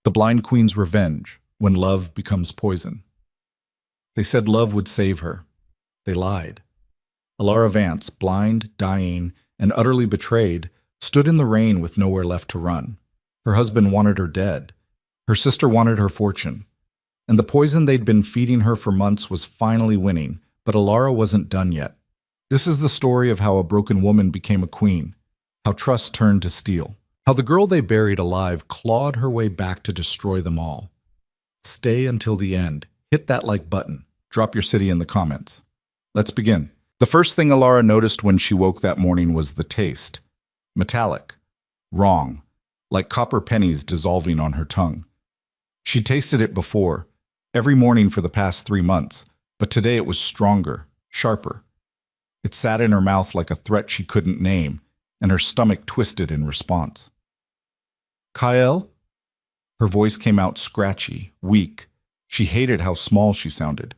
The Blind Queen's Revenge, when love becomes poison. They said love would save her. They lied. Alara Vance, blind, dying, and utterly betrayed, stood in the rain with nowhere left to run. Her husband wanted her dead. Her sister wanted her fortune. And the poison they'd been feeding her for months was finally winning, but Alara wasn't done yet. This is the story of how a broken woman became a queen, how trust turned to steel, how the girl they buried alive clawed her way back to destroy them all. Stay until the end. Hit that like button. Drop your city in the comments. Let's begin. The first thing Alara noticed when she woke that morning was the taste. Metallic. Wrong. Like copper pennies dissolving on her tongue. She'd tasted it before, every morning for the past 3 months, but today it was stronger, sharper. It sat in her mouth like a threat she couldn't name, and her stomach twisted in response. Kael? Her voice came out scratchy, weak. She hated how small she sounded.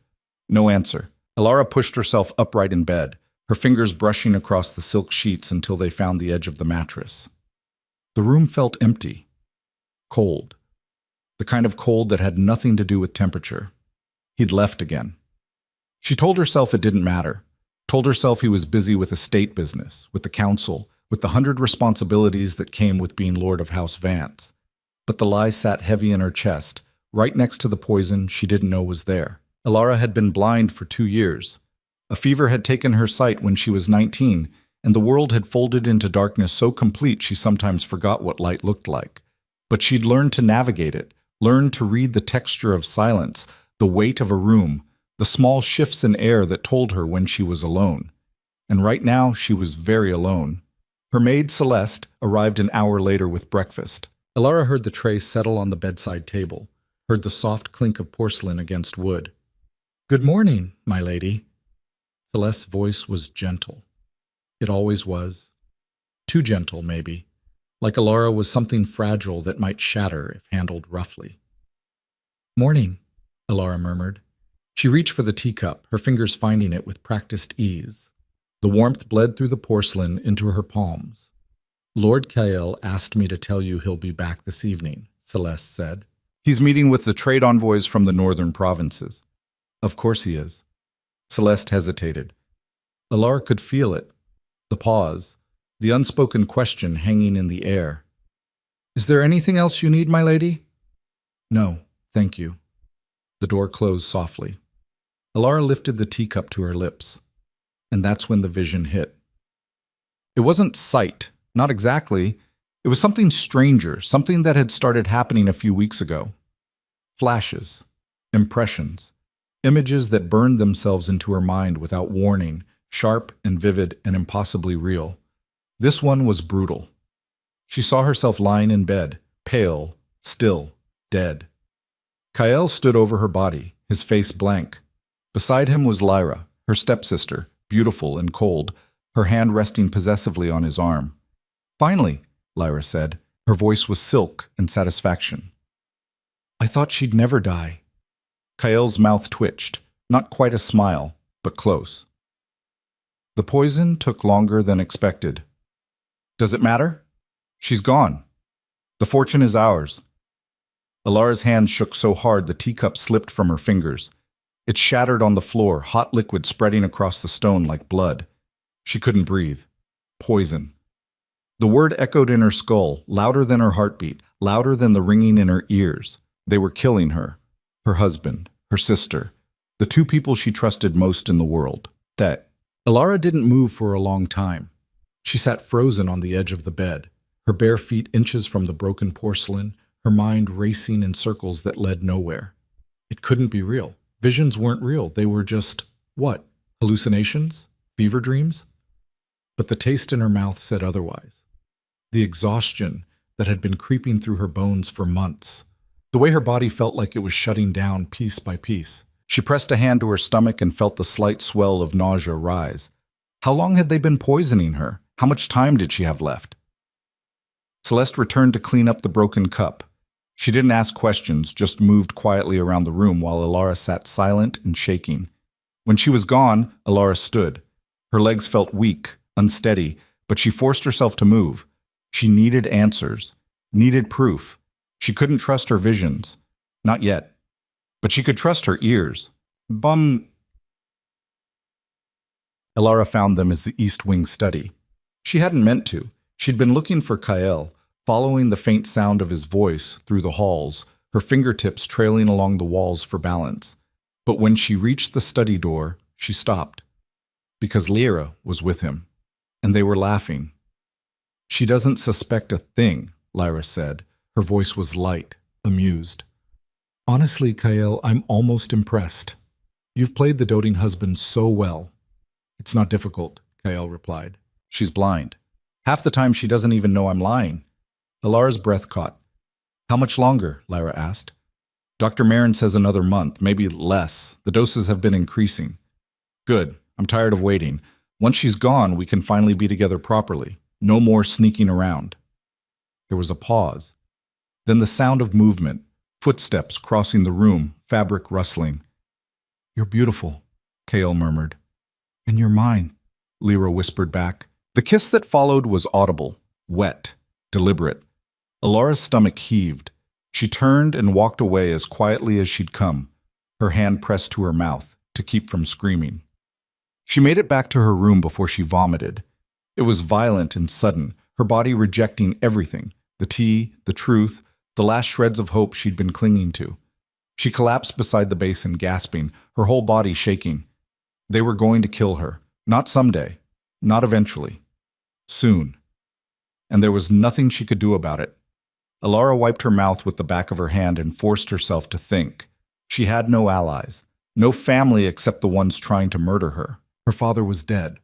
No answer. Alara pushed herself upright in bed, her fingers brushing across the silk sheets until they found the edge of the mattress. The room felt empty. Cold. The kind of cold that had nothing to do with temperature. He'd left again. She told herself it didn't matter. Told herself he was busy with estate business, with the council, with the 100 responsibilities that came with being Lord of House Vance. But the lie sat heavy in her chest, right next to the poison she didn't know was there. Alara had been blind for 2 years. A fever had taken her sight when she was 19, and the world had folded into darkness so complete she sometimes forgot what light looked like. But she'd learned to navigate it, learned to read the texture of silence, the weight of a room, the small shifts in air that told her when she was alone. And right now she was very alone. Her maid, Celeste, arrived an hour later with breakfast. Alara heard the tray settle on the bedside table, heard the soft clink of porcelain against wood. "Good morning, my lady." Celeste's voice was gentle. It always was. Too gentle, maybe. Like Alara was something fragile that might shatter if handled roughly. "Morning," Alara murmured. She reached for the teacup, her fingers finding it with practiced ease. The warmth bled through the porcelain into her palms. "Lord Kael asked me to tell you he'll be back this evening," Celeste said. "He's meeting with the trade envoys from the northern provinces." "Of course he is." Celeste hesitated. Alara could feel it. The pause, the unspoken question hanging in the air. "Is there anything else you need, my lady?" "No, thank you." The door closed softly. Alara lifted the teacup to her lips. And that's when the vision hit. It wasn't sight, not exactly. It was something stranger, something that had started happening a few weeks ago. Flashes, impressions, images that burned themselves into her mind without warning, sharp and vivid and impossibly real. This one was brutal. She saw herself lying in bed, pale, still, dead. Kael stood over her body, his face blank. Beside him was Lyra, her stepsister, beautiful and cold, her hand resting possessively on his arm. "Finally," Lyra said. Her voice was silk and satisfaction. "I thought she'd never die." Kael's mouth twitched, not quite a smile, but close. "The poison took longer than expected. Does it matter? She's gone. The fortune is ours." Alara's hand shook so hard the teacup slipped from her fingers. It shattered on the floor, hot liquid spreading across the stone like blood. She couldn't breathe. Poison. The word echoed in her skull, louder than her heartbeat, louder than the ringing in her ears. They were killing her, her husband, her sister, the 2 people she trusted most in the world. That. Alara didn't move for a long time. She sat frozen on the edge of the bed, her bare feet inches from the broken porcelain, her mind racing in circles that led nowhere. It couldn't be real. Visions weren't real. They were just, what? Hallucinations? Fever dreams? But the taste in her mouth said otherwise. The exhaustion that had been creeping through her bones for months. The way her body felt like it was shutting down piece by piece. She pressed a hand to her stomach and felt the slight swell of nausea rise. How long had they been poisoning her? How much time did she have left? Celeste returned to clean up the broken cup. She didn't ask questions, just moved quietly around the room while Alara sat silent and shaking. When she was gone, Alara stood. Her legs felt weak, unsteady, but she forced herself to move. She needed answers, needed proof. She couldn't trust her visions. Not yet. But she could trust her ears. Bum. Elara found them as the East Wing study. She hadn't meant to. She'd been looking for Kael, following the faint sound of his voice through the halls, her fingertips trailing along the walls for balance. But when she reached the study door, she stopped. Because Lyra was with him, and they were laughing. She doesn't suspect a thing, Lyra said. Her voice was light, amused. Honestly, Kael, I'm almost impressed. You've played the doting husband so well. It's not difficult, Kael replied. She's blind. Half the time she doesn't even know I'm lying. Alara's breath caught. How much longer? Lyra asked. Dr. Marin says another month, maybe less. The doses have been increasing. Good. I'm tired of waiting. Once she's gone, we can finally be together properly. No more sneaking around. There was a pause. Then the sound of movement, footsteps crossing the room, fabric rustling. You're beautiful, Kael murmured. And you're mine, Lyra whispered back. The kiss that followed was audible, wet, deliberate. Alara's stomach heaved. She turned and walked away as quietly as she'd come, her hand pressed to her mouth to keep from screaming. She made it back to her room before she vomited. It was violent and sudden, her body rejecting everything, the tea, the truth, the last shreds of hope she'd been clinging to. She collapsed beside the basin, gasping, her whole body shaking. They were going to kill her. Not someday. Not eventually. Soon. And there was nothing she could do about it. Elara wiped her mouth with the back of her hand and forced herself to think. She had no allies. No family except the ones trying to murder her. Her father was dead.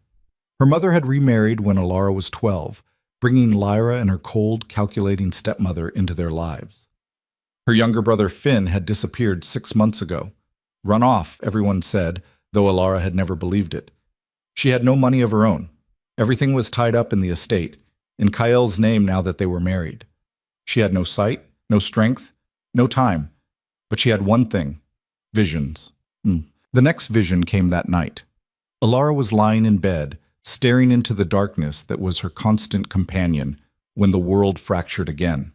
Her mother had remarried when Elara was 12, bringing Lyra and her cold, calculating stepmother into their lives. Her younger brother Finn had disappeared 6 months ago. Run off, everyone said, though Elara had never believed it. She had no money of her own. Everything was tied up in the estate, in Kael's name now that they were married. She had no sight, no strength, no time. But she had one thing: visions. The next vision came that night. Elara was lying in bed, staring into the darkness that was her constant companion when the world fractured again.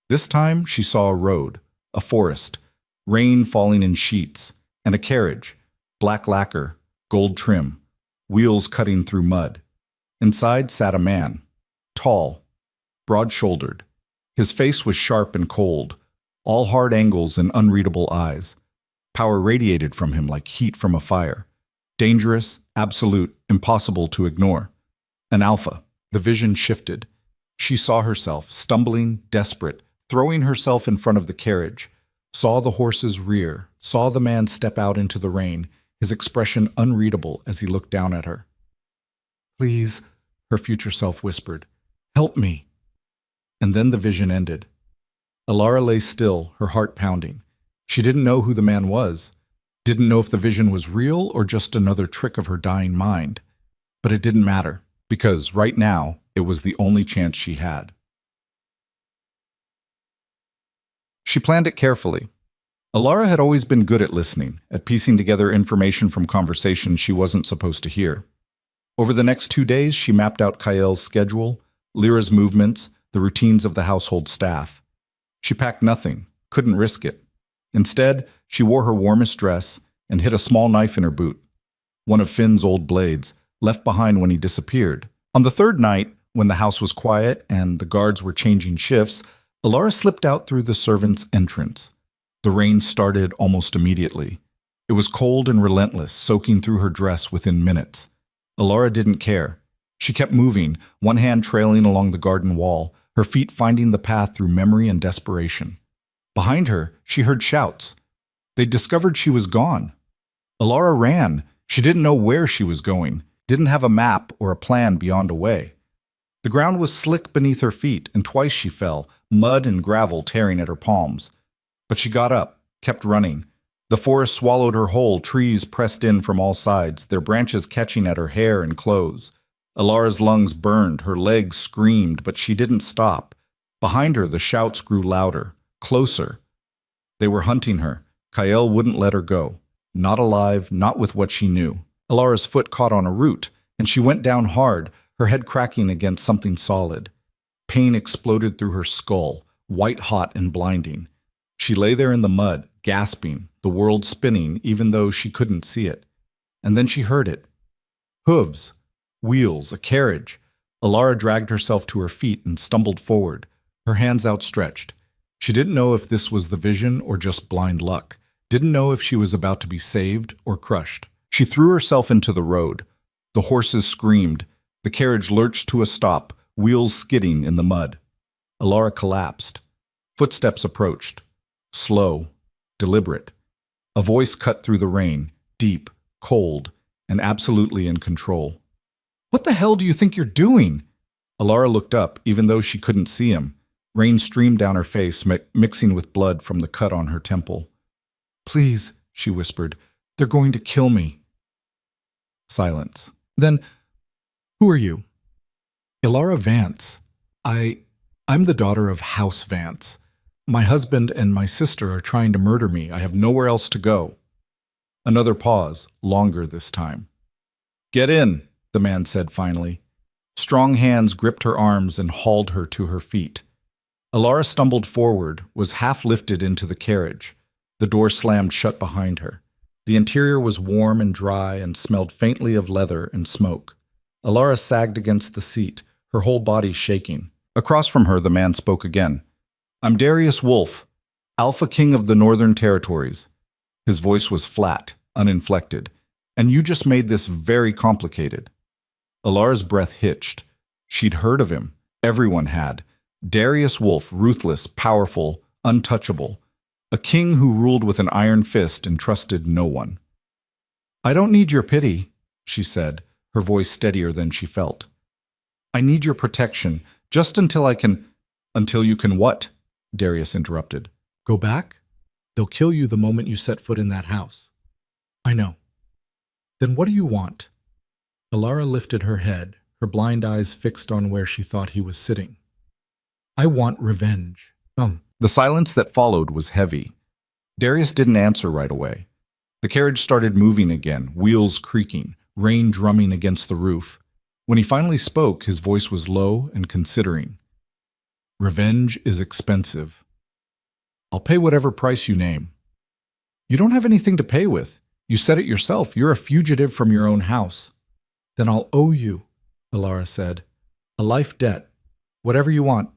This time she saw a road, a forest, rain falling in sheets, and a carriage, black lacquer, gold trim, wheels cutting through mud. Inside sat a man, tall, broad-shouldered. His face was sharp and cold, all hard angles and unreadable eyes. Power radiated from him like heat from a fire. Dangerous, absolute, impossible to ignore. An alpha. The vision shifted. She saw herself, stumbling, desperate, throwing herself in front of the carriage, saw the horse's rear, saw the man step out into the rain, his expression unreadable as he looked down at her. Please, her future self whispered, help me. And then the vision ended. Elara lay still, her heart pounding. She didn't know who the man was, didn't know if the vision was real or just another trick of her dying mind. But it didn't matter, because right now it was the only chance she had. She planned it carefully. Elara had always been good at listening, at piecing together information from conversations she wasn't supposed to hear. Over the next 2 days, she mapped out Kael's schedule, Lyra's movements, the routines of the household staff. She packed nothing, couldn't risk it. Instead, she wore her warmest dress and hid a small knife in her boot, one of Finn's old blades, left behind when he disappeared. On the third night, when the house was quiet and the guards were changing shifts, Elara slipped out through the servants' entrance. The rain started almost immediately. It was cold and relentless, soaking through her dress within minutes. Elara didn't care. She kept moving, one hand trailing along the garden wall, her feet finding the path through memory and desperation. Behind her, she heard shouts. They'd discovered she was gone. Elara ran. She didn't know where she was going, didn't have a map or a plan beyond a way. The ground was slick beneath her feet, and twice she fell, mud and gravel tearing at her palms. But she got up, kept running. The forest swallowed her whole, trees pressed in from all sides, their branches catching at her hair and clothes. Elara's lungs burned, her legs screamed, but she didn't stop. Behind her, the shouts grew louder, closer. They were hunting her. Kael wouldn't let her go. Not alive, not with what she knew. Elara's foot caught on a root, and she went down hard, her head cracking against something solid. Pain exploded through her skull, white-hot and blinding. She lay there in the mud, gasping, the world spinning even though she couldn't see it. And then she heard it. Hooves, wheels, a carriage. Alara dragged herself to her feet and stumbled forward, her hands outstretched. She didn't know if this was the vision or just blind luck, didn't know if she was about to be saved or crushed. She threw herself into the road. The horses screamed. The carriage lurched to a stop, wheels skidding in the mud. Alara collapsed. Footsteps approached. Slow, deliberate. A voice cut through the rain, deep, cold, and absolutely in control. "What the hell do you think you're doing?" Alara looked up, even though she couldn't see him. Rain streamed down her face, mixing with blood from the cut on her temple. "Please," she whispered, "they're going to kill me." Silence. "Then, who are you?" "Alara Vance. I'm the daughter of House Vance. My husband and my sister are trying to murder me. I have nowhere else to go." Another pause, longer this time. "Get in," the man said finally. Strong hands gripped her arms and hauled her to her feet. Alara stumbled forward, was half lifted into the carriage. The door slammed shut behind her. The interior was warm and dry and smelled faintly of leather and smoke. Alara sagged against the seat, her whole body shaking. Across from her, the man spoke again. "I'm Darius Wolf, Alpha King of the Northern Territories." His voice was flat, uninflected. "And you just made this very complicated." Alara's breath hitched. She'd heard of him. Everyone had. Darius Wolf, ruthless, powerful, untouchable. A king who ruled with an iron fist and trusted no one. "I don't need your pity," she said, her voice steadier than she felt. "I need your protection, just until I can—" "Until you can what?" Darius interrupted. "Go back? They'll kill you the moment you set foot in that house." "I know." "Then what do you want?" Alara lifted her head, her blind eyes fixed on where she thought he was sitting. "I want revenge." The silence that followed was heavy. Darius didn't answer right away. The carriage started moving again, wheels creaking, rain drumming against the roof. When he finally spoke, his voice was low and considering. "Revenge is expensive. I'll pay whatever price you name." "You don't have anything to pay with. You said it yourself. You're a fugitive from your own house." "Then I'll owe you," Alara said. "A life debt. Whatever you want.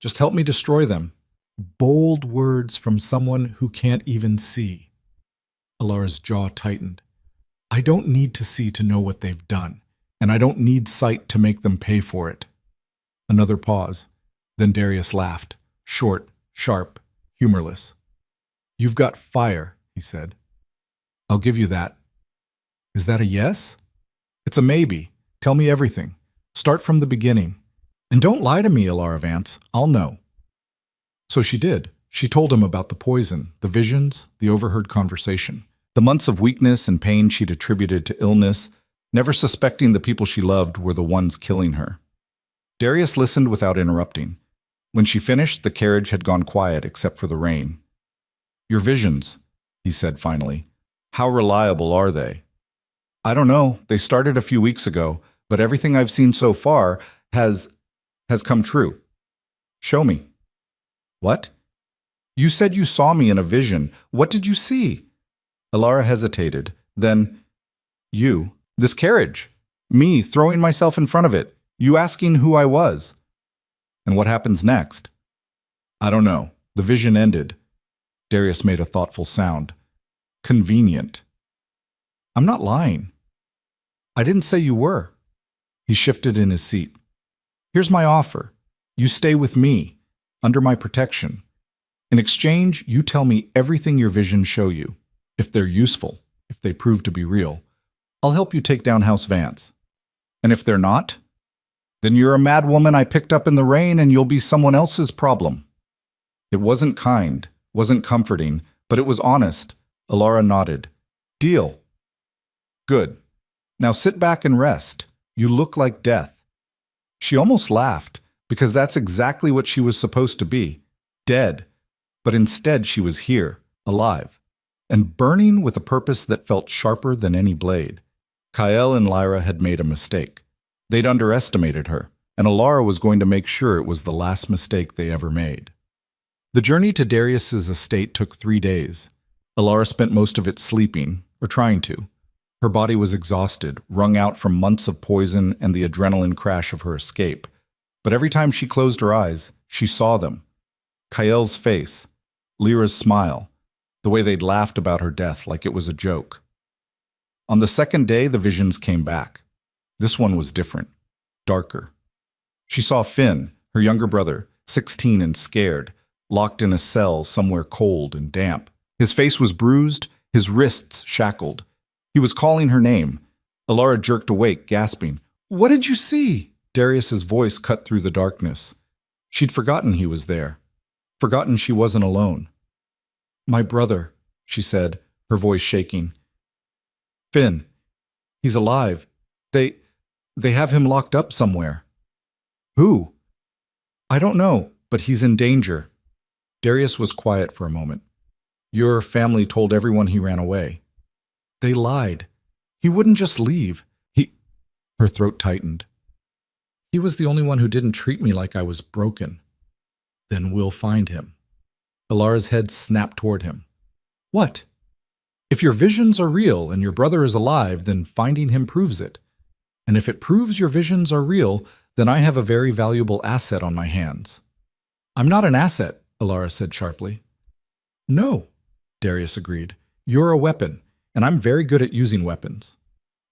Just help me destroy them." Bold words from someone who can't even see. Alara's jaw tightened. "I don't need to see to know what they've done, and I don't need sight to make them pay for it." Another pause. Then Darius laughed, short, sharp, humorless. "You've got fire," he said. "I'll give you that." "Is that a yes?" "It's a maybe. Tell me everything. Start from the beginning. And don't lie to me, Alara Vance. I'll know." So she did. She told him about the poison, the visions, the overheard conversation, the months of weakness and pain she'd attributed to illness, never suspecting the people she loved were the ones killing her. Darius listened without interrupting. When she finished, the carriage had gone quiet except for the rain. "Your visions," he said finally. "How reliable are they?" "I don't know. They started a few weeks ago, but everything I've seen so far has come true." "Show me." "What?" "You said you saw me in a vision. What did you see?" Alara hesitated. Then, "You. This carriage. Me throwing myself in front of it. You asking who I was." "And what happens next?" "I don't know. The vision ended." Darius made a thoughtful sound. "Convenient." "I'm not lying." "I didn't say you were." He shifted in his seat. "Here's my offer. You stay with me, under my protection. In exchange, you tell me everything your visions show you. If they're useful, if they prove to be real, I'll help you take down House Vance. And if they're not, then you're a mad woman I picked up in the rain and you'll be someone else's problem." It wasn't kind, wasn't comforting, but it was honest. Alara nodded. "Deal." "Good. Now sit back and rest. You look like death." She almost laughed, because that's exactly what she was supposed to be, dead. But instead she was here, alive, and burning with a purpose that felt sharper than any blade. Kyle and Lyra had made a mistake. They'd underestimated her, and Alara was going to make sure it was the last mistake they ever made. The journey to Darius's estate took 3 days. Alara spent most of it sleeping, or trying to. Her body was exhausted, wrung out from months of poison and the adrenaline crash of her escape. But every time she closed her eyes, she saw them. Kael's face, Lyra's smile, the way they'd laughed about her death like it was a joke. On the second day, the visions came back. This one was different, darker. She saw Finn, her younger brother, 16 and scared, locked in a cell somewhere cold and damp. His face was bruised, his wrists shackled. He was calling her name. Alara jerked awake, gasping. "What did you see?" Darius's voice cut through the darkness. She'd forgotten he was there, forgotten she wasn't alone. "My brother," she said, her voice shaking. "Finn, he's alive. They have him locked up somewhere." "Who?" "I don't know, but he's in danger." Darius was quiet for a moment. "Your family told everyone he ran away." "They lied. He wouldn't just leave. Her throat tightened. "He was the only one who didn't treat me like I was broken." "Then we'll find him." Alara's head snapped toward him. "What?" "If your visions are real and your brother is alive, then finding him proves it. And if it proves your visions are real, then I have a very valuable asset on my hands." "I'm not an asset," Alara said sharply. "No," Darius agreed. "You're a weapon, and I'm very good at using weapons."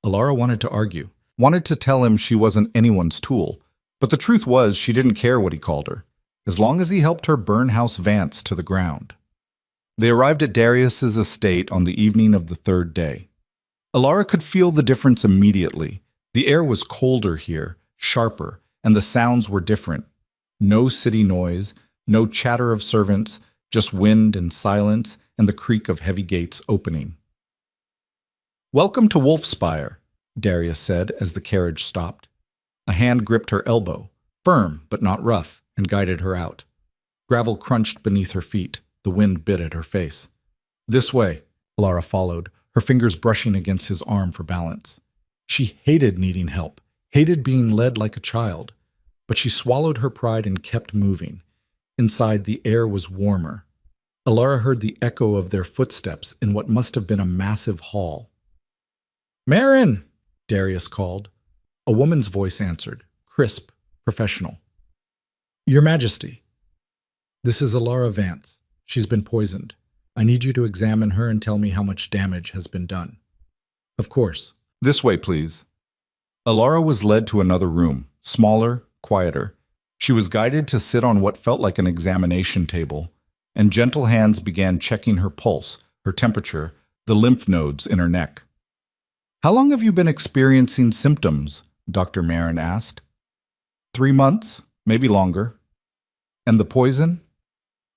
Alara wanted to argue, wanted to tell him she wasn't anyone's tool, but the truth was she didn't care what he called her, as long as he helped her burn House Vance to the ground. They arrived at Darius's estate on the evening of the third day. Alara could feel the difference immediately. The air was colder here, sharper, and the sounds were different. No city noise, no chatter of servants, just wind and silence and the creak of heavy gates opening. "Welcome to Wolfspire," Darius said as the carriage stopped. A hand gripped her elbow, firm but not rough, and guided her out. Gravel crunched beneath her feet. The wind bit at her face. "This way," Alara followed, her fingers brushing against his arm for balance. She hated needing help, hated being led like a child, but she swallowed her pride and kept moving. Inside, the air was warmer. Alara heard the echo of their footsteps in what must have been a massive hall. "Marin!" Darius called. A woman's voice answered, crisp, professional. "Your Majesty." "This is Alara Vance. She's been poisoned. I need you to examine her and tell me how much damage has been done." "Of course." "This way, please." Alara was led to another room, smaller, quieter. She was guided to sit on what felt like an examination table, and gentle hands began checking her pulse, her temperature, the lymph nodes in her neck. "How long have you been experiencing symptoms?" Dr. Marin asked. 3 months, maybe longer." "And the poison?"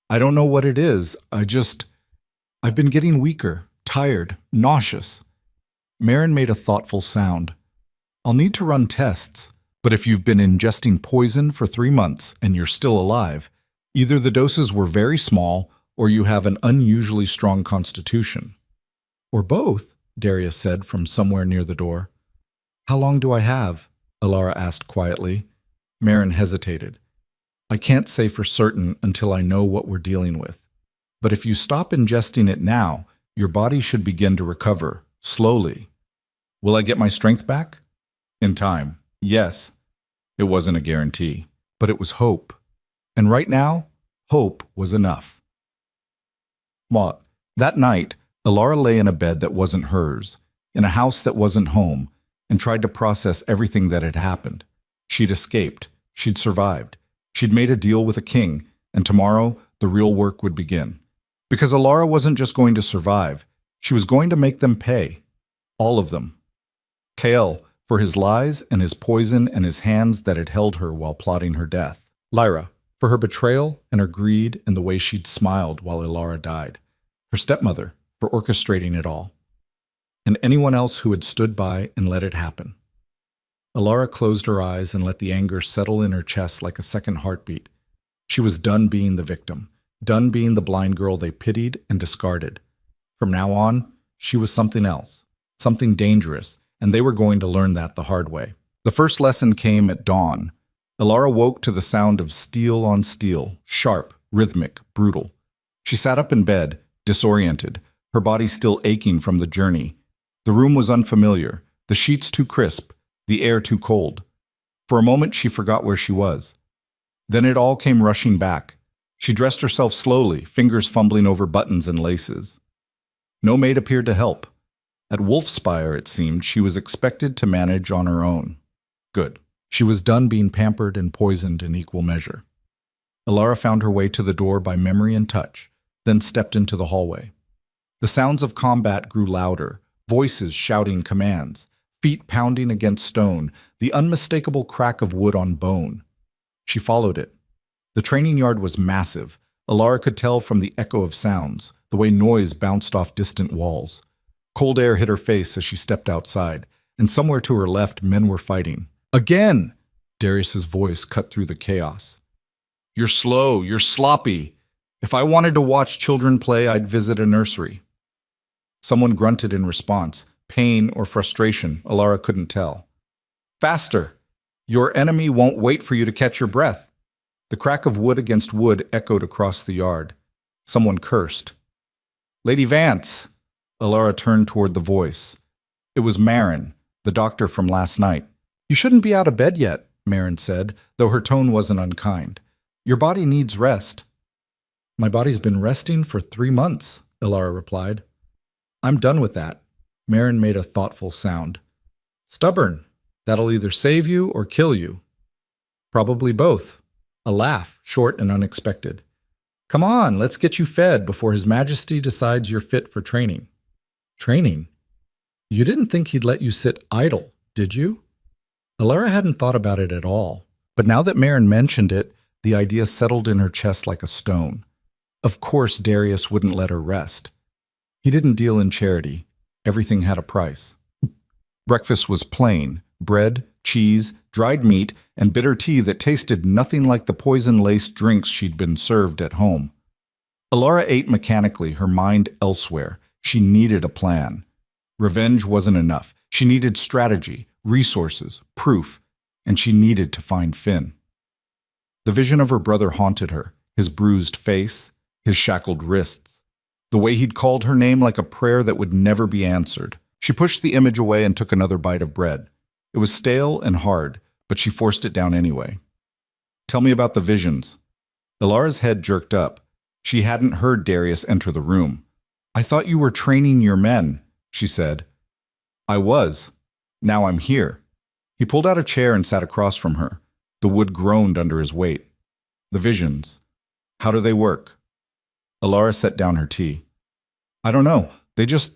"I don't know what it is. I've been getting weaker, tired, nauseous." Marin made a thoughtful sound. "I'll need to run tests, but if you've been ingesting poison for 3 months and you're still alive, either the doses were very small or you have an unusually strong constitution." "Or both," Darius said from somewhere near the door. "How long do I have?" Alara asked quietly. Marin hesitated. "I can't say for certain until I know what we're dealing with. But if you stop ingesting it now, your body should begin to recover, slowly." "Will I get my strength back?" "In time, yes." It wasn't a guarantee, but it was hope. And right now, hope was enough. What? That night, Alara lay in a bed that wasn't hers, in a house that wasn't home, and tried to process everything that had happened. She'd escaped. She'd survived. She'd made a deal with a king, and tomorrow the real work would begin. Because Alara wasn't just going to survive, she was going to make them pay. All of them. Kael, for his lies and his poison and his hands that had held her while plotting her death. Lyra, for her betrayal and her greed and the way she'd smiled while Alara died. Her stepmother, for orchestrating it all. And anyone else who had stood by and let it happen. Alara closed her eyes and let the anger settle in her chest like a second heartbeat. She was done being the victim, done being the blind girl they pitied and discarded. From now on, she was something else, something dangerous, and they were going to learn that the hard way. The first lesson came at dawn. Alara woke to the sound of steel on steel, sharp, rhythmic, brutal. She sat up in bed, disoriented, her body still aching from the journey. The room was unfamiliar, the sheets too crisp, the air too cold. For a moment she forgot where she was. Then it all came rushing back. She dressed herself slowly, fingers fumbling over buttons and laces. No maid appeared to help. At Wolfspire, it seemed, she was expected to manage on her own. Good. She was done being pampered and poisoned in equal measure. Alara found her way to the door by memory and touch, then stepped into the hallway. The sounds of combat grew louder, voices shouting commands, feet pounding against stone, the unmistakable crack of wood on bone. She followed it. The training yard was massive. Alara could tell from the echo of sounds, the way noise bounced off distant walls. Cold air hit her face as she stepped outside, and somewhere to her left men were fighting. Again! Darius's voice cut through the chaos. You're slow, you're sloppy. If I wanted to watch children play, I'd visit a nursery. Someone grunted in response, pain or frustration, Alara couldn't tell. Faster! Your enemy won't wait for you to catch your breath. The crack of wood against wood echoed across the yard. Someone cursed. Lady Vance! Alara turned toward the voice. It was Marin, the doctor from last night. You shouldn't be out of bed yet, Marin said, though her tone wasn't unkind. Your body needs rest. My body's been resting for 3 months, Alara replied. I'm done with that. Marin made a thoughtful sound. Stubborn. That'll either save you or kill you. Probably both. A laugh, short and unexpected. Come on, let's get you fed before His Majesty decides you're fit for training. Training? You didn't think he'd let you sit idle, did you? Alara hadn't thought about it at all, but now that Marin mentioned it, the idea settled in her chest like a stone. Of course Darius wouldn't let her rest. He didn't deal in charity. Everything had a price. Breakfast was plain: bread, cheese, dried meat, and bitter tea that tasted nothing like the poison-laced drinks she'd been served at home. Alara ate mechanically, her mind elsewhere. She needed a plan. Revenge wasn't enough. She needed strategy, resources, proof, and she needed to find Finn. The vision of her brother haunted her, his bruised face, his shackled wrists, the way he'd called her name like a prayer that would never be answered. She pushed the image away and took another bite of bread. It was stale and hard, but she forced it down anyway. Tell me about the visions. Alara's head jerked up. She hadn't heard Darius enter the room. I thought you were training your men, she said. I was. Now I'm here. He pulled out a chair and sat across from her. The wood groaned under his weight. The visions. How do they work? Alara set down her tea. I don't know. They just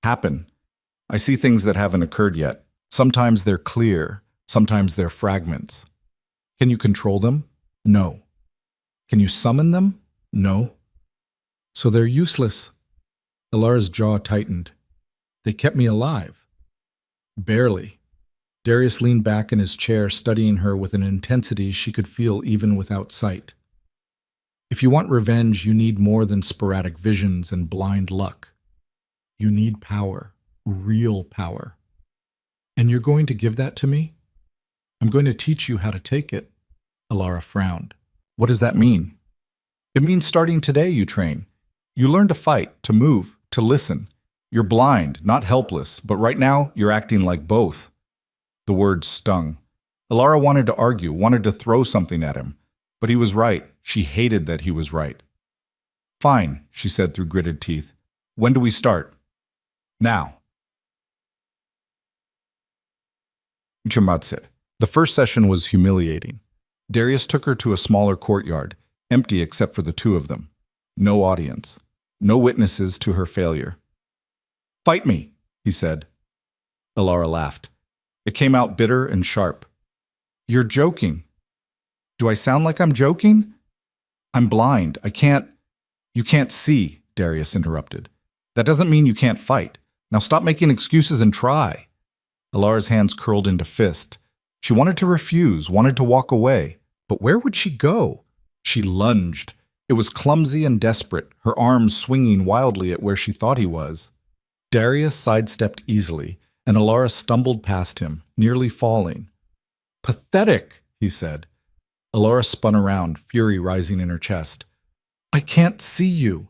happen. I see things that haven't occurred yet. Sometimes they're clear. Sometimes they're fragments. Can you control them? No. Can you summon them? No. So they're useless. Alara's jaw tightened. They kept me alive. Barely. Darius leaned back in his chair, studying her with an intensity she could feel even without sight. If you want revenge, you need more than sporadic visions and blind luck. You need power, real power. And you're going to give that to me? I'm going to teach you how to take it. Alara frowned. What does that mean? It means starting today you train. You learn to fight, to move, to listen. You're blind, not helpless, but right now you're acting like both. The words stung. Alara wanted to argue, wanted to throw something at him. But he was right. She hated that he was right. Fine, she said through gritted teeth. When do we start? Now. Chimatsit. The first session was humiliating. Darius took her to a smaller courtyard, empty except for the two of them. No audience. No witnesses to her failure. Fight me, he said. Alara laughed. It came out bitter and sharp. You're joking. Do I sound like I'm joking? I'm blind. You can't see, Darius interrupted. That doesn't mean you can't fight. Now stop making excuses and try. Alara's hands curled into fist. She wanted to refuse, wanted to walk away. But where would she go? She lunged. It was clumsy and desperate, her arms swinging wildly at where she thought he was. Darius sidestepped easily, and Alara stumbled past him, nearly falling. Pathetic, he said. Alara spun around, fury rising in her chest. I can't see you.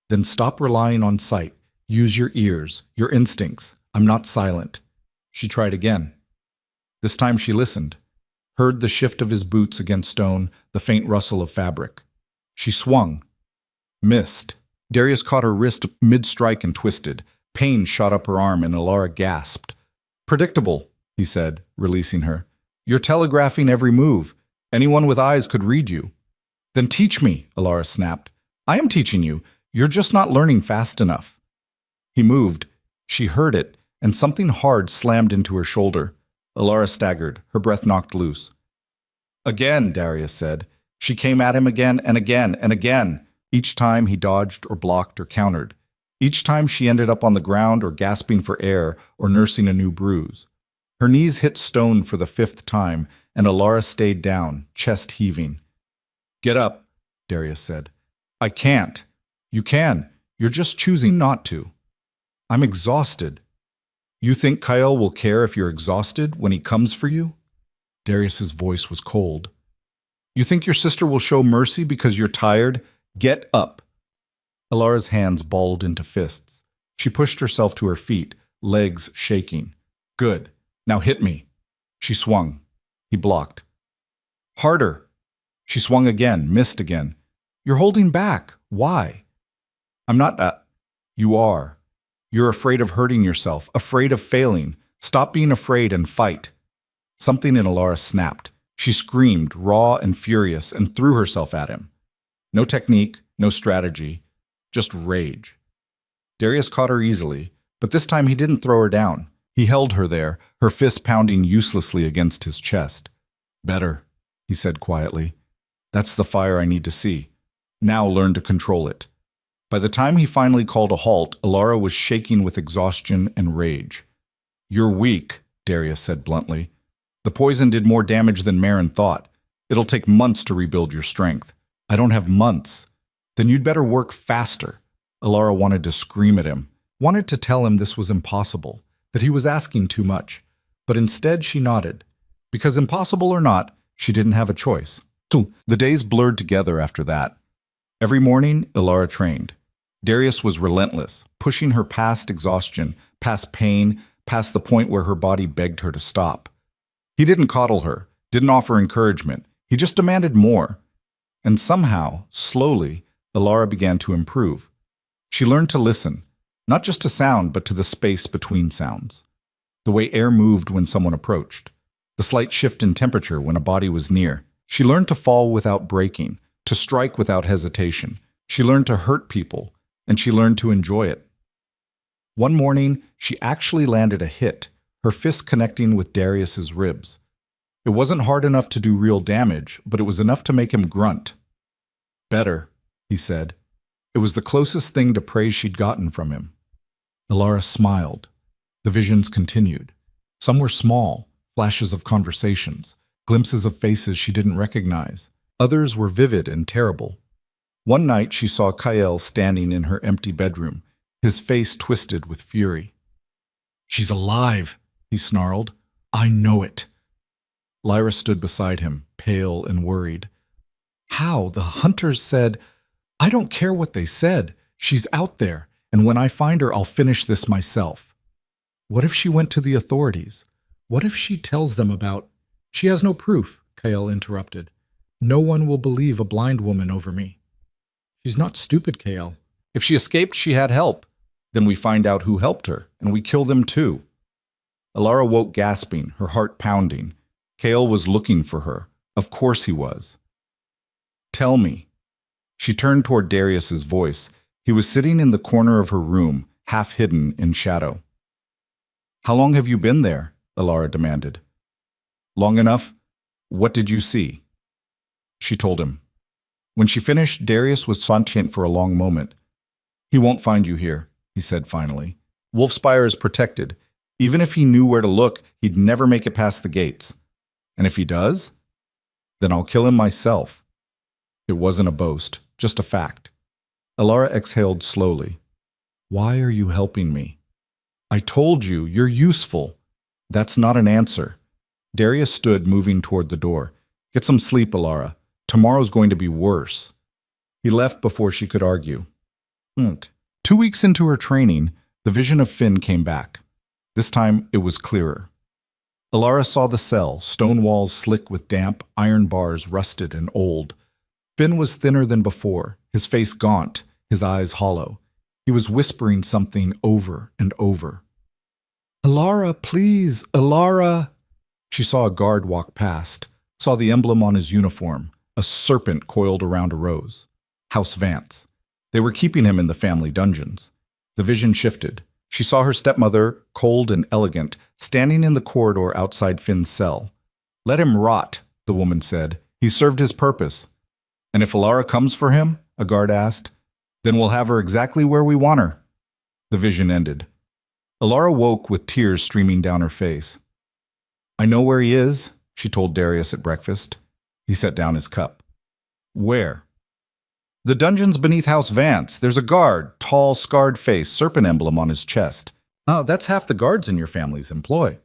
Then stop relying on sight. Use your ears, your instincts. I'm not silent. She tried again. This time she listened, heard the shift of his boots against stone, the faint rustle of fabric. She swung. Missed. Darius caught her wrist mid-strike and twisted. Pain shot up her arm and Alara gasped. Predictable, he said, releasing her. You're telegraphing every move. Anyone with eyes could read you. Then teach me, Alara snapped. I am teaching you. You're just not learning fast enough. He moved. She heard it, and something hard slammed into her shoulder. Alara staggered, her breath knocked loose. Again, Darius said. She came at him again and again and again. Each time he dodged or blocked or countered. Each time she ended up on the ground or gasping for air or nursing a new bruise. Her knees hit stone for the 5th time, and Alara stayed down, chest heaving. Get up, Darius said. I can't. You can. You're just choosing not to. I'm exhausted. You think Kyle will care if you're exhausted when he comes for you? Darius's voice was cold. You think your sister will show mercy because you're tired? Get up. Alara's hands balled into fists. She pushed herself to her feet, legs shaking. Good. Now hit me. She swung. He blocked. Harder. She swung again, missed again. You're holding back. Why? I'm not. You are. You're afraid of hurting yourself, afraid of failing. Stop being afraid and fight. Something in Alara snapped. She screamed, raw and furious, and threw herself at him. No technique, no strategy, just rage. Darius caught her easily, but this time he didn't throw her down. He held her there, her fist pounding uselessly against his chest. Better, he said quietly. That's the fire I need to see. Now learn to control it. By the time he finally called a halt, Alara was shaking with exhaustion and rage. You're weak, Darius said bluntly. The poison did more damage than Marin thought. It'll take months to rebuild your strength. I don't have months. Then you'd better work faster. Alara wanted to scream at him, wanted to tell him this was impossible, that he was asking too much. But instead she nodded. Because impossible or not, she didn't have a choice. The days blurred together after that. Every morning, Alara trained. Darius was relentless, pushing her past exhaustion, past pain, past the point where her body begged her to stop. He didn't coddle her, didn't offer encouragement. He just demanded more. And somehow, slowly, Alara began to improve. She learned to listen, not just to sound, but to the space between sounds. The way air moved when someone approached. The slight shift in temperature when a body was near. She learned to fall without breaking, to strike without hesitation. She learned to hurt people, and she learned to enjoy it. One morning, she actually landed a hit, her fist connecting with Darius's ribs. It wasn't hard enough to do real damage, but it was enough to make him grunt. Better, he said. It was the closest thing to praise she'd gotten from him. Alara smiled. The visions continued. Some were small, flashes of conversations, glimpses of faces she didn't recognize. Others were vivid and terrible. One night she saw Kyle standing in her empty bedroom, his face twisted with fury. She's alive, he snarled. I know it. Lyra stood beside him, pale and worried. How? The hunters said, I don't care what they said. She's out there, and when I find her, I'll finish this myself. What if she went to the authorities? What if she tells them about... She has no proof, Kyle interrupted. No one will believe a blind woman over me. She's not stupid, Kale. If she escaped, she had help. Then we find out who helped her, and we kill them too. Alara woke gasping, her heart pounding. Kale was looking for her. Of course he was. Tell me. She turned toward Darius's voice. He was sitting in the corner of her room, half hidden in shadow. How long have you been there? Alara demanded. Long enough? What did you see? She told him. When she finished, Darius was sentient for a long moment. He won't find you here, he said finally. Wolfspire is protected. Even if he knew where to look, he'd never make it past the gates. And if he does, then I'll kill him myself. It wasn't a boast, just a fact. Alara exhaled slowly. Why are you helping me? I told you, you're useful. That's not an answer. Darius stood, moving toward the door. Get some sleep, Alara. Tomorrow's going to be worse. He left before she could argue. 2 weeks into her training, the vision of Finn came back. This time, it was clearer. Alara saw the cell, stone walls slick with damp, iron bars rusted and old. Finn was thinner than before, his face gaunt, his eyes hollow. He was whispering something over and over. "Alara, please, Alara!" She saw a guard walk past, saw the emblem on his uniform, a serpent coiled around a rose. House Vance. They were keeping him in the family dungeons. The vision shifted. She saw her stepmother, cold and elegant, standing in the corridor outside Finn's cell. "Let him rot," the woman said. "He's served his purpose." "And if Alara comes for him," a guard asked, "then we'll have her exactly where we want her." The vision ended. Alara woke with tears streaming down her face. "I know where he is," she told Darius at breakfast. He set down his cup. "Where?" "The dungeon's beneath House Vance. There's a guard, tall, scarred face, serpent emblem on his chest." "Oh, that's half the guards in your family's employ."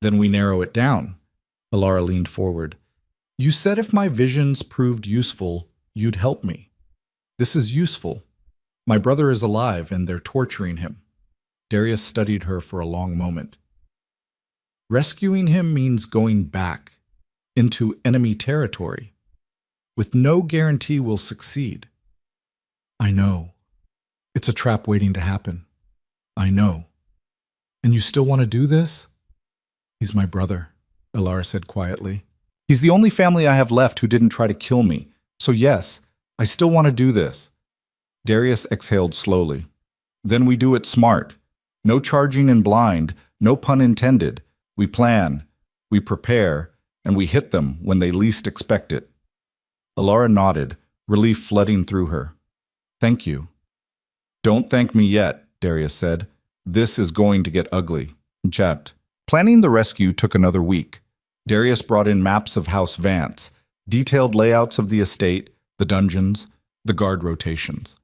"Then we narrow it down." Alara leaned forward. "You said if my visions proved useful, you'd help me. This is useful. My brother is alive and they're torturing him." Darius studied her for a long moment. "Rescuing him means going back into enemy territory, with no guarantee we'll succeed." "I know. It's a trap waiting to happen. I know. And you still want to do this?" "He's my brother," Alara said quietly. "He's the only family I have left who didn't try to kill me. So yes, I still want to do this." Darius exhaled slowly. "Then we do it smart. No charging in blind, no pun intended. We plan, we prepare, and we hit them when they least expect it." Alara nodded, relief flooding through her. "Thank you." "Don't thank me yet," Darius said. "This is going to get ugly." Chat. Planning the rescue took another week. Darius brought in maps of House Vance, detailed layouts of the estate, the dungeons, the guard rotations.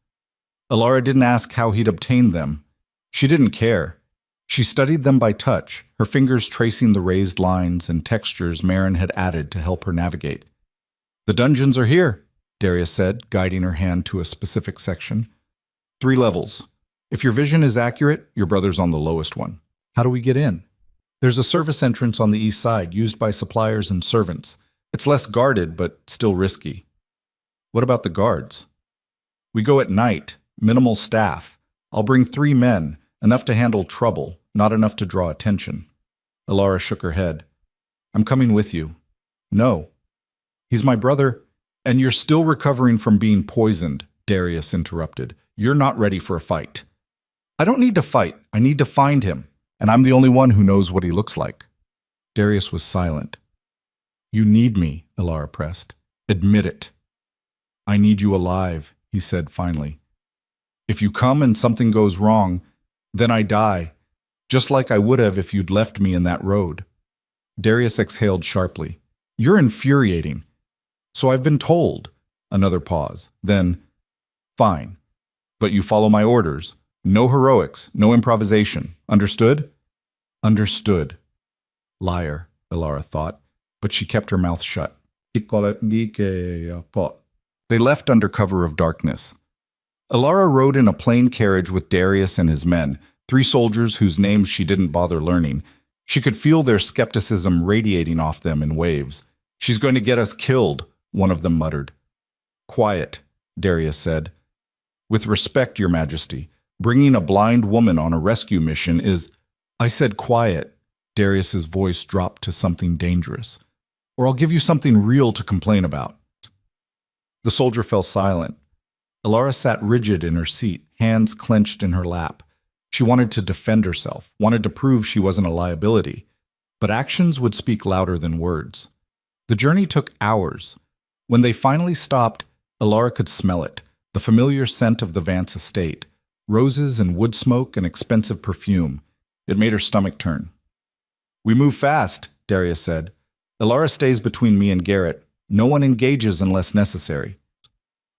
Alara didn't ask how he'd obtained them. She didn't care. She studied them by touch, her fingers tracing the raised lines and textures Marin had added to help her navigate. "The dungeons are here," Darius said, guiding her hand to a specific section. 3 levels. If your vision is accurate, your brother's on the lowest one. "How do we get in?" "There's a service entrance on the east side, used by suppliers and servants. It's less guarded, but still risky." "What about the guards?" "We go at night, minimal staff. I'll bring 3 men, enough to handle trouble, not enough to draw attention." Alara shook her head. "I'm coming with you." "No." "He's my brother." "And you're still recovering from being poisoned," Darius interrupted. "You're not ready for a fight." "I don't need to fight. I need to find him. And I'm the only one who knows what he looks like." Darius was silent. "You need me," Alara pressed. "Admit it." "I need you alive," he said finally. "If you come and something goes wrong, then I die, just like I would have if you'd left me in that road." Darius exhaled sharply. "You're infuriating." "So I've been told." Another pause. Then, "Fine. But you follow my orders. No heroics, no improvisation. Understood?" "Understood." Liar, Alara thought, but she kept her mouth shut. They left under cover of darkness. Alara rode in a plain carriage with Darius and his men, 3 soldiers whose names she didn't bother learning. She could feel their skepticism radiating off them in waves. "She's going to get us killed," one of them muttered. "Quiet," Darius said. "With respect, Your Majesty, bringing a blind woman on a rescue mission is—" "I said quiet." Darius's voice dropped to something dangerous. "Or I'll give you something real to complain about." The soldier fell silent. Alara sat rigid in her seat, hands clenched in her lap. She wanted to defend herself, wanted to prove she wasn't a liability. But actions would speak louder than words. The journey took hours. When they finally stopped, Alara could smell it, the familiar scent of the Vance estate, roses and wood smoke and expensive perfume. It made her stomach turn. "We move fast," Darius said. "Alara stays between me and Garrett. No one engages unless necessary."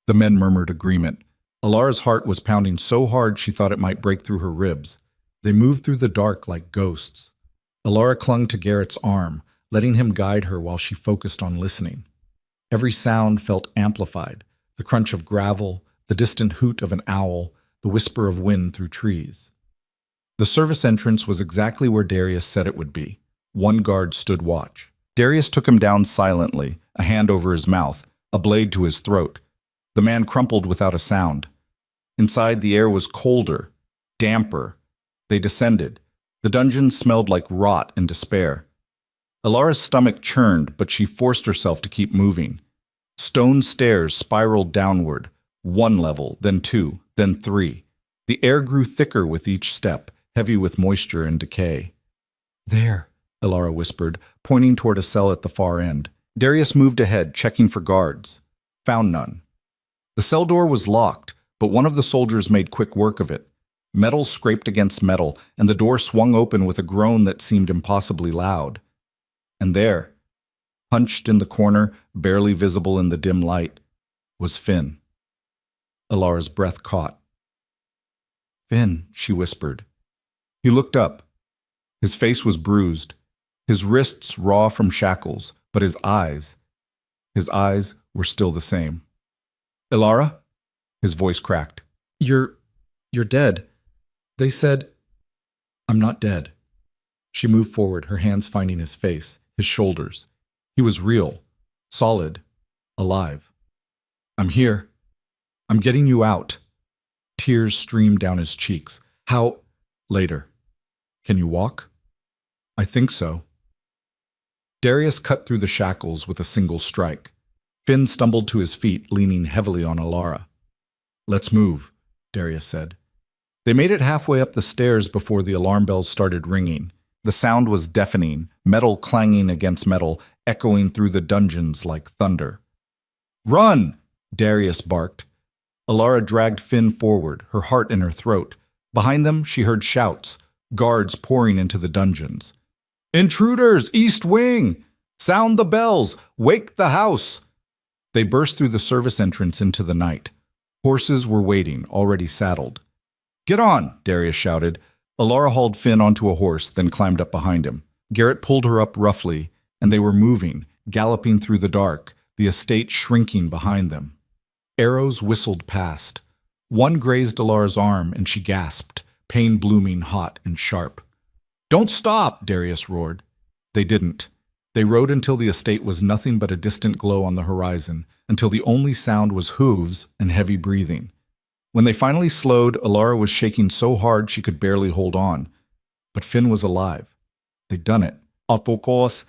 The men murmured agreement. Alara's heart was pounding so hard she thought it might break through her ribs. They moved through the dark like ghosts. Alara clung to Garrett's arm, letting him guide her while she focused on listening. Every sound felt amplified, The crunch of gravel, the distant hoot of an owl, the whisper of wind through trees. The service entrance was exactly where Darius said it would be. One guard stood watch. Darius took him down silently, a hand over his mouth, a blade to his throat. The man crumpled without a sound. Inside, the air was colder, damper. They descended. The dungeon smelled like rot and despair. Alara's stomach churned, but she forced herself to keep moving. Stone stairs spiraled downward, 1 level, then 2, then 3. The air grew thicker with each step, heavy with moisture and decay. "There," Alara whispered, pointing toward a cell at the far end. Darius moved ahead, checking for guards. Found none. The cell door was locked, but one of the soldiers made quick work of it. Metal scraped against metal, and the door swung open with a groan that seemed impossibly loud. And there, hunched in the corner, barely visible in the dim light, was Finn. Alara's breath caught. "Finn," she whispered. He looked up. His face was bruised, his wrists raw from shackles, but his eyes were still the same. "Alara?" His voice cracked. You're dead. They said..." "I'm not dead." She moved forward, her hands finding his face, his shoulders. He was real, solid, alive. "I'm here. I'm getting you out." Tears streamed down his cheeks. "How?" "Later." "Can you walk?" "I think so." Darius cut through the shackles with a single strike. Finn stumbled to his feet, leaning heavily on Alara. "Let's move," Darius said. They made it halfway up the stairs before the alarm bells started ringing. The sound was deafening, metal clanging against metal, echoing through the dungeons like thunder. "Run!" Darius barked. Alara dragged Finn forward, her heart in her throat. Behind them, she heard shouts, guards pouring into the dungeons. "Intruders! East Wing! Sound the bells! Wake the house!" They burst through the service entrance into the night. Horses were waiting, already saddled. "Get on!" Darius shouted. Alara hauled Finn onto a horse, then climbed up behind him. Garrett pulled her up roughly, and they were moving, galloping through the dark, the estate shrinking behind them. Arrows whistled past. One grazed Alara's arm, and she gasped, pain blooming hot and sharp. "Don't stop!" Darius roared. They didn't. They rode until the estate was nothing but a distant glow on the horizon, until the only sound was hooves and heavy breathing. When they finally slowed, Alara was shaking so hard she could barely hold on. But Finn was alive. They'd done it. Autokos,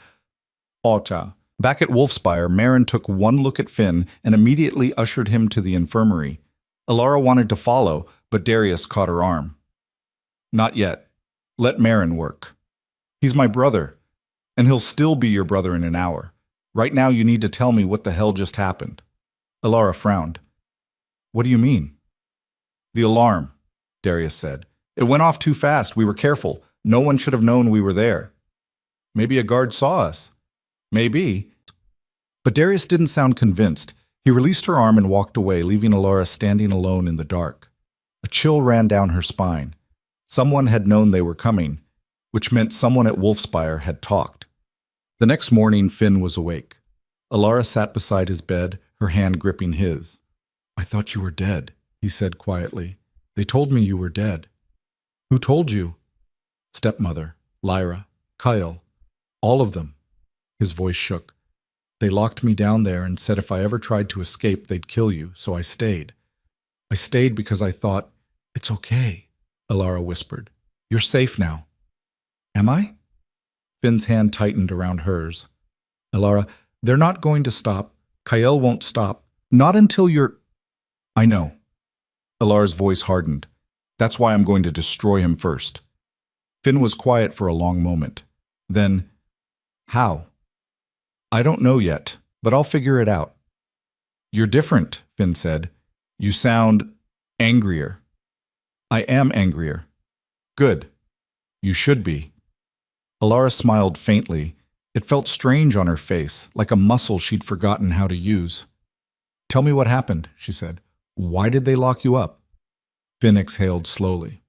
Ota. Back at Wolfspire, Marin took one look at Finn and immediately ushered him to the infirmary. Alara wanted to follow, but Darius caught her arm. "Not yet. Let Marin work. He's my brother, and he'll still be your brother in an hour. Right now you need to tell me what the hell just happened." Alara frowned. "What do you mean?" "The alarm," Darius said. "It went off too fast. We were careful. No one should have known we were there. Maybe a guard saw us. Maybe." But Darius didn't sound convinced. He released her arm and walked away, leaving Alara standing alone in the dark. A chill ran down her spine. Someone had known they were coming, which meant someone at Wolfspire had talked. The next morning, Finn was awake. Alara sat beside his bed, her hand gripping his. "I thought you were dead," he said quietly. "They told me you were dead." "Who told you?" "Stepmother, Lyra, Kyle, all of them." His voice shook. "They locked me down there and said if I ever tried to escape, they'd kill you, so I stayed. I stayed because I thought, it's okay," Alara whispered. "You're safe now." "Am I?" Finn's hand tightened around hers. "Alara, they're not going to stop. Kyle won't stop. Not until you're..." "I know." Alara's voice hardened. "That's why I'm going to destroy him first." Finn was quiet for a long moment. Then, "How?" "I don't know yet, but I'll figure it out." "You're different," Finn said. "You sound angrier." "I am angrier." "Good. You should be." Alara smiled faintly. It felt strange on her face, like a muscle she'd forgotten how to use. "Tell me what happened," she said. "Why did they lock you up?" Finn exhaled slowly.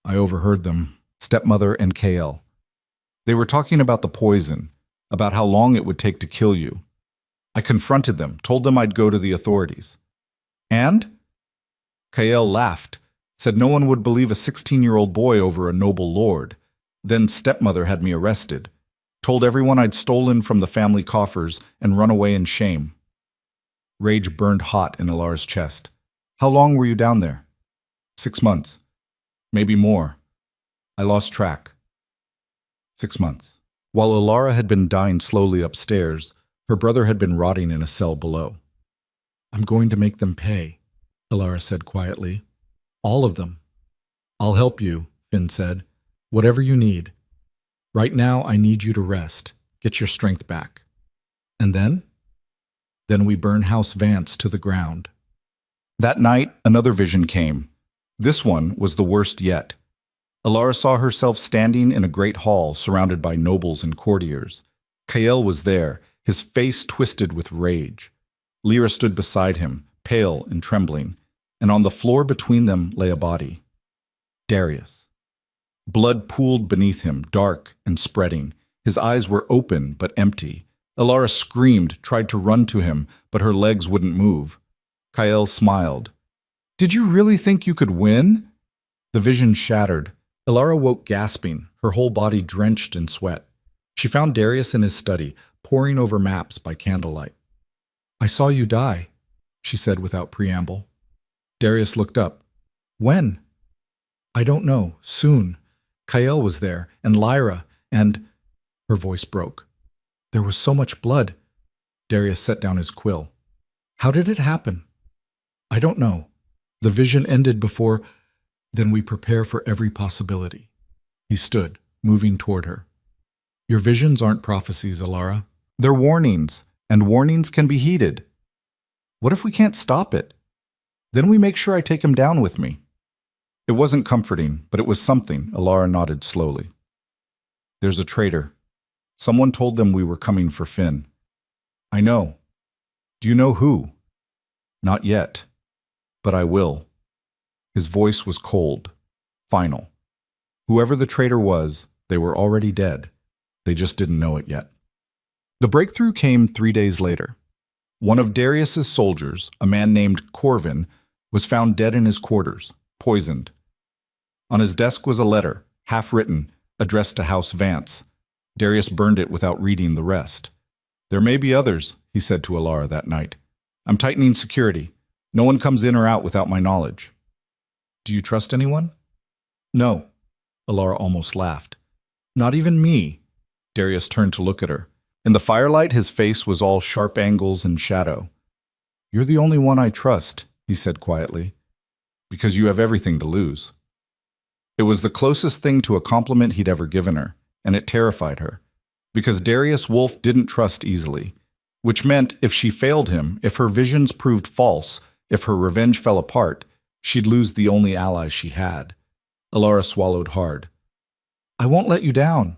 "I overheard them, stepmother and KL. They were talking about the poison, about how long it would take to kill you. I confronted them, told them I'd go to the authorities. And? Kael laughed, said no one would believe a 16-year-old boy over a noble lord. Then stepmother had me arrested, told everyone I'd stolen from the family coffers and run away in shame. Rage burned hot in Alara's chest. How long were you down there? 6 months. Maybe more. I lost track. 6 months. While Alara had been dying slowly upstairs, her brother had been rotting in a cell below. I'm going to make them pay, Alara said quietly. All of them. I'll help you, Finn said. Whatever you need. Right now, I need you to rest. Get your strength back. And then? Then we burn House Vance to the ground. That night, another vision came. This one was the worst yet. Alara saw herself standing in a great hall surrounded by nobles and courtiers. Kael was there, his face twisted with rage. Lyra stood beside him, pale and trembling, and on the floor between them lay a body. Darius. Blood pooled beneath him, dark and spreading. His eyes were open but empty. Alara screamed, tried to run to him, but her legs wouldn't move. Kael smiled. Did you really think you could win? The vision shattered. Alara woke gasping, her whole body drenched in sweat. She found Darius in his study, poring over maps by candlelight. I saw you die, she said without preamble. Darius looked up. When? I don't know. Soon. Kael was there, and Lyra, and... Her voice broke. There was so much blood. Darius set down his quill. How did it happen? I don't know. The vision ended before... Then we prepare for every possibility. He stood, moving toward her. Your visions aren't prophecies, Alara. They're warnings, and warnings can be heeded. What if we can't stop it? Then we make sure I take him down with me. It wasn't comforting, but it was something. Alara nodded slowly. There's a traitor. Someone told them we were coming for Finn. I know. Do you know who? Not yet, but I will. His voice was cold, final. Whoever the traitor was, they were already dead. They just didn't know it yet. The breakthrough came 3 days later. One of Darius's soldiers, a man named Corvin, was found dead in his quarters, poisoned. On his desk was a letter, half-written, addressed to House Vance. Darius burned it without reading the rest. There may be others, he said to Alara that night. I'm tightening security. No one comes in or out without my knowledge. Do you trust anyone? No. Alara almost laughed. Not even me. Darius turned to look at her. In the firelight, his face was all sharp angles and shadow. You're the only one I trust, he said quietly, because you have everything to lose. It was the closest thing to a compliment he'd ever given her, and it terrified her, because Darius Wolf didn't trust easily, which meant if she failed him, if her visions proved false, if her revenge fell apart, she'd lose the only ally she had. Alara swallowed hard. I won't let you down.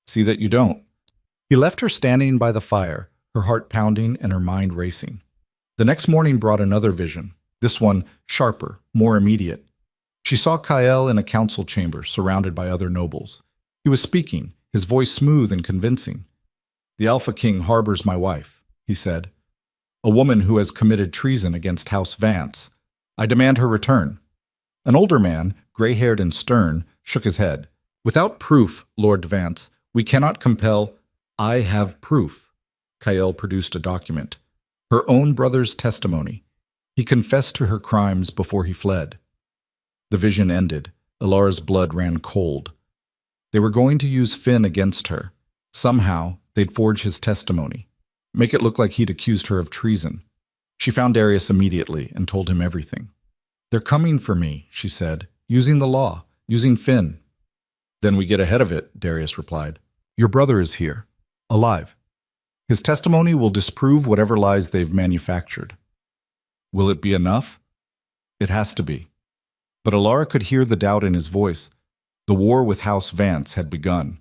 See that you don't. He left her standing by the fire, her heart pounding and her mind racing. The next morning brought another vision, this one sharper, more immediate. She saw Kael in a council chamber, surrounded by other nobles. He was speaking, his voice smooth and convincing. The Alpha King harbors my wife, he said. A woman who has committed treason against House Vance. I demand her return. An older man, gray-haired and stern, shook his head. Without proof, Lord Vance, we cannot compel... I have proof. Kael produced a document. Her own brother's testimony. He confessed to her crimes before he fled. The vision ended. Alara's blood ran cold. They were going to use Finn against her. Somehow, they'd forge his testimony. Make it look like he'd accused her of treason. She found Darius immediately and told him everything. They're coming for me, she said, using the law, using Finn. Then we get ahead of it, Darius replied. Your brother is here, alive. His testimony will disprove whatever lies they've manufactured. Will it be enough? It has to be. But Alara could hear the doubt in his voice. The war with House Vance had begun,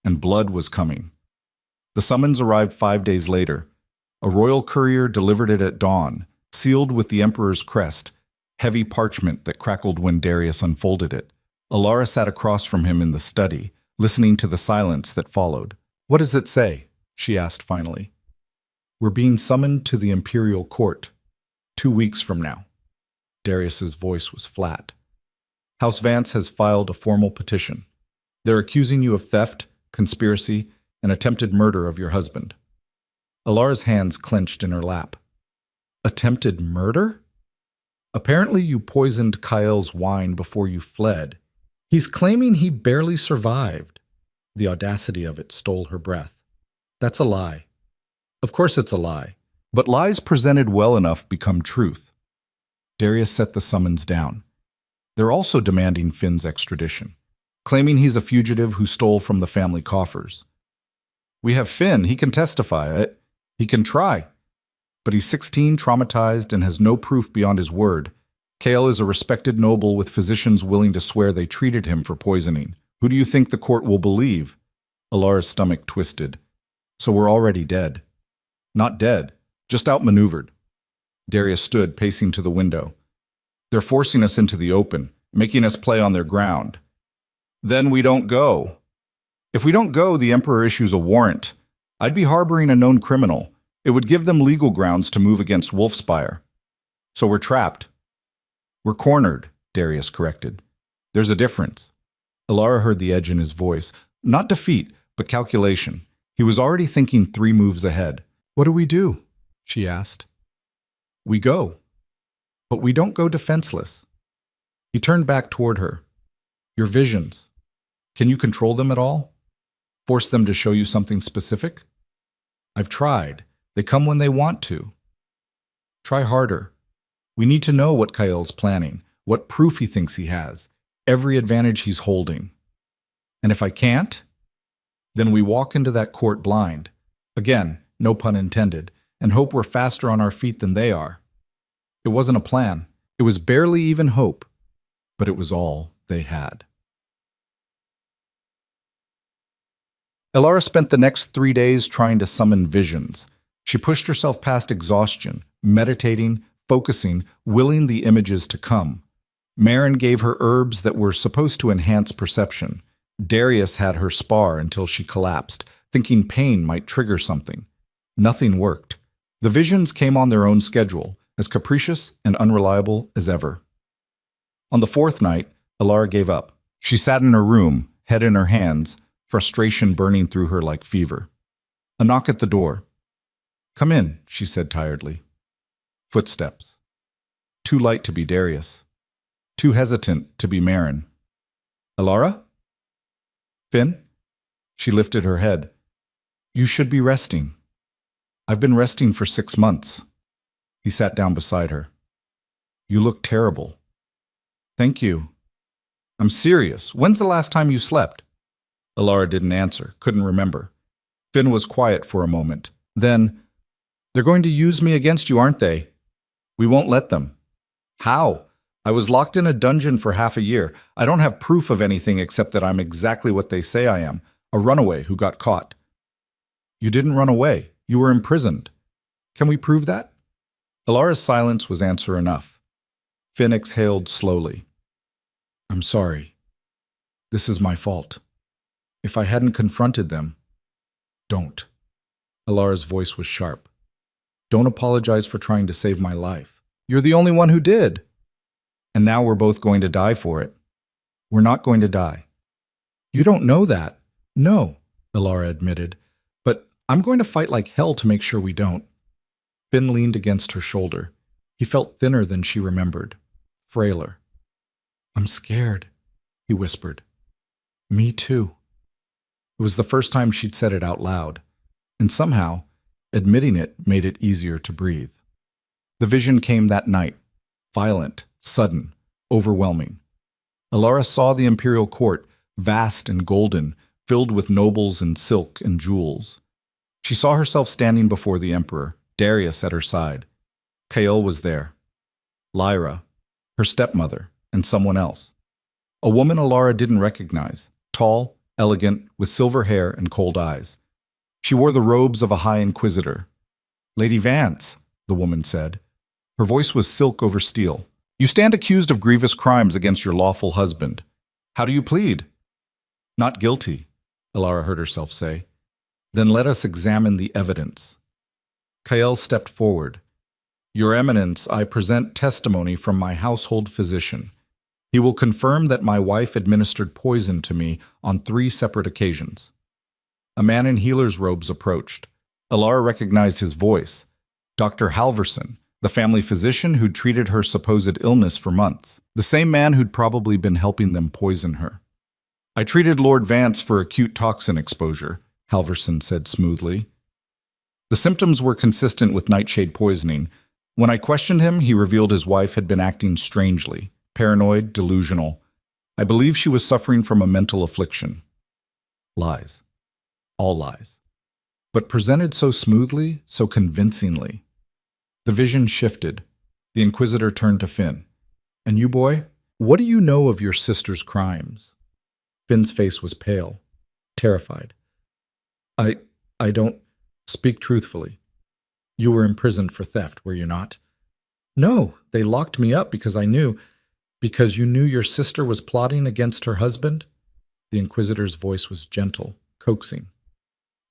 and blood was coming. The summons arrived 5 days later. A royal courier delivered it at dawn, sealed with the emperor's crest, heavy parchment that crackled when Darius unfolded it. Alara sat across from him in the study, listening to the silence that followed. What does it say? She asked finally. We're being summoned to the imperial court. 2 weeks from now. Darius's voice was flat. House Vance has filed a formal petition. They're accusing you of theft, conspiracy, and attempted murder of your husband. Alara's hands clenched in her lap. Attempted murder? Apparently you poisoned Kyle's wine before you fled. He's claiming he barely survived. The audacity of it stole her breath. That's a lie. Of course it's a lie. But lies presented well enough become truth. Darius set the summons down. They're also demanding Finn's extradition, claiming he's a fugitive who stole from the family coffers. We have Finn. He can testify. He can try. But he's 16, traumatized, and has no proof beyond his word. Kale is a respected noble with physicians willing to swear they treated him for poisoning. Who do you think the court will believe? Alara's stomach twisted. So we're already dead. Not dead, just outmaneuvered. Darius stood, pacing to the window. They're forcing us into the open, making us play on their ground. Then we don't go. If we don't go, the Emperor issues a warrant. I'd be harboring a known criminal. It would give them legal grounds to move against Wolfspire. So we're trapped. We're cornered, Darius corrected. There's a difference. Alara heard the edge in his voice. Not defeat, but calculation. He was already thinking 3 moves ahead. What do we do? She asked. We go. But we don't go defenseless. He turned back toward her. Your visions. Can you control them at all? Force them to show you something specific? I've tried. They come when they want to. Try harder. We need to know what Kyle's planning, what proof he thinks he has, every advantage he's holding. And if I can't, then we walk into that court blind. Again, no pun intended, and hope we're faster on our feet than they are. It wasn't a plan. It was barely even hope, but it was all they had. Alara spent the next 3 days trying to summon visions. She pushed herself past exhaustion, meditating, focusing, willing the images to come. Marin gave her herbs that were supposed to enhance perception. Darius had her spar until she collapsed, thinking pain might trigger something. Nothing worked. The visions came on their own schedule, as capricious and unreliable as ever. On the 4th night, Alara gave up. She sat in her room, head in her hands, frustration burning through her like fever. A knock at the door. Come in, she said tiredly. Footsteps. Too light to be Darius. Too hesitant to be Marin. Alara? Finn? She lifted her head. You should be resting. I've been resting for 6 months. He sat down beside her. You look terrible. Thank you. I'm serious. When's the last time you slept? Alara didn't answer, couldn't remember. Finn was quiet for a moment. Then, they're going to use me against you, aren't they? We won't let them. How? I was locked in a dungeon for half a year. I don't have proof of anything except that I'm exactly what they say I am, a runaway who got caught. You didn't run away. You were imprisoned. Can we prove that? Alara's silence was answer enough. Finn exhaled slowly. I'm sorry. This is my fault. If I hadn't confronted them, don't. Alara's voice was sharp. Don't apologize for trying to save my life. You're the only one who did. And now we're both going to die for it. We're not going to die. You don't know that. No, Alara admitted. But I'm going to fight like hell to make sure we don't. Finn leaned against her shoulder. He felt thinner than she remembered. Frailer. I'm scared, he whispered. Me too. It was the first time she'd said it out loud. And somehow, admitting it made it easier to breathe. The vision came that night. Violent, sudden, overwhelming. Alara saw the imperial court, vast and golden, filled with nobles in silk and jewels. She saw herself standing before the emperor, Darius at her side. Kael was there. Lyra, her stepmother, and someone else. A woman Alara didn't recognize, tall, elegant, with silver hair and cold eyes. She wore the robes of a high inquisitor. Lady Vance, the woman said. Her voice was silk over steel. You stand accused of grievous crimes against your lawful husband. How do you plead? Not guilty, Alara heard herself say. Then let us examine the evidence. Kael stepped forward. Your Eminence, I present testimony from my household physician. He will confirm that my wife administered poison to me on 3 separate occasions. A man in healer's robes approached. Alara recognized his voice. Dr. Halverson, the family physician who'd treated her supposed illness for months. The same man who'd probably been helping them poison her. I treated Lord Vance for acute toxin exposure, Halverson said smoothly. The symptoms were consistent with nightshade poisoning. When I questioned him, he revealed his wife had been acting strangely, paranoid, delusional. I believe she was suffering from a mental affliction. Lies. All lies. But presented so smoothly, so convincingly. The vision shifted. The Inquisitor turned to Finn. And you, boy, what do you know of your sister's crimes? Finn's face was pale, terrified. I don't speak truthfully. You were imprisoned for theft, were you not? No, they locked me up because I knew. Because you knew your sister was plotting against her husband? The Inquisitor's voice was gentle, coaxing.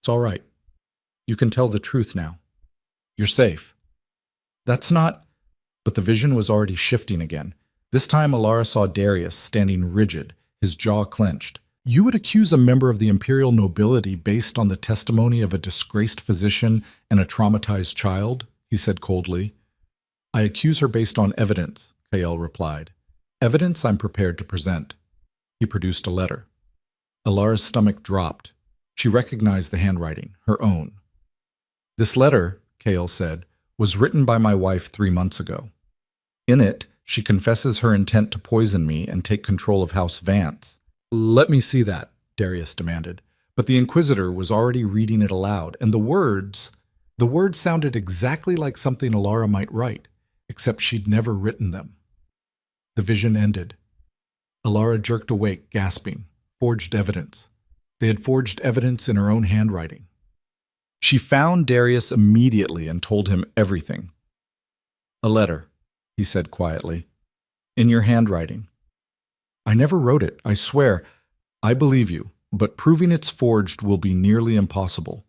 It's all right. You can tell the truth now. You're safe. That's not... But the vision was already shifting again. This time Alara saw Darius standing rigid, his jaw clenched. You would accuse a member of the imperial nobility based on the testimony of a disgraced physician and a traumatized child? He said coldly. I accuse her based on evidence, Kael replied. Evidence I'm prepared to present. He produced a letter. Alara's stomach dropped. She recognized the handwriting, her own. This letter, Kael said, was written by my wife 3 months ago. In it, she confesses her intent to poison me and take control of House Vance. Let me see that, Darius demanded. But the Inquisitor was already reading it aloud, and the words sounded exactly like something Alara might write, except she'd never written them. The vision ended. Alara jerked awake, gasping. Forged evidence. They had forged evidence in her own handwriting. She found Darius immediately and told him everything. A letter, he said quietly. In your handwriting. I never wrote it, I swear. I believe you, but proving it's forged will be nearly impossible,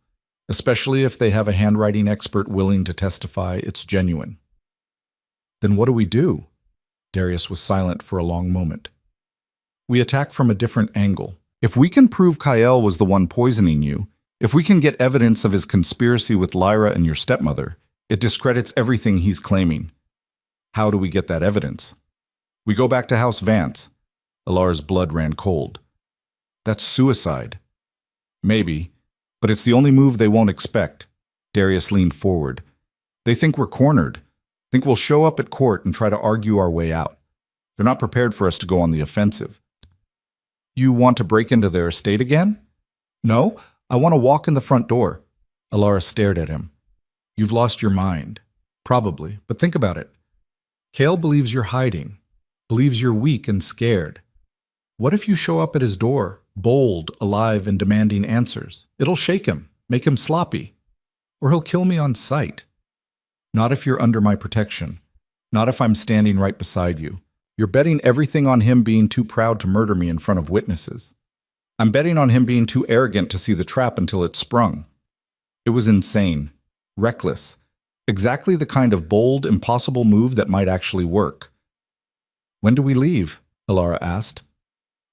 especially if they have a handwriting expert willing to testify it's genuine. Then what do we do? Darius was silent for a long moment. We attack from a different angle. If we can prove Kael was the one poisoning you, if we can get evidence of his conspiracy with Lyra and your stepmother, it discredits everything he's claiming. How do we get that evidence? We go back to House Vance. Alara's blood ran cold. That's suicide. Maybe, but it's the only move they won't expect. Darius leaned forward. They think we're cornered. Think we'll show up at court and try to argue our way out. They're not prepared for us to go on the offensive. You want to break into their estate again? No, I want to walk in the front door. Alara stared at him. You've lost your mind. Probably, but think about it. Kael believes you're hiding, believes you're weak and scared. What if you show up at his door, bold, alive, and demanding answers? It'll shake him, make him sloppy. Or he'll kill me on sight. Not if you're under my protection. Not if I'm standing right beside you. You're betting everything on him being too proud to murder me in front of witnesses. I'm betting on him being too arrogant to see the trap until it's sprung. It was insane, reckless, exactly the kind of bold, impossible move that might actually work. When do we leave? Alara asked.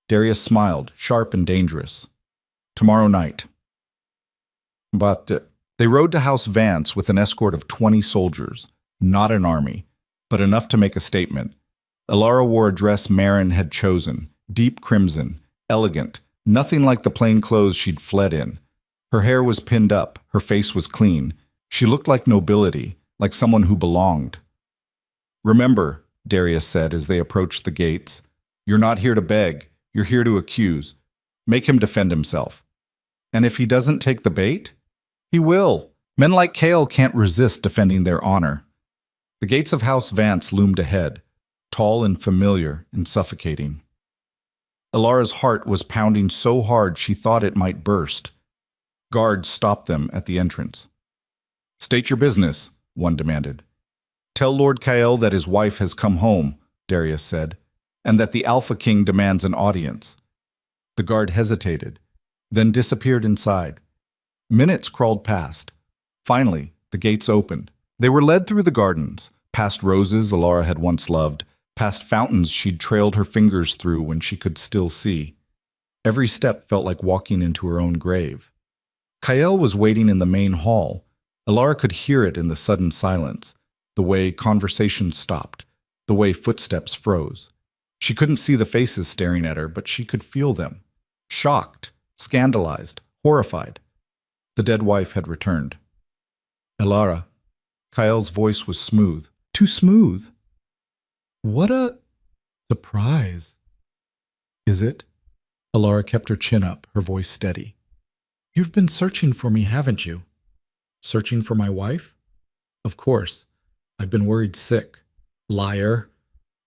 Darius smiled, sharp and dangerous. Tomorrow night. But they rode to House Vance with an escort of 20 soldiers, not an army, but enough to make a statement. Alara wore a dress Marin had chosen, deep crimson, elegant, nothing like the plain clothes she'd fled in. Her hair was pinned up, her face was clean. She looked like nobility, like someone who belonged. Remember, Darius said as they approached the gates, you're not here to beg, you're here to accuse. Make him defend himself. And if he doesn't take the bait, he will. Men like Kael can't resist defending their honor. The gates of House Vance loomed ahead, tall and familiar and suffocating. Alara's heart was pounding so hard she thought it might burst. Guards stopped them at the entrance. State your business, one demanded. Tell Lord Kael that his wife has come home, Darius said, and that the Alpha King demands an audience. The guard hesitated, then disappeared inside. Minutes crawled past. Finally, the gates opened. They were led through the gardens, past roses Alara had once loved, past fountains she'd trailed her fingers through when she could still see. Every step felt like walking into her own grave. Kael was waiting in the main hall. Alara could hear it in the sudden silence, the way conversation stopped, the way footsteps froze. She couldn't see the faces staring at her, but she could feel them. Shocked, scandalized, horrified. The dead wife had returned. Alara. Kael's voice was smooth. Too smooth. What a surprise. Is it? Alara kept her chin up, her voice steady. You've been searching for me, haven't you? Searching for my wife? Of course. I've been worried sick. Liar.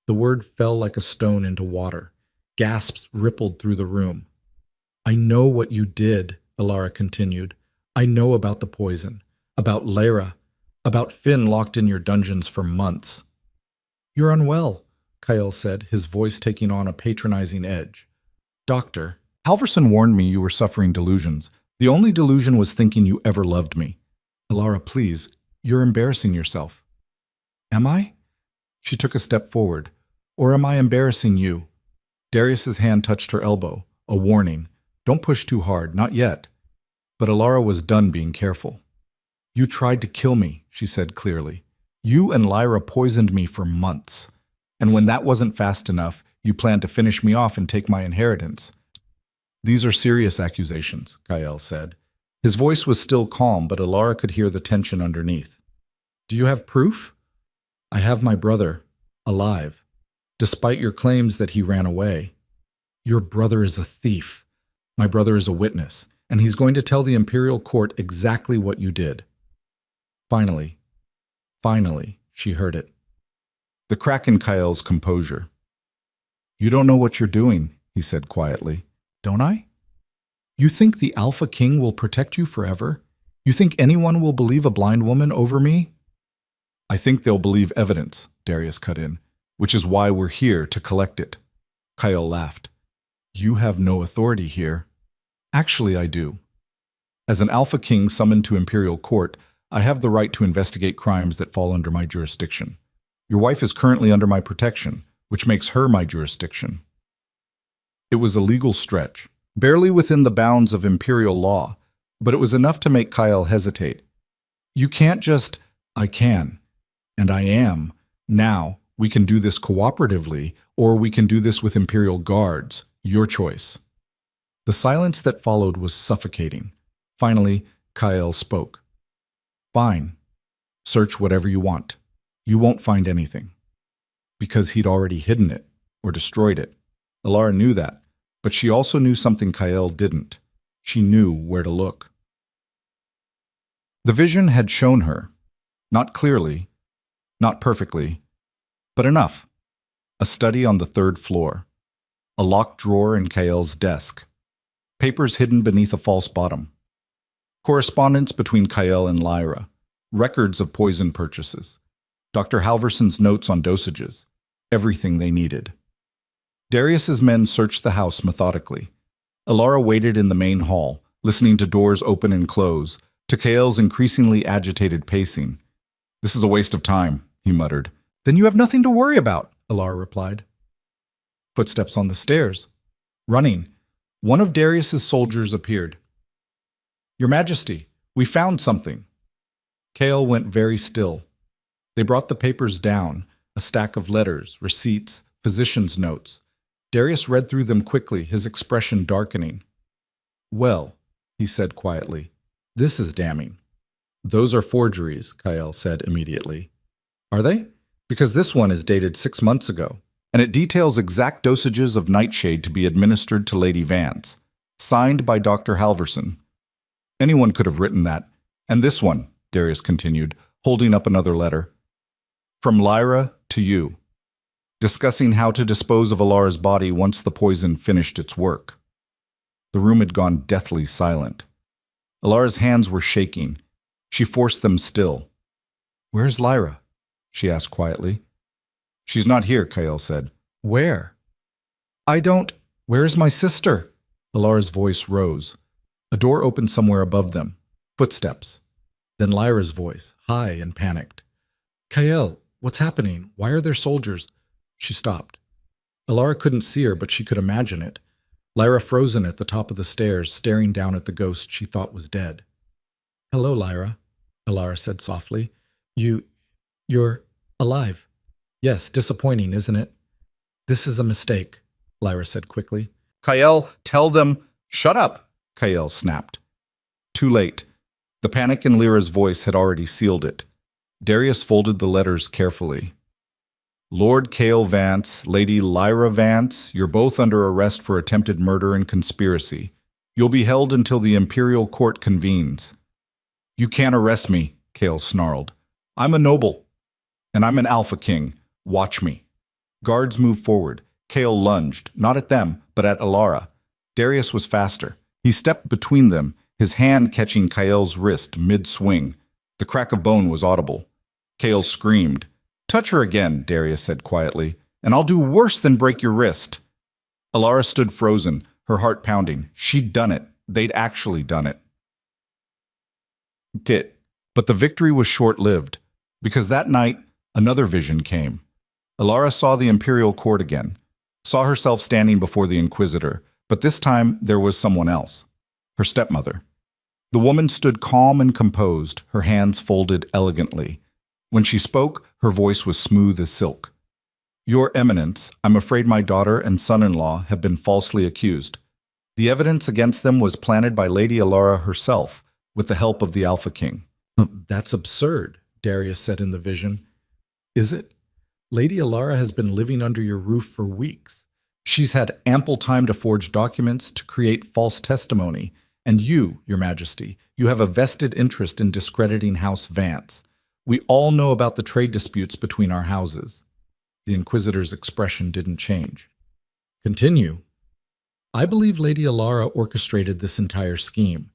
The word fell like a stone into water. Gasps rippled through the room. I know what you did, Alara continued. I know about the poison, about Lyra, about Finn locked in your dungeons for months. You're unwell, Kael said, his voice taking on a patronizing edge. Doctor, Halverson warned me you were suffering delusions. The only delusion was thinking you ever loved me. Alara, please, you're embarrassing yourself. Am I? She took a step forward. Or am I embarrassing you? Darius's hand touched her elbow, a warning. Don't push too hard, not yet. But Alara was done being careful. You tried to kill me, she said clearly. You and Lyra poisoned me for months. And when that wasn't fast enough, you planned to finish me off and take my inheritance. These are serious accusations, Kael said. His voice was still calm, but Alara could hear the tension underneath. Do you have proof? I have my brother, alive, despite your claims that he ran away. Your brother is a thief. My brother is a witness, and he's going to tell the Imperial Court exactly what you did. Finally, she heard it. The crack in Kael's composure. You don't know what you're doing, he said quietly. Don't I? You think the Alpha King will protect you forever? You think anyone will believe a blind woman over me? I think they'll believe evidence, Darius cut in, which is why we're here to collect it. Kael laughed. You have no authority here. Actually, I do. As an Alpha King summoned to Imperial Court, I have the right to investigate crimes that fall under my jurisdiction. Your wife is currently under my protection, which makes her my jurisdiction. It was a legal stretch, barely within the bounds of Imperial law, but it was enough to make Kael hesitate. You can't just, I can, and I am. Now, we can do this cooperatively, or we can do this with Imperial guards. Your choice. The silence that followed was suffocating. Finally, Kael spoke. Fine. Search whatever you want. You won't find anything. Because he'd already hidden it, or destroyed it. Alara knew that, but she also knew something Kael didn't. She knew where to look. The vision had shown her, not clearly, not perfectly, but enough. A study on the 3rd floor. A locked drawer in Kael's desk. Papers hidden beneath a false bottom. Correspondence between Kael and Lyra. Records of poison purchases. Dr. Halverson's notes on dosages. Everything they needed. Darius's men searched the house methodically. Alara waited in the main hall, listening to doors open and close, to Kael's increasingly agitated pacing. This is a waste of time, he muttered. Then you have nothing to worry about, Alara replied. Footsteps on the stairs. Running. One of Darius's soldiers appeared. Your Majesty, we found something. Kael went very still. They brought the papers down, a stack of letters, receipts, physician's notes. Darius read through them quickly, his expression darkening. Well, he said quietly, this is damning. Those are forgeries, Kael said immediately. Are they? Because this one is dated 6 months ago, and it details exact dosages of nightshade to be administered to Lady Vance, signed by Dr. Halverson. Anyone could have written that. And this one, Darius continued, holding up another letter. From Lyra to you, discussing how to dispose of Alara's body once the poison finished its work. The room had gone deathly silent. Alara's hands were shaking. She forced them still. Where's Lyra? She asked quietly. She's not here, Kael said. Where? Where's my sister? Alara's voice rose. A door opened somewhere above them. Footsteps. Then Lyra's voice, high and panicked. Kael, what's happening? Why are there soldiers? She stopped. Alara couldn't see her, but she could imagine it. Lyra frozen at the top of the stairs, staring down at the ghost she thought was dead. Hello, Lyra, Alara said softly. You're alive. Yes, disappointing, isn't it? This is a mistake, Lyra said quickly. Kael, tell them, shut up, Kael snapped. Too late. The panic in Lyra's voice had already sealed it. Darius folded the letters carefully. Lord Kael Vance, Lady Lyra Vance, you're both under arrest for attempted murder and conspiracy. You'll be held until the Imperial Court convenes. You can't arrest me, Kael snarled. I'm a noble, and I'm an Alpha King. Watch me. Guards moved forward. Kael lunged, not at them, but at Alara. Darius was faster. He stepped between them, his hand catching Kael's wrist mid-swing. The crack of bone was audible. Kael screamed. Touch her again, Darius said quietly, and I'll do worse than break your wrist. Alara stood frozen, her heart pounding. She'd done it. They'd actually done it. But the victory was short-lived, because that night, another vision came. Alara saw the Imperial Court again, saw herself standing before the Inquisitor, but this time there was someone else, her stepmother. The woman stood calm and composed, her hands folded elegantly. When she spoke, her voice was smooth as silk. Your Eminence, I'm afraid my daughter and son-in-law have been falsely accused. The evidence against them was planted by Lady Alara herself, with the help of the Alpha King. That's absurd, Darius said in the vision. Is it? Lady Alara has been living under your roof for weeks. She's had ample time to forge documents, to create false testimony. And you, Your Majesty, you have a vested interest in discrediting House Vance. We all know about the trade disputes between our houses. The Inquisitor's expression didn't change. Continue. I believe Lady Alara orchestrated this entire scheme.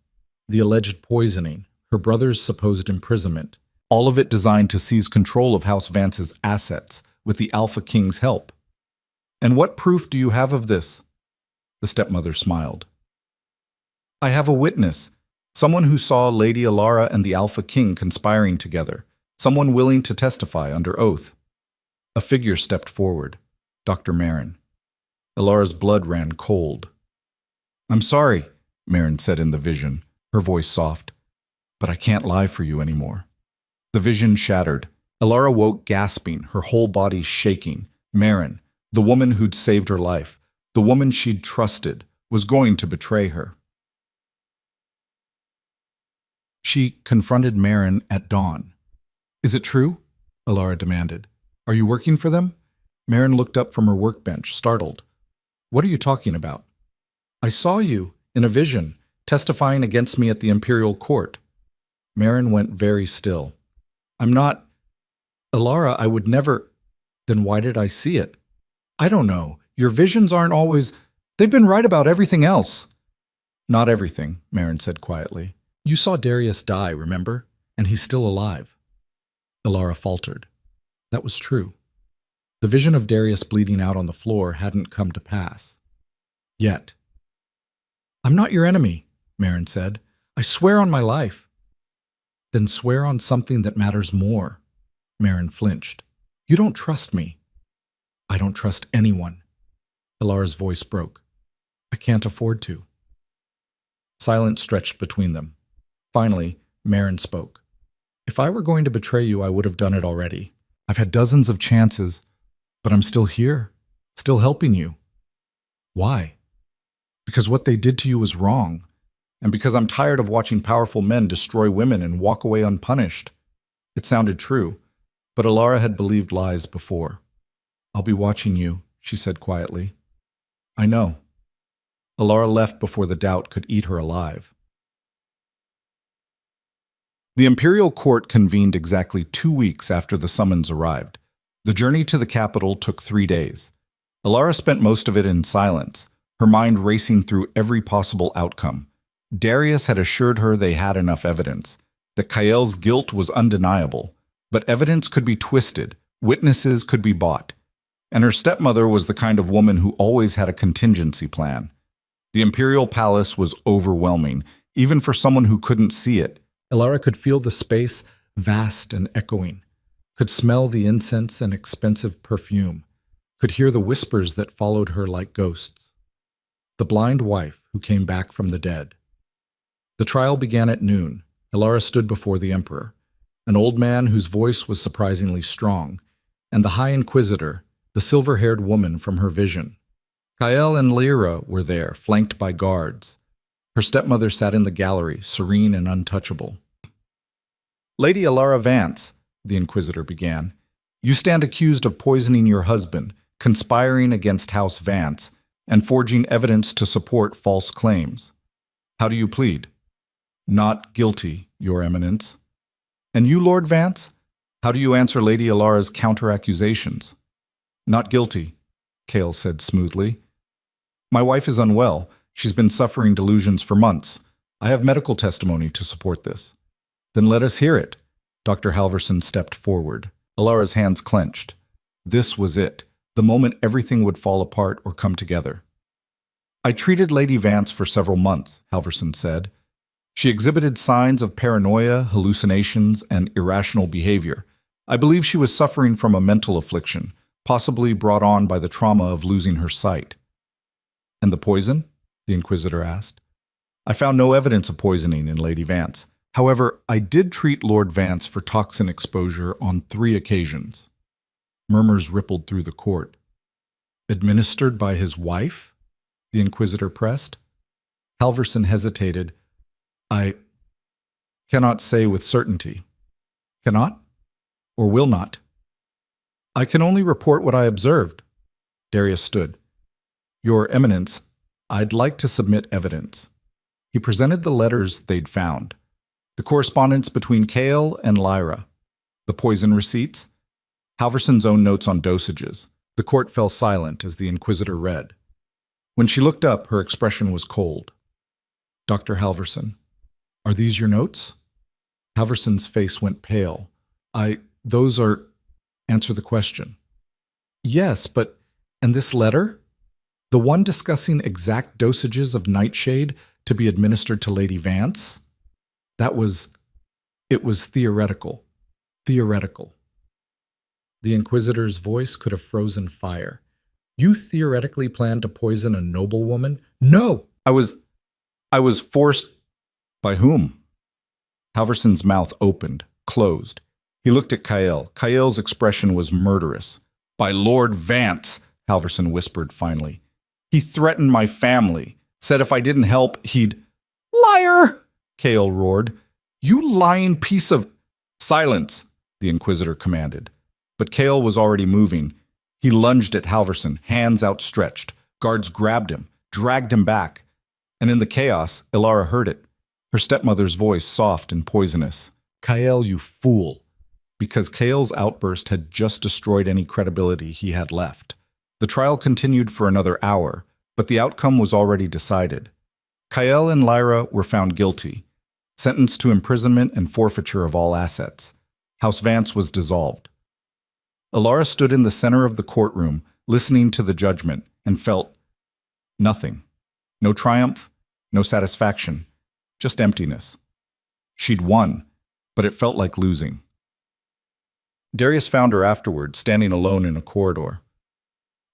The alleged poisoning, her brother's supposed imprisonment, all of it designed to seize control of House Vance's assets with the Alpha King's help. And what proof do you have of this? The stepmother smiled. I have a witness, someone who saw Lady Alara and the Alpha King conspiring together, someone willing to testify under oath. A figure stepped forward, Dr. Marin. Alara's blood ran cold. I'm sorry, Marin said in the vision, her voice soft, but I can't lie for you anymore. The vision shattered. Alara woke gasping, her whole body shaking. Marin, the woman who'd saved her life, the woman she'd trusted, was going to betray her. She confronted Marin at dawn. Is it true? Alara demanded. Are you working for them? Marin looked up from her workbench, startled. What are you talking about? I saw you, in a vision, testifying against me at the Imperial Court. Marin went very still. I'm not... Alara, I would never... Then why did I see it? I don't know. Your visions aren't always... They've been right about everything else. Not everything, Marin said quietly. You saw Darius die, remember? And he's still alive. Alara faltered. That was true. The vision of Darius bleeding out on the floor hadn't come to pass. Yet. I'm not your enemy, Marin said. I swear on my life. Then swear on something that matters more. Marin flinched. You don't trust me. I don't trust anyone. Alara's voice broke. I can't afford to. Silence stretched between them. Finally, Marin spoke. If I were going to betray you, I would have done it already. I've had dozens of chances, but I'm still here, still helping you. Why? Because what they did to you was wrong, and because I'm tired of watching powerful men destroy women and walk away unpunished. It sounded true, but Alara had believed lies before. I'll be watching you, she said quietly. I know. Alara left before the doubt could eat her alive. The Imperial Court convened exactly 2 weeks after the summons arrived. The journey to the capital took 3 days. Alara spent most of it in silence, her mind racing through every possible outcome. Darius had assured her they had enough evidence, that Kael's guilt was undeniable, but evidence could be twisted, witnesses could be bought. And her stepmother was the kind of woman who always had a contingency plan. The Imperial Palace was overwhelming, even for someone who couldn't see it. Elara could feel the space vast and echoing, could smell the incense and expensive perfume, could hear the whispers that followed her like ghosts. The blind wife who came back from the dead. The trial began at noon. Elara stood before the emperor, an old man whose voice was surprisingly strong, and the High Inquisitor, the silver-haired woman from her vision. Kael and Lyra were there, flanked by guards. Her stepmother sat in the gallery, serene and untouchable. "Lady Elara Vance," the Inquisitor began, "you stand accused of poisoning your husband, conspiring against House Vance, and forging evidence to support false claims. How do you plead?" "Not guilty, Your Eminence." "And you, Lord Vance? How do you answer Lady Elara's counter-accusations?" "Not guilty," Kael said smoothly. "My wife is unwell. She's been suffering delusions for months. I have medical testimony to support this." "Then let us hear it." Dr. Halverson stepped forward. Elara's hands clenched. This was it, the moment everything would fall apart or come together. "I treated Lady Vance for several months," Halverson said. "She exhibited signs of paranoia, hallucinations, and irrational behavior. I believe she was suffering from a mental affliction, possibly brought on by the trauma of losing her sight." "And the poison?" the Inquisitor asked. "I found no evidence of poisoning in Lady Vance. However, I did treat Lord Vance for toxin exposure on 3 occasions." Murmurs rippled through the court. "Administered by his wife?" the Inquisitor pressed. Halverson hesitated. "I cannot say with certainty." "Cannot? Or will not?" "I can only report what I observed." Darius stood. "Your Eminence, I'd like to submit evidence." He presented the letters they'd found, the correspondence between Kael and Lyra, the poison receipts, Halverson's own notes on dosages. The court fell silent as the Inquisitor read. When she looked up, her expression was cold. "Dr. Halverson, are these your notes?" Halverson's face went pale. Those are... Answer the question." "Yes, but... And this letter? The one discussing exact dosages of nightshade to be administered to Lady Vance? It was theoretical. Theoretical." The Inquisitor's voice could have frozen fire. "You theoretically planned to poison a noblewoman? No! I was forced..." "By whom?" Halverson's mouth opened, closed. He looked at Kael. Kael's expression was murderous. "By Lord Vance," Halverson whispered finally. "He threatened my family, said if I didn't help, he'd..." "Liar!" Kael roared. "You lying piece of..." "Silence," the Inquisitor commanded. But Kael was already moving. He lunged at Halverson, hands outstretched. Guards grabbed him, dragged him back. And in the chaos, Elara heard it. Her stepmother's voice, soft and poisonous. "Kael, you fool." Because Kael's outburst had just destroyed any credibility he had left. The trial continued for another hour, but the outcome was already decided. Kael and Lyra were found guilty, sentenced to imprisonment and forfeiture of all assets. House Vance was dissolved. Elara stood in the center of the courtroom, listening to the judgment, and felt nothing. No triumph, no satisfaction, just emptiness. She'd won, but it felt like losing. Darius found her afterward, standing alone in a corridor.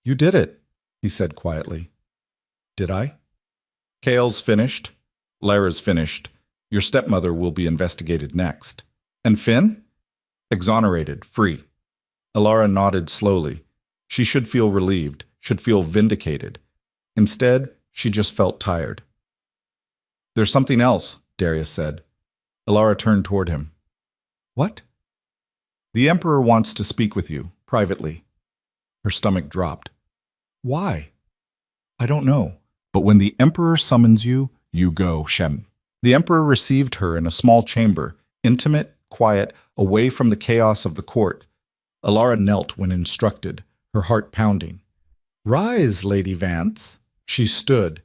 "You did it," he said quietly. "Did I?" "Kael's finished. Lyra's finished. Your stepmother will be investigated next. And Finn?" "Exonerated, free." Elara nodded slowly. She should feel relieved, should feel vindicated. Instead, she just felt tired. "There's something else," Darius said. Elara turned toward him. "What?" "The Emperor wants to speak with you, privately." Her stomach dropped. "Why?" "I don't know. But when the Emperor summons you, you go, Shem." The Emperor received her in a small chamber, intimate, quiet, away from the chaos of the court. Elara knelt when instructed, her heart pounding. "Rise, Lady Vance." She stood.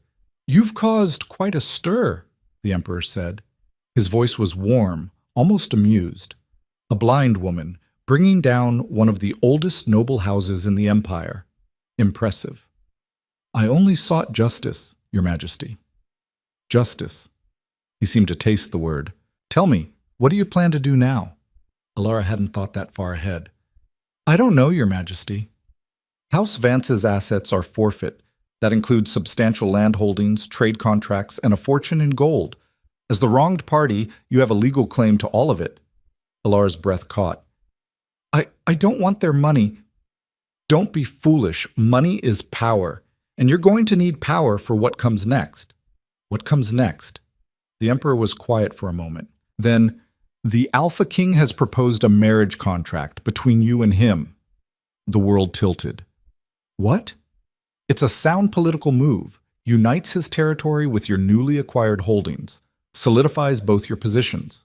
"You've caused quite a stir," the Emperor said. His voice was warm, almost amused. "A blind woman, bringing down one of the oldest noble houses in the Empire. Impressive." "I only sought justice, Your Majesty." "Justice." He seemed to taste the word. "Tell me, What do you plan to do now? Alara hadn't thought that far ahead. I don't know, Your Majesty. House Vance's assets are forfeit. That includes substantial land holdings, trade contracts, and a fortune in gold. As the wronged party, you have a legal claim to all of it. Alara's breath caught. I don't want their money. Don't be foolish. Money is power, and you're going to need power for what comes next. What comes next? The Emperor was quiet for a moment. Then, the Alpha King has proposed a marriage contract between you and him. The world tilted. What? It's a sound political move. Unites his territory with your newly acquired holdings. Solidifies both your positions.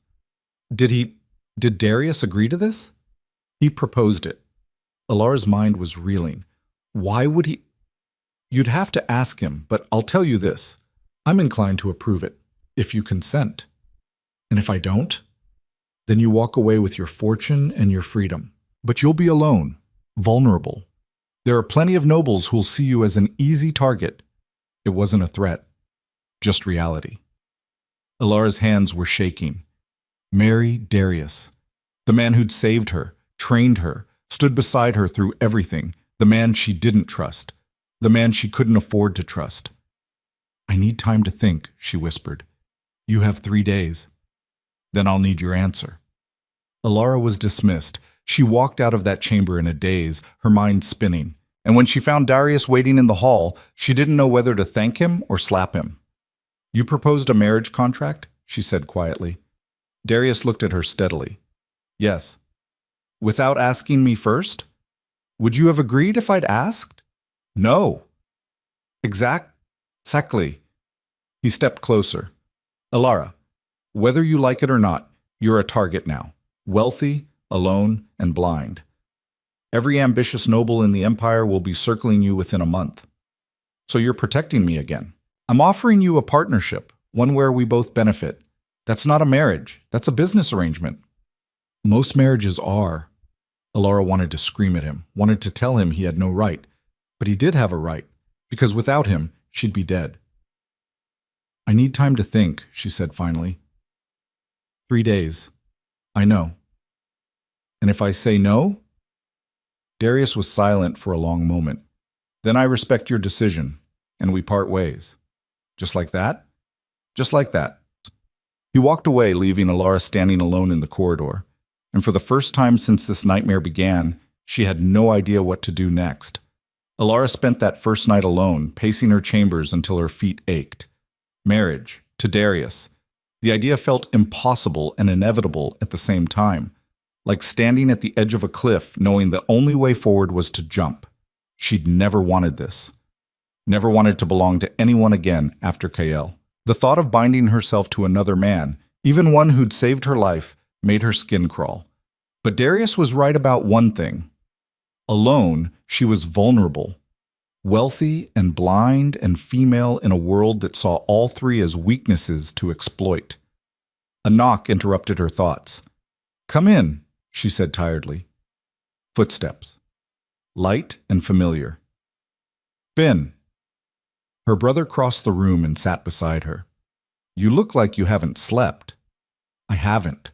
Did Darius agree to this? He proposed it. Alara's mind was reeling. Why would he? You'd have to ask him, but I'll tell you this. I'm inclined to approve it, if you consent. And if I don't? Then you walk away with your fortune and your freedom. But you'll be alone, vulnerable. There are plenty of nobles who'll see you as an easy target. It wasn't a threat, just reality. Alara's hands were shaking. Marry Darius, the man who'd saved her, trained her, stood beside her through everything, the man she didn't trust, the man she couldn't afford to trust. I need time to think, she whispered. You have 3 days. Then I'll need your answer. Alara was dismissed. She walked out of that chamber in a daze, her mind spinning. And when she found Darius waiting in the hall, she didn't know whether to thank him or slap him. You proposed a marriage contract? She said quietly. Darius looked at her steadily. Yes. Without asking me first? Would you have agreed if I'd asked? No. Exactly. He stepped closer. Alara, whether you like it or not, you're a target now. Wealthy, alone, and blind. Every ambitious noble in the empire will be circling you within a month. So you're protecting me again. I'm offering you a partnership, one where we both benefit. That's not a marriage. That's a business arrangement. Most marriages are. Alara wanted to scream at him, wanted to tell him he had no right. But he did have a right, because without him, she'd be dead. I need time to think, she said finally. 3 days. I know. And if I say no? Darius was silent for a long moment. Then I respect your decision, and we part ways. Just like that? Just like that. He walked away, leaving Alara standing alone in the corridor. And for the first time since this nightmare began, she had no idea what to do next. Alara spent that first night alone, pacing her chambers until her feet ached. Marriage, to Darius. The idea felt impossible and inevitable at the same time, like standing at the edge of a cliff, knowing the only way forward was to jump. She'd never wanted this. Never wanted to belong to anyone again after Kael. The thought of binding herself to another man, even one who'd saved her life, made her skin crawl. But Darius was right about one thing. Alone, she was vulnerable. Wealthy and blind and female in a world that saw all three as weaknesses to exploit. A knock interrupted her thoughts. Come in, she said tiredly. Footsteps. Light and familiar. Finn. Her brother crossed the room and sat beside her. You look like you haven't slept. I haven't.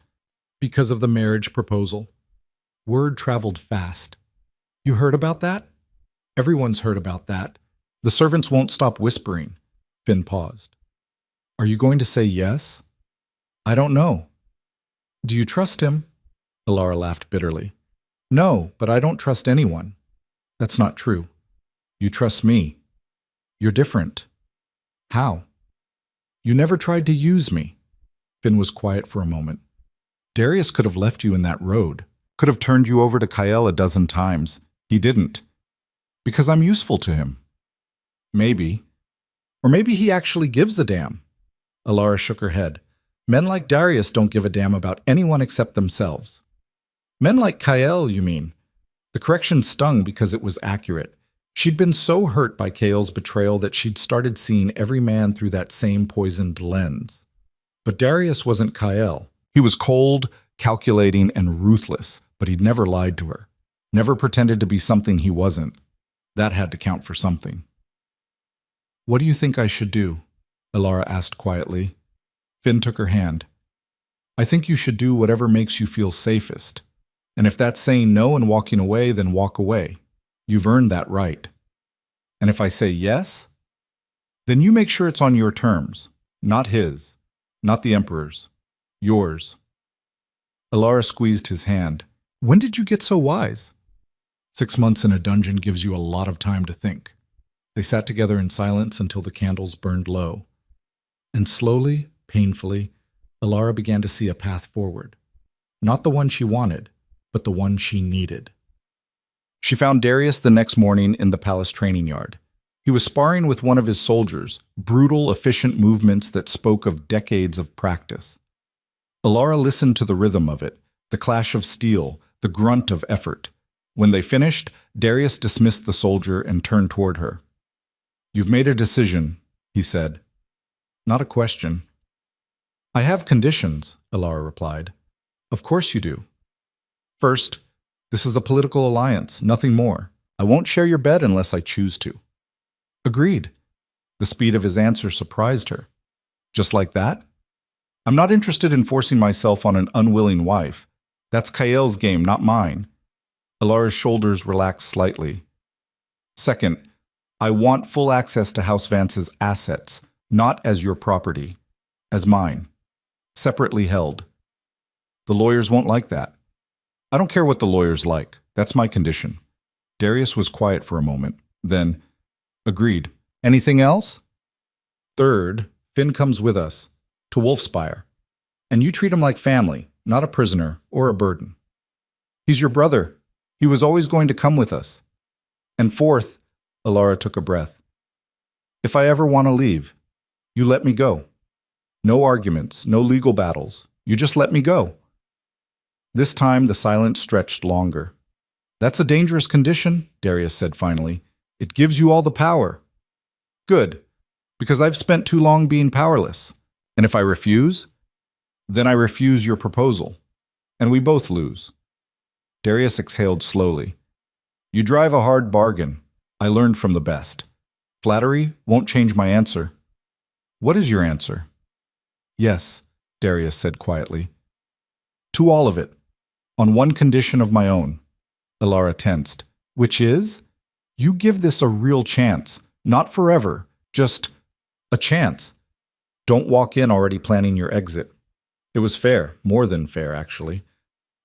Because of the marriage proposal. Word traveled fast. You heard about that? Everyone's heard about that. The servants won't stop whispering. Finn paused. Are you going to say yes? I don't know. Do you trust him? Alara laughed bitterly. No, but I don't trust anyone. That's not true. You trust me. You're different. How? You never tried to use me. Finn was quiet for a moment. Darius could have left you in that road, could have turned you over to Kael a dozen times. He didn't. Because I'm useful to him. Maybe. Or maybe he actually gives a damn. Alara shook her head. Men like Darius don't give a damn about anyone except themselves. Men like Kael, you mean? The correction stung because it was accurate. She'd been so hurt by Kael's betrayal that she'd started seeing every man through that same poisoned lens. But Darius wasn't Kael. He was cold, calculating, and ruthless, but he'd never lied to her. Never pretended to be something he wasn't. That had to count for something. What do you think I should do? Alara asked quietly. Finn took her hand. I think you should do whatever makes you feel safest. And if that's saying no and walking away, then walk away. You've earned that right. And if I say yes, then you make sure it's on your terms, not his, not the Emperor's, yours. Alara squeezed his hand. When did you get so wise? 6 months in a dungeon gives you a lot of time to think. They sat together in silence until the candles burned low. And slowly, painfully, Alara began to see a path forward. Not the one she wanted, but the one she needed. She found Darius the next morning in the palace training yard. He was sparring with one of his soldiers, brutal, efficient movements that spoke of decades of practice. Alara listened to the rhythm of it, the clash of steel, the grunt of effort. When they finished, Darius dismissed the soldier and turned toward her. You've made a decision, he said. Not a question. I have conditions, Alara replied. Of course you do. First, this is a political alliance, nothing more. I won't share your bed unless I choose to. Agreed. The speed of his answer surprised her. Just like that? I'm not interested in forcing myself on an unwilling wife. That's Kael's game, not mine. Alara's shoulders relaxed slightly. Second, I want full access to House Vance's assets, not as your property, as mine, separately held. The lawyers won't like that. I don't care what the lawyers like. That's my condition. Darius was quiet for a moment. Then, agreed. Anything else? Third, Finn comes with us, to Wolfspire. And you treat him like family, not a prisoner or a burden. He's your brother. He was always going to come with us. And fourth, Alara took a breath. If I ever want to leave, you let me go. No arguments, no legal battles. You just let me go. This time the silence stretched longer. That's a dangerous condition, Darius said finally. It gives you all the power. Good, because I've spent too long being powerless. And if I refuse, then I refuse your proposal. And we both lose. Darius exhaled slowly. You drive a hard bargain. I learned from the best. Flattery won't change my answer. What is your answer? Yes, Darius said quietly. To all of it, on one condition of my own. Alara tensed. Which is? You give this a real chance. Not forever, just a chance. Don't walk in already planning your exit. It was fair, more than fair, actually.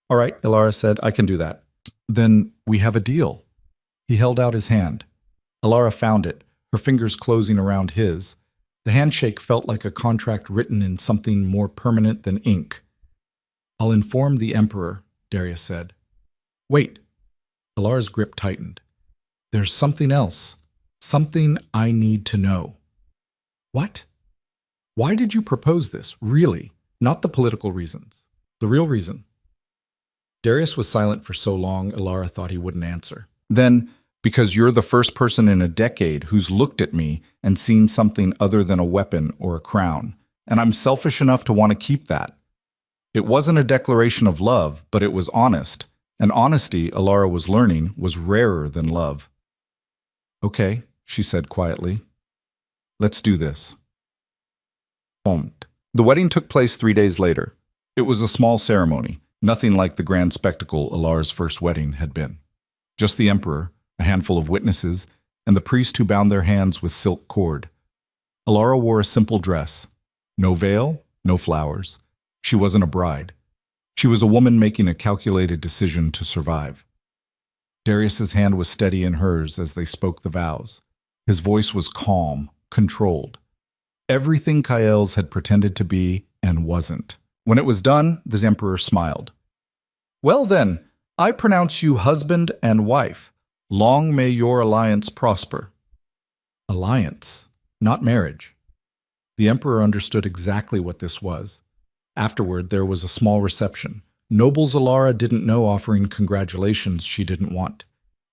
All right, Alara said, I can do that. Then we have a deal. He held out his hand. Alara found it, her fingers closing around his. The handshake felt like a contract written in something more permanent than ink. I'll inform the Emperor, Darius said. Wait. Alara's grip tightened. There's something else. Something I need to know. What? Why did you propose this, really? Not the political reasons. The real reason. Darius was silent for so long, Alara thought he wouldn't answer. Then, because you're the first person in a decade who's looked at me and seen something other than a weapon or a crown, and I'm selfish enough to want to keep that. It wasn't a declaration of love, but it was honest, and honesty, Alara was learning, was rarer than love. Okay, she said quietly. Let's do this. The wedding took place 3 days later. It was a small ceremony, nothing like the grand spectacle Alara's first wedding had been. Just the Emperor, a handful of witnesses, and the priest who bound their hands with silk cord. Alara wore a simple dress. No veil, no flowers. She wasn't a bride. She was a woman making a calculated decision to survive. Darius's hand was steady in hers as they spoke the vows. His voice was calm, controlled. Everything Kael's had pretended to be and wasn't. When it was done, the Emperor smiled. Well then, I pronounce you husband and wife. Long may your alliance prosper. Alliance, not marriage. The Emperor understood exactly what this was. Afterward, there was a small reception. Nobles Alara didn't know offering congratulations she didn't want.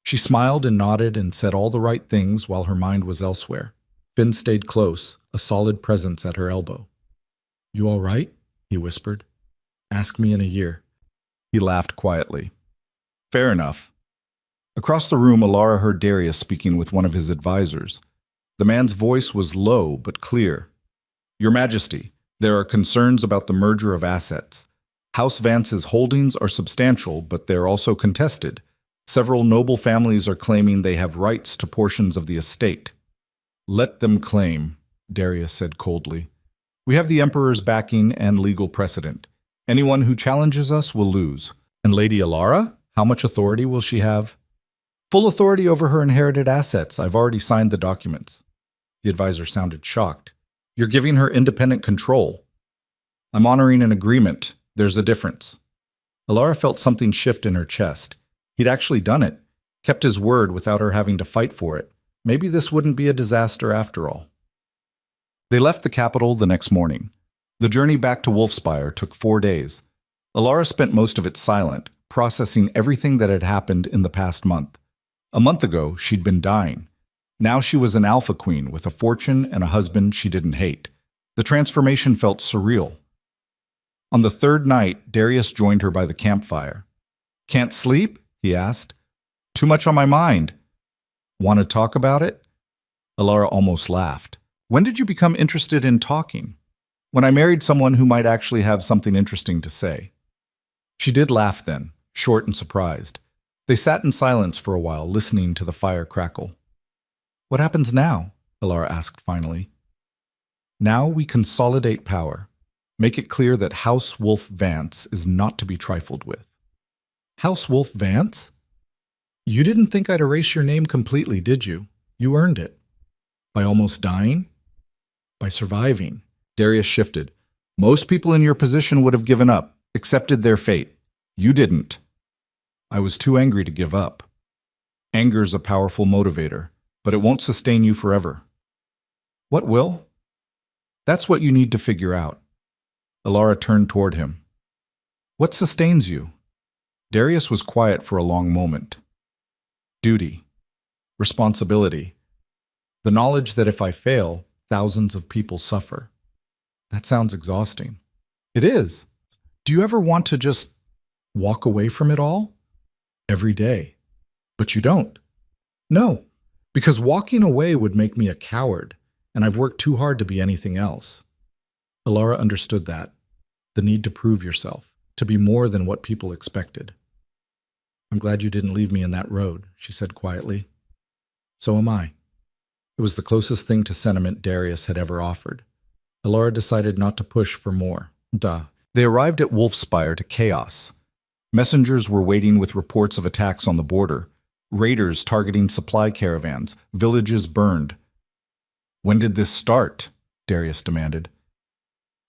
She smiled and nodded and said all the right things while her mind was elsewhere. Finn stayed close, a solid presence at her elbow. You all right? He whispered. Ask me in a year. He laughed quietly. Fair enough. Across the room, Alara heard Darius speaking with one of his advisors. The man's voice was low but clear. Your Majesty, there are concerns about the merger of assets. House Vance's holdings are substantial, but they're also contested. Several noble families are claiming they have rights to portions of the estate. Let them claim, Darius said coldly. We have the Emperor's backing and legal precedent. Anyone who challenges us will lose. And Lady Alara? How much authority will she have? Full authority over her inherited assets. I've already signed the documents. The advisor sounded shocked. You're giving her independent control. I'm honoring an agreement. There's a difference. Alara felt something shift in her chest. He'd actually done it, kept his word without her having to fight for it. Maybe this wouldn't be a disaster after all. They left the capital the next morning. The journey back to Wolfspire took 4 days. Alara spent most of it silent, processing everything that had happened in the past month. A month ago, she'd been dying. Now she was an alpha queen with a fortune and a husband she didn't hate. The transformation felt surreal. On the third night, Darius joined her by the campfire. Can't sleep? He asked. Too much on my mind. Want to talk about it? Alara almost laughed. When did you become interested in talking? When I married someone who might actually have something interesting to say. She did laugh then, short and surprised. They sat in silence for a while, listening to the fire crackle. What happens now? Alara asked finally. Now we consolidate power. Make it clear that House Wolf Vance is not to be trifled with. House Wolf Vance? You didn't think I'd erase your name completely, did you? You earned it. By almost dying? By surviving. Darius shifted. Most people in your position would have given up, accepted their fate. You didn't. I was too angry to give up. Anger's a powerful motivator, but it won't sustain you forever. What will? That's what you need to figure out. Alara turned toward him. What sustains you? Darius was quiet for a long moment. Duty. Responsibility. The knowledge that if I fail, thousands of people suffer. That sounds exhausting. It is. Do you ever want to just walk away from it all? Every day. But you don't. No, because walking away would make me a coward, and I've worked too hard to be anything else. Alara understood that. The need to prove yourself, to be more than what people expected. I'm glad you didn't leave me in that road, she said quietly. So am I. It was the closest thing to sentiment Darius had ever offered. Alara decided not to push for more. They arrived at Wolfspire to chaos. Messengers were waiting with reports of attacks on the border, raiders targeting supply caravans, villages burned. When did this start? Darius demanded.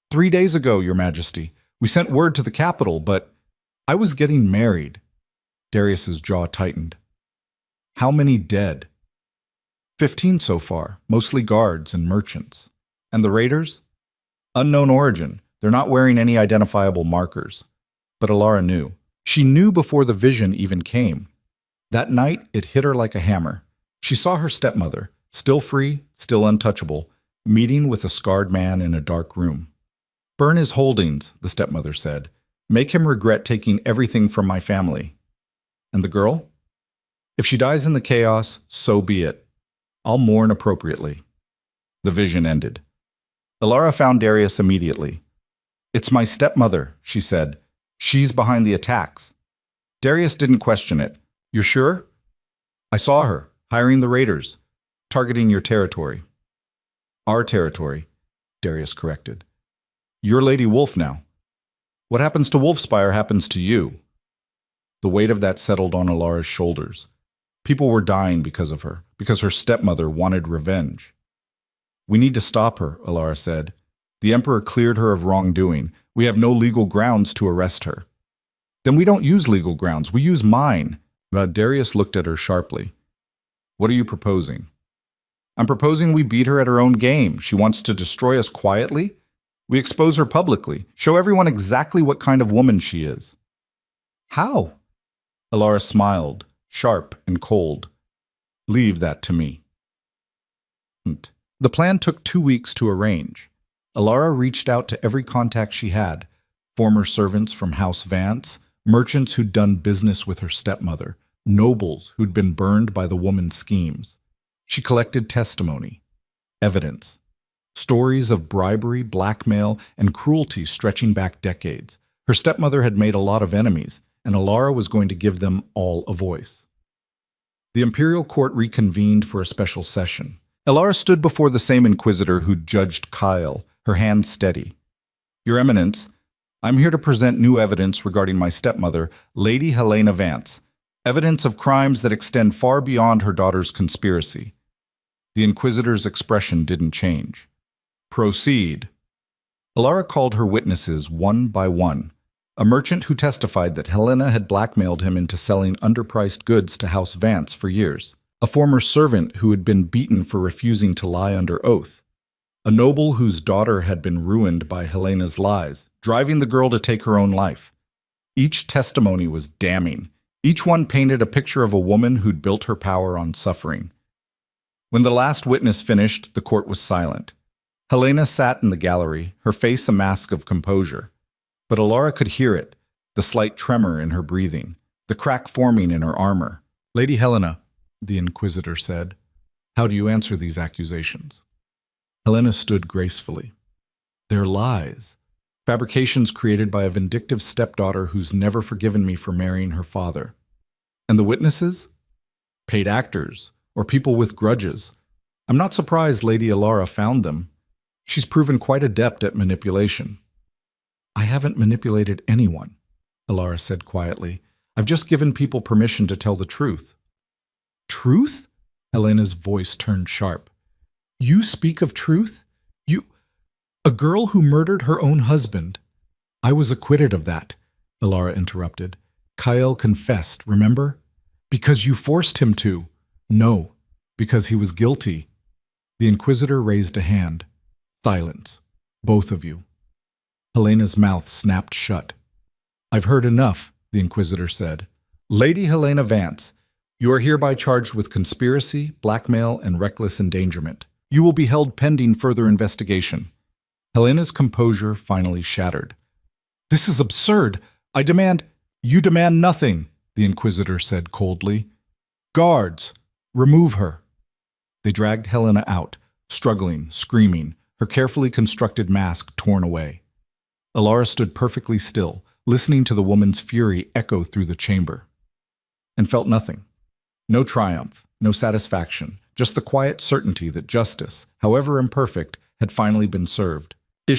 3 days ago, Your Majesty. We sent word to the capital, but I was getting married. Darius's jaw tightened. How many dead? 15 so far, mostly guards and merchants. And the raiders? Unknown origin. They're not wearing any identifiable markers. But Alara knew. She knew before the vision even came. That night, it hit her like a hammer. She saw her stepmother, still free, still untouchable, meeting with a scarred man in a dark room. Burn his holdings, the stepmother said. Make him regret taking everything from my family. And the girl? If she dies in the chaos, so be it. I'll mourn appropriately. The vision ended. Alara found Darius immediately. It's my stepmother, she said. She's behind the attacks. Darius didn't question it. You're sure? I saw her, hiring the raiders, targeting your territory. Our territory, Darius corrected. You're Lady Wolf now. What happens to Wolfspire happens to you. The weight of that settled on Alara's shoulders. People were dying because of her, because her stepmother wanted revenge. We need to stop her, Alara said. The Emperor cleared her of wrongdoing. We have no legal grounds to arrest her. Then we don't use legal grounds. We use mine. Darius looked at her sharply. What are you proposing? I'm proposing we beat her at her own game. She wants to destroy us quietly. We expose her publicly, show everyone exactly what kind of woman she is. How? Alara smiled, sharp and cold. Leave that to me. The plan took 2 weeks to arrange. Alara reached out to every contact she had, former servants from House Vance, merchants who'd done business with her stepmother, nobles who'd been burned by the woman's schemes. She collected testimony, evidence, stories of bribery, blackmail, and cruelty stretching back decades. Her stepmother had made a lot of enemies, and Alara was going to give them all a voice. The imperial court reconvened for a special session. Alara stood before the same inquisitor who'd judged Kyle, her hand steady. "Your Eminence, I'm here to present new evidence regarding my stepmother, Lady Helena Vance, evidence of crimes that extend far beyond her daughter's conspiracy." The inquisitor's expression didn't change. "Proceed." Alara called her witnesses one by one. A merchant who testified that Helena had blackmailed him into selling underpriced goods to House Vance for years. A former servant who had been beaten for refusing to lie under oath. A noble whose daughter had been ruined by Helena's lies, driving the girl to take her own life. Each testimony was damning. Each one painted a picture of a woman who'd built her power on suffering. When the last witness finished, the court was silent. Helena sat in the gallery, her face a mask of composure. But Alara could hear it, the slight tremor in her breathing, the crack forming in her armor. "Lady Helena," the inquisitor said, "how do you answer these accusations?" Helena stood gracefully. "They're lies. Fabrications created by a vindictive stepdaughter who's never forgiven me for marrying her father. And the witnesses? Paid actors, or people with grudges. I'm not surprised Lady Alara found them. She's proven quite adept at manipulation." "I haven't manipulated anyone," Alara said quietly. "I've just given people permission to tell the truth." "Truth?" Helena's voice turned sharp. "You speak of truth? A girl who murdered her own husband." "I was acquitted of that," Alara interrupted. "Kyle confessed, remember? Because you forced him to." "No, because he was guilty." The inquisitor raised a hand. "Silence, both of you." Helena's mouth snapped shut. "I've heard enough," the inquisitor said. "Lady Helena Vance, you are hereby charged with conspiracy, blackmail, and reckless endangerment. You will be held pending further investigation." Helena's composure finally shattered. "This is absurd. I demand—" "You demand nothing," the inquisitor said coldly. "Guards, remove her." They dragged Helena out, struggling, screaming, her carefully constructed mask torn away. Alara stood perfectly still, listening to the woman's fury echo through the chamber. And felt nothing. No triumph, no satisfaction, just the quiet certainty that justice, however imperfect, had finally been served. The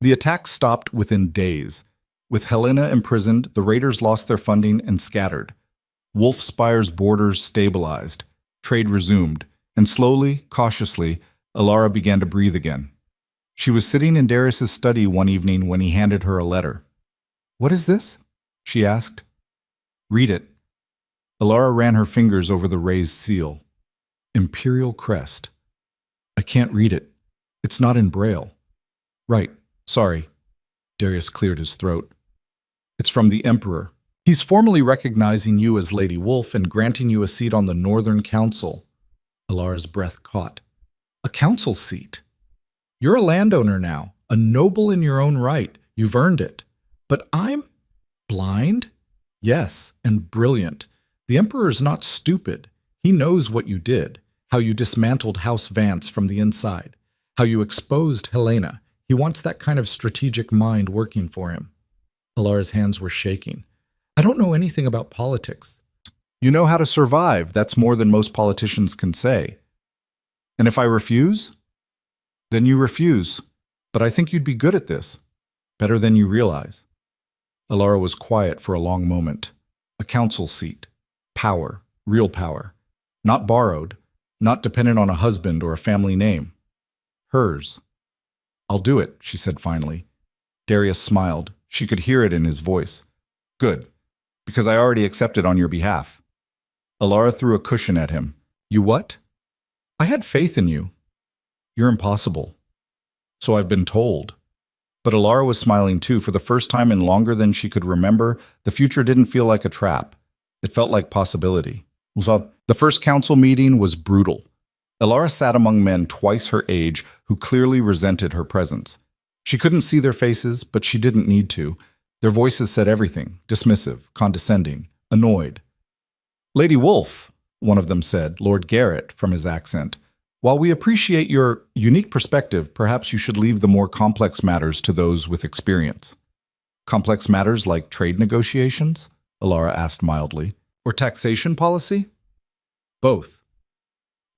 attack stopped within days. With Helena imprisoned, the raiders lost their funding and scattered. Wolfspire's borders stabilized, trade resumed, and slowly, cautiously, Alara began to breathe again. She was sitting in Darius's study one evening when he handed her a letter. "What is this?" she asked. "Read it." Alara ran her fingers over the raised seal. "Imperial crest." "I can't read it. It's not in Braille." "Right. Sorry." Darius cleared his throat. "It's from the Emperor. He's formally recognizing you as Lady Wolf and granting you a seat on the Northern Council." Alara's breath caught. "A council seat? You're a landowner now, a noble in your own right. You've earned it. But I'm blind? Yes, and brilliant. The Emperor's not stupid. He knows what you did, how you dismantled House Vance from the inside, how you exposed Helena. He wants that kind of strategic mind working for him." Alara's hands were shaking. "I don't know anything about politics." "You know how to survive. That's more than most politicians can say." "And if I refuse?" "Then you refuse. But I think you'd be good at this. Better than you realize." Alara was quiet for a long moment. A council seat. Power. Real power. Not borrowed. Not dependent on a husband or a family name. Hers. "I'll do it," she said finally. Darius smiled. She could hear it in his voice. "Good. Because I already accepted on your behalf." Alara threw a cushion at him. "You what?" "I had faith in you." "You're impossible." "So I've been told." But Alara was smiling too. For the first time in longer than she could remember, the future didn't feel like a trap. It felt like possibility. The first council meeting was brutal. Alara sat among men twice her age who clearly resented her presence. She couldn't see their faces, but she didn't need to. Their voices said everything, dismissive, condescending, annoyed. "Lady Wolf," one of them said, Lord Garrett, from his accent. While we appreciate your unique perspective, perhaps you should leave the more complex matters to those with experience. Complex matters like trade negotiations? Alara asked mildly. Or taxation policy? Both.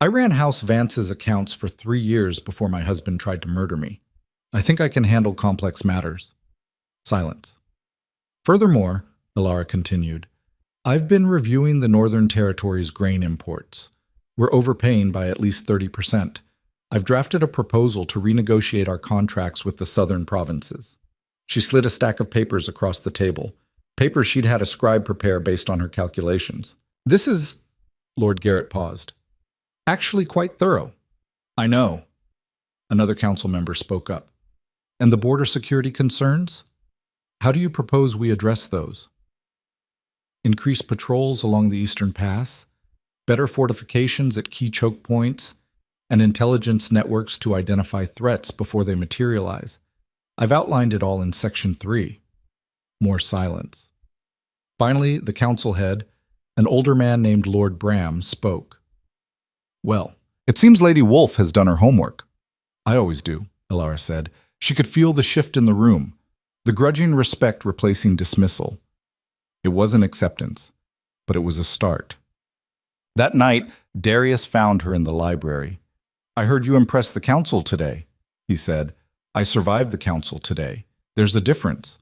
I ran House Vance's accounts for 3 years before my husband tried to murder me. I think I can handle complex matters. Silence. Furthermore, Alara continued, I've been reviewing the Northern Territory's grain imports. We're overpaying by at least 30%. I've drafted a proposal to renegotiate our contracts with the southern provinces. She slid a stack of papers across the table, papers she'd had a scribe prepare based on her calculations. This is, Lord Garrett paused, actually quite thorough. I know. Another council member spoke up. And the border security concerns? How do you propose we address those? Increase patrols along the Eastern Pass, better fortifications at key choke points, and intelligence networks to identify threats before they materialize. I've outlined it all in Section 3. More silence. Finally, the council head, an older man named Lord Bram, spoke. Well, it seems Lady Wolf has done her homework. I always do, Alara said. She could feel the shift in the room, the grudging respect replacing dismissal. It wasn't acceptance, but it was a start. That night, Darius found her in the library. I heard you impressed the council today, he said. I survived the council today. There's a difference.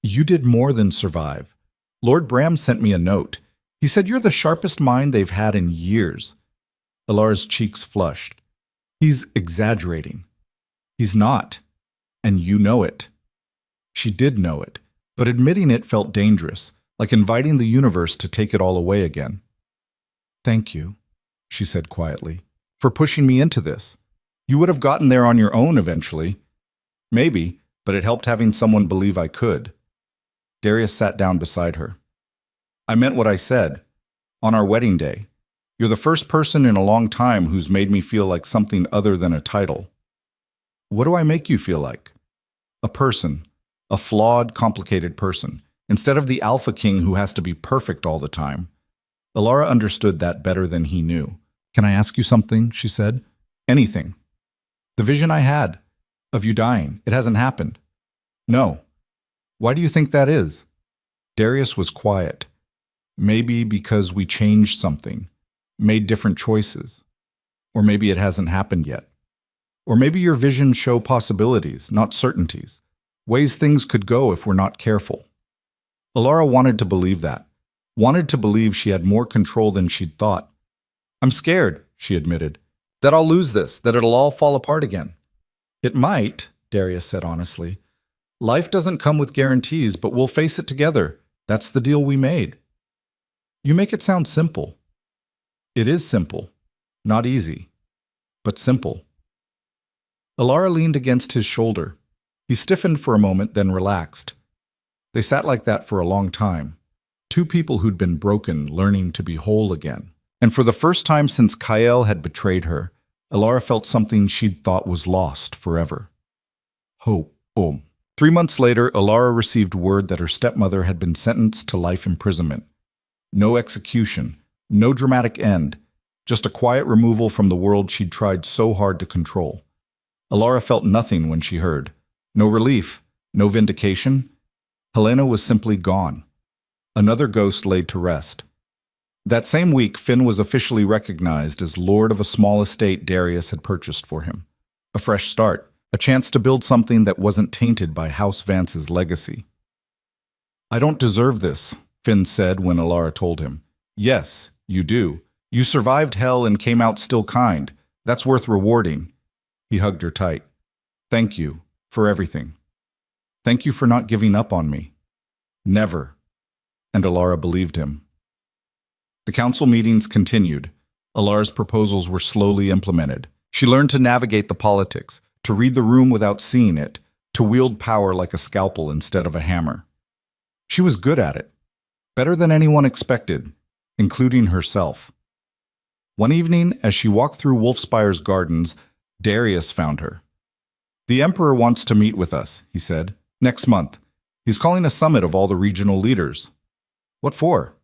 You did more than survive. Lord Bram sent me a note. He said you're the sharpest mind they've had in years. Alara's cheeks flushed. He's exaggerating. He's not. And you know it. She did know it, but admitting it felt dangerous, like inviting the universe to take it all away again. Thank you, she said quietly, for pushing me into this. You would have gotten there on your own eventually. Maybe, but it helped having someone believe I could. Darius sat down beside her. I meant what I said. On our wedding day, you're the first person in a long time who's made me feel like something other than a title. What do I make you feel like? A person, a flawed, complicated person, instead of the alpha king who has to be perfect all the time. Alara understood that better than he knew. Can I ask you something? She said. Anything. The vision I had of you dying, it hasn't happened. No. Why do you think that is? Darius was quiet. Maybe because we changed something, made different choices. Or maybe it hasn't happened yet. Or maybe your visions show possibilities, not certainties, ways things could go if we're not careful. Alara wanted to believe that, wanted to believe she had more control than she'd thought. I'm scared, she admitted, that I'll lose this, that it'll all fall apart again. It might, Darius said honestly. Life doesn't come with guarantees, but we'll face it together. That's the deal we made. You make it sound simple. It is simple. Not easy, but simple. Alara leaned against his shoulder. He stiffened for a moment, then relaxed. They sat like that for a long time. Two people who'd been broken, learning to be whole again. And for the first time since Kael had betrayed her, Alara felt something she'd thought was lost forever. Hope. 3 months later, Alara received word that her stepmother had been sentenced to life imprisonment. No execution, no dramatic end, just a quiet removal from the world she'd tried so hard to control. Alara felt nothing when she heard. No relief, no vindication. Helena was simply gone. Another ghost laid to rest. That same week, Finn was officially recognized as lord of a small estate Darius had purchased for him. A fresh start, a chance to build something that wasn't tainted by House Vance's legacy. I don't deserve this, Finn said when Alara told him. Yes, you do. You survived hell and came out still kind. That's worth rewarding. He hugged her tight. Thank you for everything. Thank you for not giving up on me. Never. And Alara believed him. The council meetings continued. Alara's proposals were slowly implemented. She learned to navigate the politics, to read the room without seeing it, to wield power like a scalpel instead of a hammer. She was good at it, better than anyone expected, including herself. One evening, as she walked through Wolfspire's gardens, Darius found her. The Emperor wants to meet with us, he said. Next month. He's calling a summit of all the regional leaders. What for?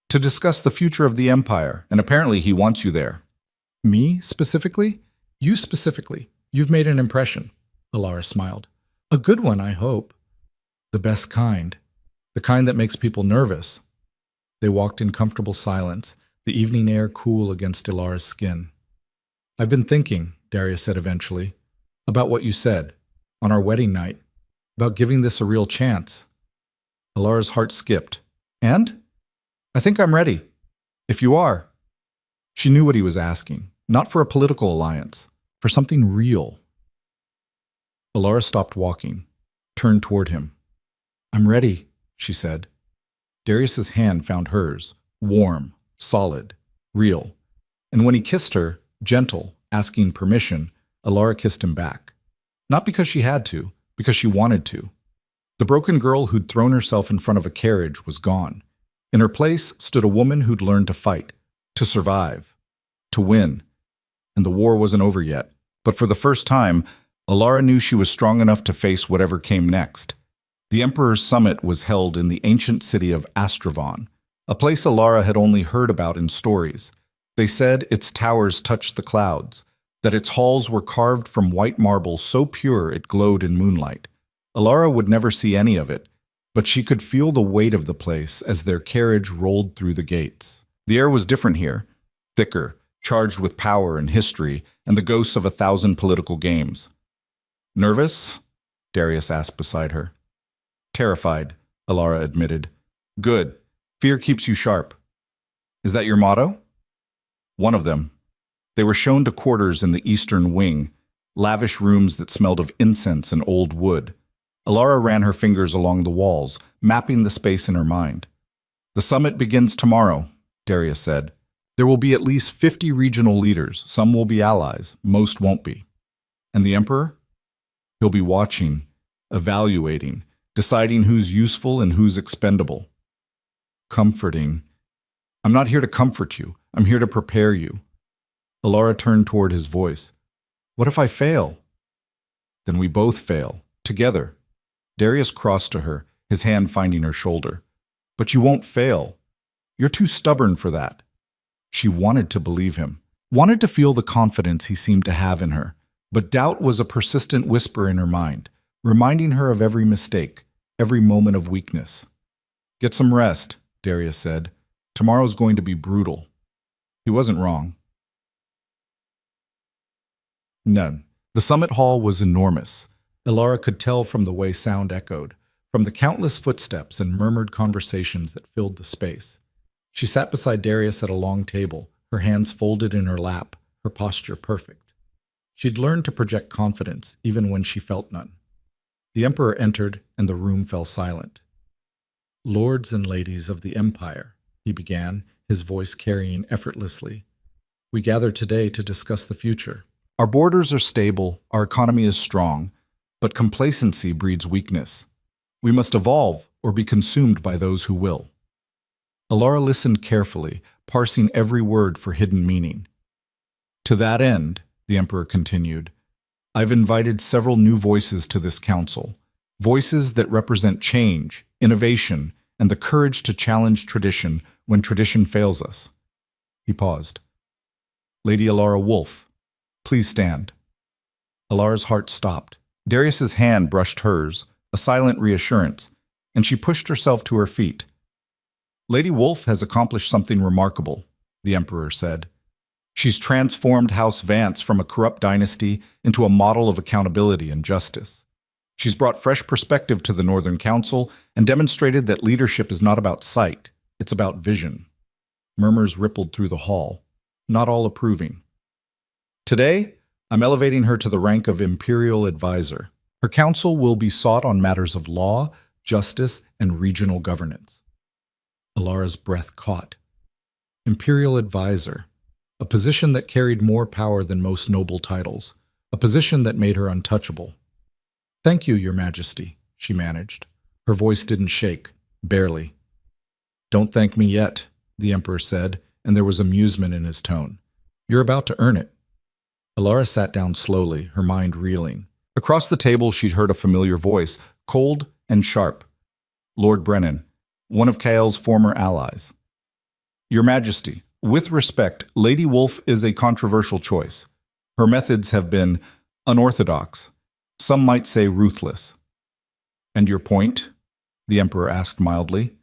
To discuss the future of the Empire, and apparently he wants you there. Me, specifically? You specifically. You've made an impression, Alara smiled. A good one, I hope. The best kind. The kind that makes people nervous. They walked in comfortable silence, the evening air cool against Ilara's skin. I've been thinking, Darius said eventually, about what you said, on our wedding night, about giving this a real chance. Ilara's heart skipped. And? I think I'm ready. If you are. She knew what he was asking, not for a political alliance, for something real. Ilara stopped walking, turned toward him. I'm ready, she said. Darius's hand found hers, warm, solid, real. And when he kissed her, gentle, asking permission, Ilara kissed him back. Not because she had to, because she wanted to. The broken girl who'd thrown herself in front of a carriage was gone. In her place stood a woman who'd learned to fight, to survive, to win. And the war wasn't over yet. But for the first time, Ilara knew she was strong enough to face whatever came next. The Emperor's Summit was held in the ancient city of Astravon, a place Ilara had only heard about in stories. They said its towers touched the clouds, that its halls were carved from white marble so pure it glowed in moonlight. Ilara would never see any of it, but she could feel the weight of the place as their carriage rolled through the gates. The air was different here, thicker, charged with power and history and the ghosts of 1,000 political games. Nervous? Darius asked beside her. Terrified, Ilara admitted. Good. Fear keeps you sharp. Is that your motto? One of them. They were shown to quarters in the eastern wing, lavish rooms that smelled of incense and old wood. Ilara ran her fingers along the walls, mapping the space in her mind. The summit begins tomorrow, Darius said. There will be at least 50 regional leaders. Some will be allies, most won't be. And the Emperor? He'll be watching, evaluating, deciding who's useful and who's expendable. Comforting. I'm not here to comfort you. I'm here to prepare you. Ilara turned toward his voice. What if I fail? Then we both fail, together. Darius crossed to her, his hand finding her shoulder. But you won't fail. You're too stubborn for that. She wanted to believe him, wanted to feel the confidence he seemed to have in her, but doubt was a persistent whisper in her mind, reminding her of every mistake, every moment of weakness. Get some rest, Darius said. Tomorrow's going to be brutal. He wasn't wrong. None. The summit hall was enormous. Ilara could tell from the way sound echoed, from the countless footsteps and murmured conversations that filled the space. She sat beside Darius at a long table, her hands folded in her lap, her posture perfect. She'd learned to project confidence even when she felt none. The Emperor entered, and the room fell silent. Lords and ladies of the Empire, he began, his voice carrying effortlessly. We gather today to discuss the future. Our borders are stable, our economy is strong, but complacency breeds weakness. We must evolve or be consumed by those who will. Ilara listened carefully, parsing every word for hidden meaning. To that end, the Emperor continued, I've invited several new voices to this council, voices that represent change, innovation, and the courage to challenge tradition when tradition fails us. He paused. Lady Ilara Wolf, please stand. Ilara's heart stopped. Darius's hand brushed hers, a silent reassurance, and she pushed herself to her feet. Lady Wolf has accomplished something remarkable, the Emperor said. She's transformed House Vance from a corrupt dynasty into a model of accountability and justice. She's brought fresh perspective to the Northern Council and demonstrated that leadership is not about sight, it's about vision. Murmurs rippled through the hall, not all approving. Today, I'm elevating her to the rank of Imperial Advisor. Her counsel will be sought on matters of law, justice, and regional governance. Ilara's breath caught. Imperial Advisor, a position that carried more power than most noble titles, a position that made her untouchable. Thank you, Your Majesty, she managed. Her voice didn't shake, barely. Don't thank me yet, the Emperor said, and there was amusement in his tone. You're about to earn it. Ilara sat down slowly, her mind reeling. Across the table she'd heard a familiar voice, cold and sharp. Lord Brennan, one of Kael's former allies. Your Majesty, With respect, Lady Wolf is a controversial choice. Her methods have been unorthodox. Some might say ruthless. And your point? The Emperor asked mildly.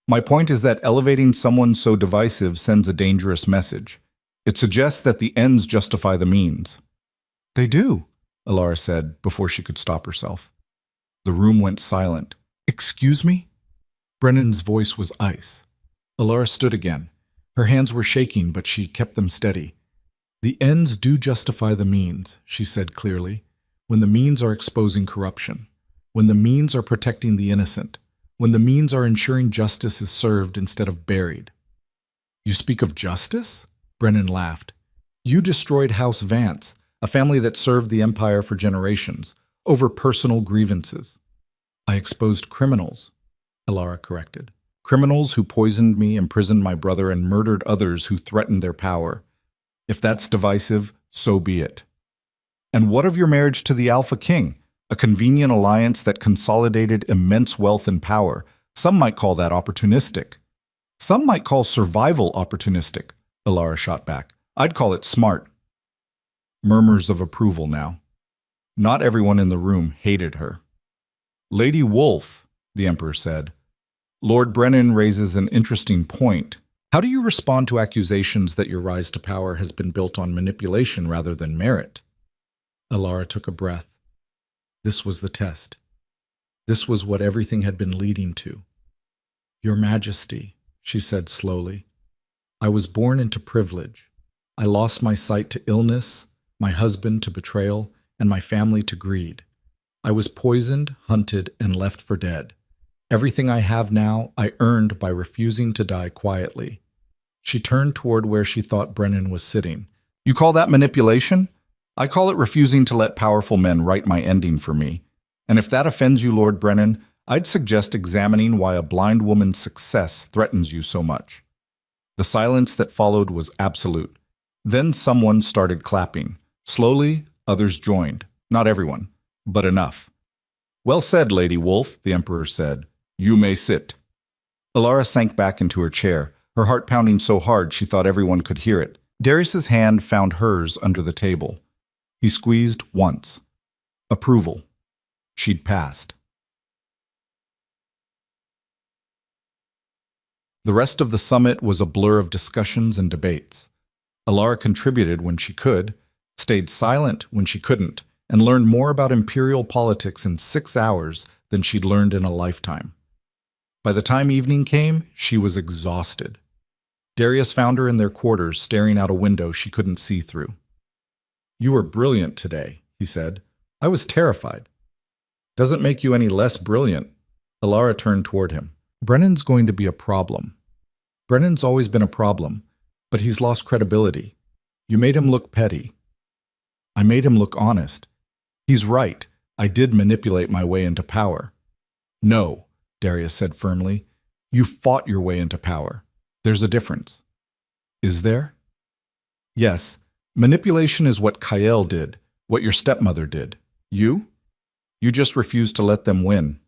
My point is that elevating someone so divisive sends a dangerous message. It suggests that the ends justify the means. They do, Alara said before she could stop herself. The room went silent. Excuse me? Brennan's voice was ice. Alara stood again. Her hands were shaking, but she kept them steady. The ends do justify the means, she said clearly, when the means are exposing corruption, when the means are protecting the innocent, when the means are ensuring justice is served instead of buried. You speak of justice? Brennan laughed. You destroyed House Vance, a family that served the Empire for generations, over personal grievances. I exposed criminals, Alara corrected. Criminals who poisoned me, imprisoned my brother, and murdered others who threatened their power. If that's divisive, so be it. And what of your marriage to the Alpha King? A convenient alliance that consolidated immense wealth and power. Some might call that opportunistic. Some might call survival opportunistic, Alara shot back. I'd call it smart. Murmurs of approval now. Not everyone in the room hated her. Lady Wolf, the Emperor said. Lord Brennan raises an interesting point. How do you respond to accusations that your rise to power has been built on manipulation rather than merit? Alara took a breath. This was the test. This was what everything had been leading to. Your Majesty, she said slowly, I was born into privilege. I lost my sight to illness, my husband to betrayal, and my family to greed. I was poisoned, hunted, and left for dead. Everything I have now, I earned by refusing to die quietly. She turned toward where she thought Brennan was sitting. You call that manipulation? I call it refusing to let powerful men write my ending for me. And if that offends you, Lord Brennan, I'd suggest examining why a blind woman's success threatens you so much. The silence that followed was absolute. Then someone started clapping. Slowly, others joined. Not everyone, but enough. Well said, Lady Wolf, the Emperor said. You may sit. Alara sank back into her chair, her heart pounding so hard she thought everyone could hear it. Darius's hand found hers under the table. He squeezed once. Approval. She'd passed. The rest of the summit was a blur of discussions and debates. Alara contributed when she could, stayed silent when she couldn't, and learned more about imperial politics in 6 hours than she'd learned in a lifetime. By the time evening came, she was exhausted. Darius found her in their quarters, staring out a window she couldn't see through. You were brilliant today, he said. I was terrified. Doesn't make you any less brilliant. Alara turned toward him. Brennan's going to be a problem. Brennan's always been a problem, but he's lost credibility. You made him look petty. I made him look honest. He's right. I did manipulate my way into power. No, Darius said firmly. You fought your way into power. There's a difference. Is there? Yes. Manipulation is what Kael did, what your stepmother did. You? You just refused to let them win.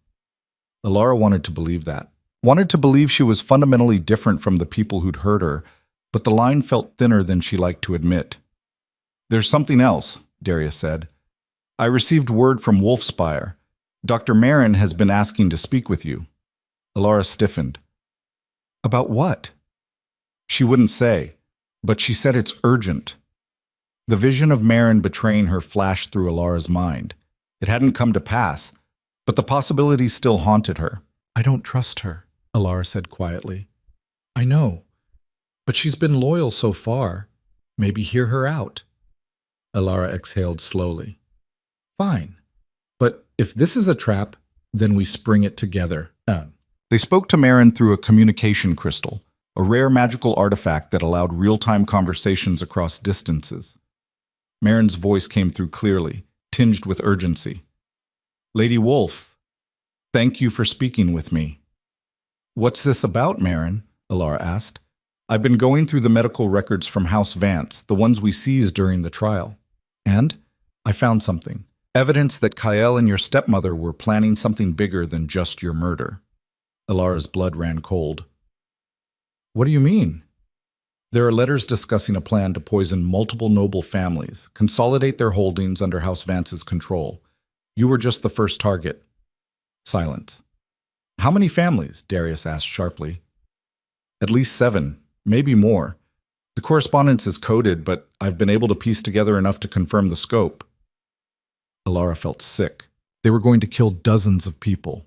Alara wanted to believe that. Wanted to believe she was fundamentally different from the people who'd hurt her, but the line felt thinner than she liked to admit. There's something else, Darius said. I received word from Wolfspire. Dr. Marin has been asking to speak with you. Alara stiffened. About what? She wouldn't say, but she said it's urgent. The vision of Marin betraying her flashed through Alara's mind. It hadn't come to pass, but the possibility still haunted her. I don't trust her, Alara said quietly. I know, but she's been loyal so far. Maybe hear her out. Alara exhaled slowly. Fine, but if this is a trap, then we spring it together. They spoke to Marin through a communication crystal, a rare magical artifact that allowed real-time conversations across distances. Marin's voice came through clearly, tinged with urgency. Lady Wolf, thank you for speaking with me. What's this about, Marin? Alara asked. I've been going through the medical records from House Vance, the ones we seized during the trial. And I found something. Evidence that Kael and your stepmother were planning something bigger than just your murder. Alara's blood ran cold. What do you mean? There are letters discussing a plan to poison multiple noble families, consolidate their holdings under House Vance's control. You were just the first target. Silence. How many families? Darius asked sharply. At least 7, maybe more. The correspondence is coded, but I've been able to piece together enough to confirm the scope. Alara felt sick. They were going to kill dozens of people.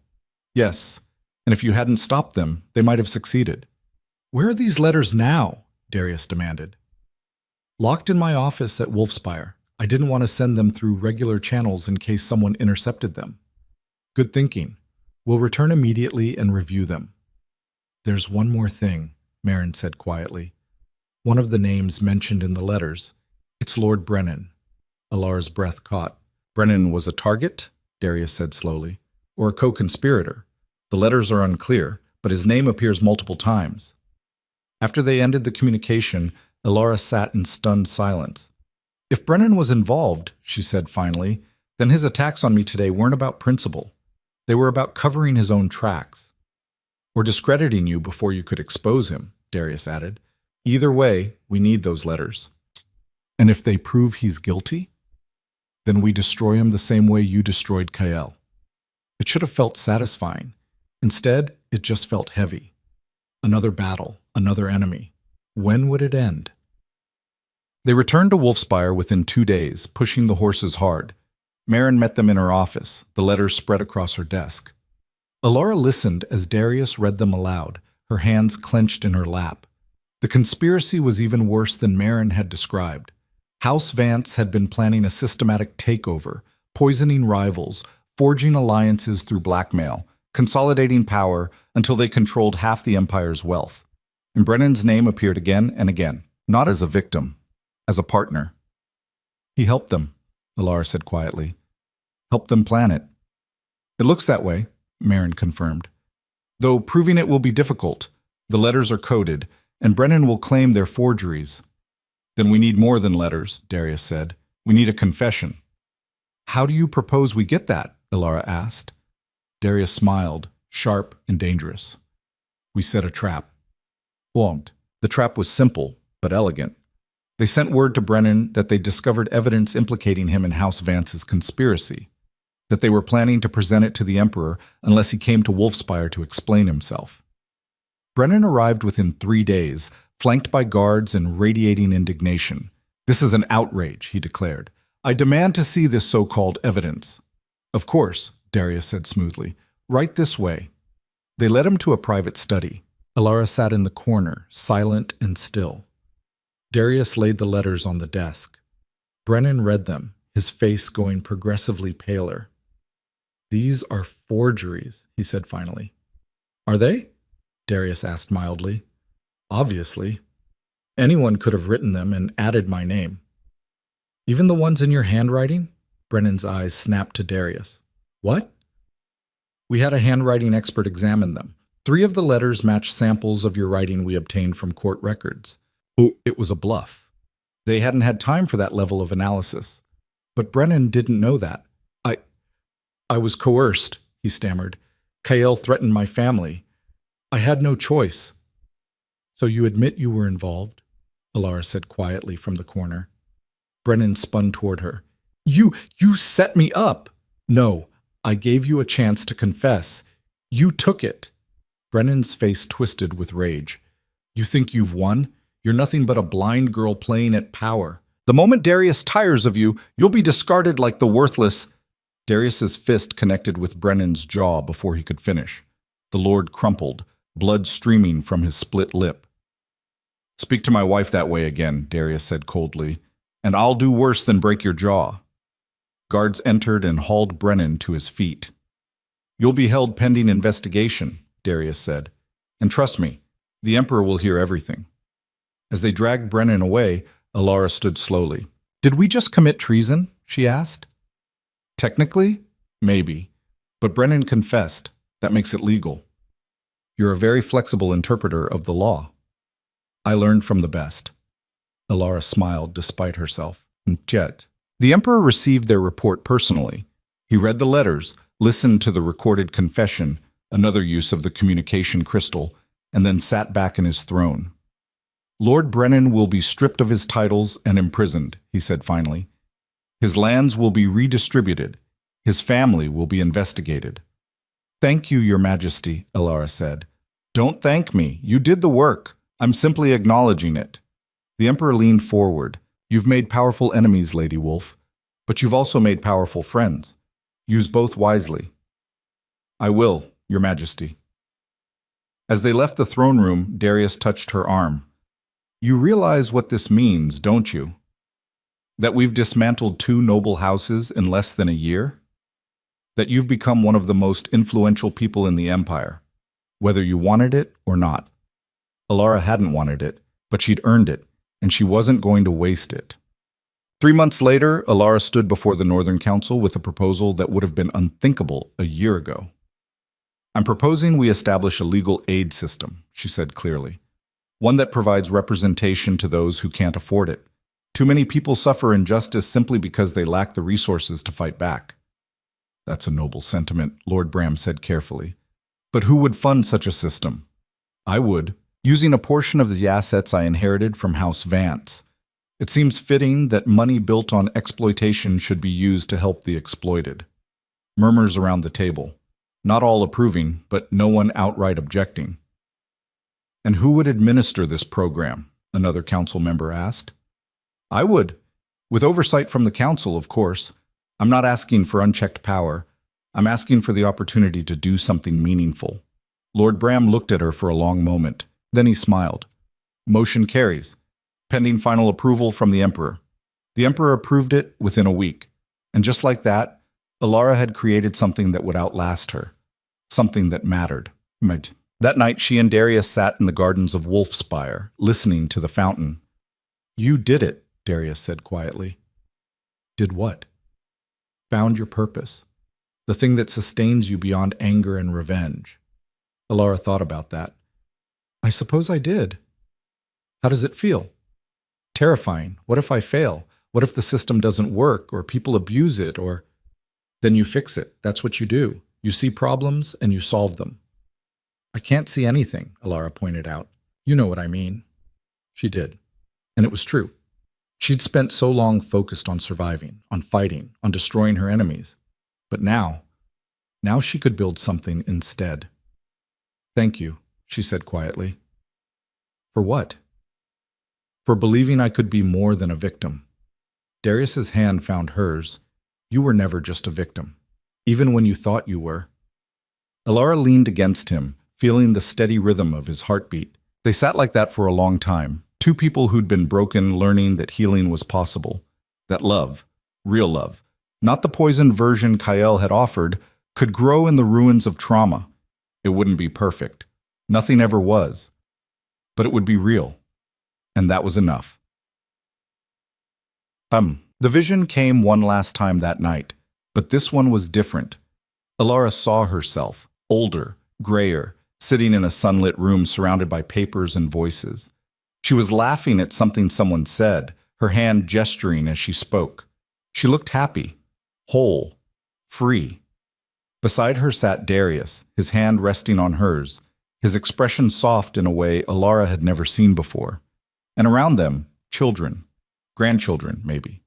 Yes, and if you hadn't stopped them, they might have succeeded. Where are these letters now? Darius demanded. Locked in my office at Wolfspire. I didn't want to send them through regular channels in case someone intercepted them. Good thinking. We'll return immediately and review them. There's one more thing, Marin said quietly. One of the names mentioned in the letters. It's Lord Brennan. Alara's breath caught. Brennan was a target? Darius said slowly. Or a co-conspirator? The letters are unclear, but his name appears multiple times. After they ended the communication, Alara sat in stunned silence. If Brennan was involved, she said finally, then his attacks on me today weren't about principle. They were about covering his own tracks. Or discrediting you before you could expose him, Darius added. Either way, we need those letters. And if they prove he's guilty, then we destroy him the same way you destroyed Kael. It should have felt satisfying. Instead, it just felt heavy. Another battle, another enemy. When would it end? They returned to Wolfspire within 2 days, pushing the horses hard. Marin met them in her office, the letters spread across her desk. Alara listened as Darius read them aloud, her hands clenched in her lap. The conspiracy was even worse than Marin had described. House Vance had been planning a systematic takeover, poisoning rivals, forging alliances through blackmail, consolidating power until they controlled half the Empire's wealth. And Brennan's name appeared again and again, not as a victim, as a partner. He helped them, Alara said quietly. Helped them plan it. It looks that way, Marin confirmed. Though proving it will be difficult. The letters are coded, and Brennan will claim they're forgeries. Then we need more than letters, Darius said. We need a confession. How do you propose we get that? Alara asked. Darius smiled, sharp and dangerous. We set a trap. Won't. The trap was simple, but elegant. They sent word to Brennan that they discovered evidence implicating him in House Vance's conspiracy, that they were planning to present it to the Emperor unless he came to Wolfspire to explain himself. Brennan arrived within 3 days, flanked by guards and radiating indignation. This is an outrage, he declared. I demand to see this so-called evidence. Of course, Darius said smoothly. Right this way. They led him to a private study. Alara sat in the corner, silent and still. Darius laid the letters on the desk. Brennan read them, his face going progressively paler. These are forgeries, he said finally. Are they? Darius asked mildly. Obviously. Anyone could have written them and added my name. Even the ones in your handwriting? Brennan's eyes snapped to Darius. What? We had a handwriting expert examine them. 3 of the letters match samples of your writing we obtained from court records. Oh, it was a bluff. They hadn't had time for that level of analysis. But Brennan didn't know that. I was coerced, he stammered. Kael threatened my family. I had no choice. So you admit you were involved? Alara said quietly from the corner. Brennan spun toward her. You set me up. No, I gave you a chance to confess. You took it. Brennan's face twisted with rage. You think you've won? You're nothing but a blind girl playing at power. The moment Darius tires of you, you'll be discarded like the worthless... Darius's fist connected with Brennan's jaw before he could finish. The Lord crumpled, blood streaming from his split lip. Speak to my wife that way again, Darius said coldly, and I'll do worse than break your jaw. Guards entered and hauled Brennan to his feet. You'll be held pending investigation, Darius said. And trust me, the Emperor will hear everything. As they dragged Brennan away, Alara stood slowly. Did we just commit treason? She asked. Technically, maybe. But Brennan confessed. That makes it legal. You're a very flexible interpreter of the law. I learned from the best. Alara smiled despite herself. Yet, the Emperor received their report personally. He read the letters, listened to the recorded confession, another use of the communication crystal, and then sat back in his throne. Lord Brennan will be stripped of his titles and imprisoned, he said finally. His lands will be redistributed. His family will be investigated. Thank you, Your Majesty, Elara said. Don't thank me. You did the work. I'm simply acknowledging it. The Emperor leaned forward. You've made powerful enemies, Lady Wolf, but you've also made powerful friends. Use both wisely. I will, Your Majesty. As they left the throne room, Darius touched her arm. You realize what this means, don't you? That we've dismantled 2 noble houses in less than a year? That you've become one of the most influential people in the Empire, whether you wanted it or not. Elara hadn't wanted it, but she'd earned it, and she wasn't going to waste it. 3 months later, Elara stood before the Northern Council with a proposal that would have been unthinkable a year ago. I'm proposing we establish a legal aid system, she said clearly. One that provides representation to those who can't afford it. Too many people suffer injustice simply because they lack the resources to fight back. That's a noble sentiment, Lord Bram said carefully. But who would fund such a system? I would, using a portion of the assets I inherited from House Vance. It seems fitting that money built on exploitation should be used to help the exploited. Murmurs around the table. Not all approving, but no one outright objecting. And who would administer this program? Another council member asked. I would. With oversight from the council, of course. I'm not asking for unchecked power. I'm asking for the opportunity to do something meaningful. Lord Bram looked at her for a long moment. Then he smiled. Motion carries. Pending final approval from the Emperor. The Emperor approved it within a week. And just like that, Elara had created something that would outlast her. Something that mattered. That night, she and Darius sat in the gardens of Wolfspire, listening to the fountain. You did it, Darius said quietly. Did what? Found your purpose. The thing that sustains you beyond anger and revenge. Elara thought about that. I suppose I did. How does it feel? Terrifying. What if I fail? What if the system doesn't work, or people abuse it, or... Then you fix it. That's what you do. You see problems, and you solve them. I can't see anything, Elara pointed out. You know what I mean. She did. And it was true. She'd spent so long focused on surviving, on fighting, on destroying her enemies. But now she could build something instead. Thank you, she said quietly. For what? For believing I could be more than a victim. Darius's hand found hers. You were never just a victim, even when you thought you were. Elara leaned against him, feeling the steady rhythm of his heartbeat. They sat like that for a long time, 2 people who'd been broken learning that healing was possible, that love, real love, not the poisoned version Kael had offered, could grow in the ruins of trauma. It wouldn't be perfect. Nothing ever was. But it would be real. And that was enough. The vision came one last time that night, but this one was different. Elara saw herself, older, grayer, sitting in a sunlit room surrounded by papers and voices. She was laughing at something someone said, her hand gesturing as she spoke. She looked happy, whole, free. Beside her sat Darius, his hand resting on hers, his expression soft in a way Elara had never seen before. And around them, children, grandchildren maybe.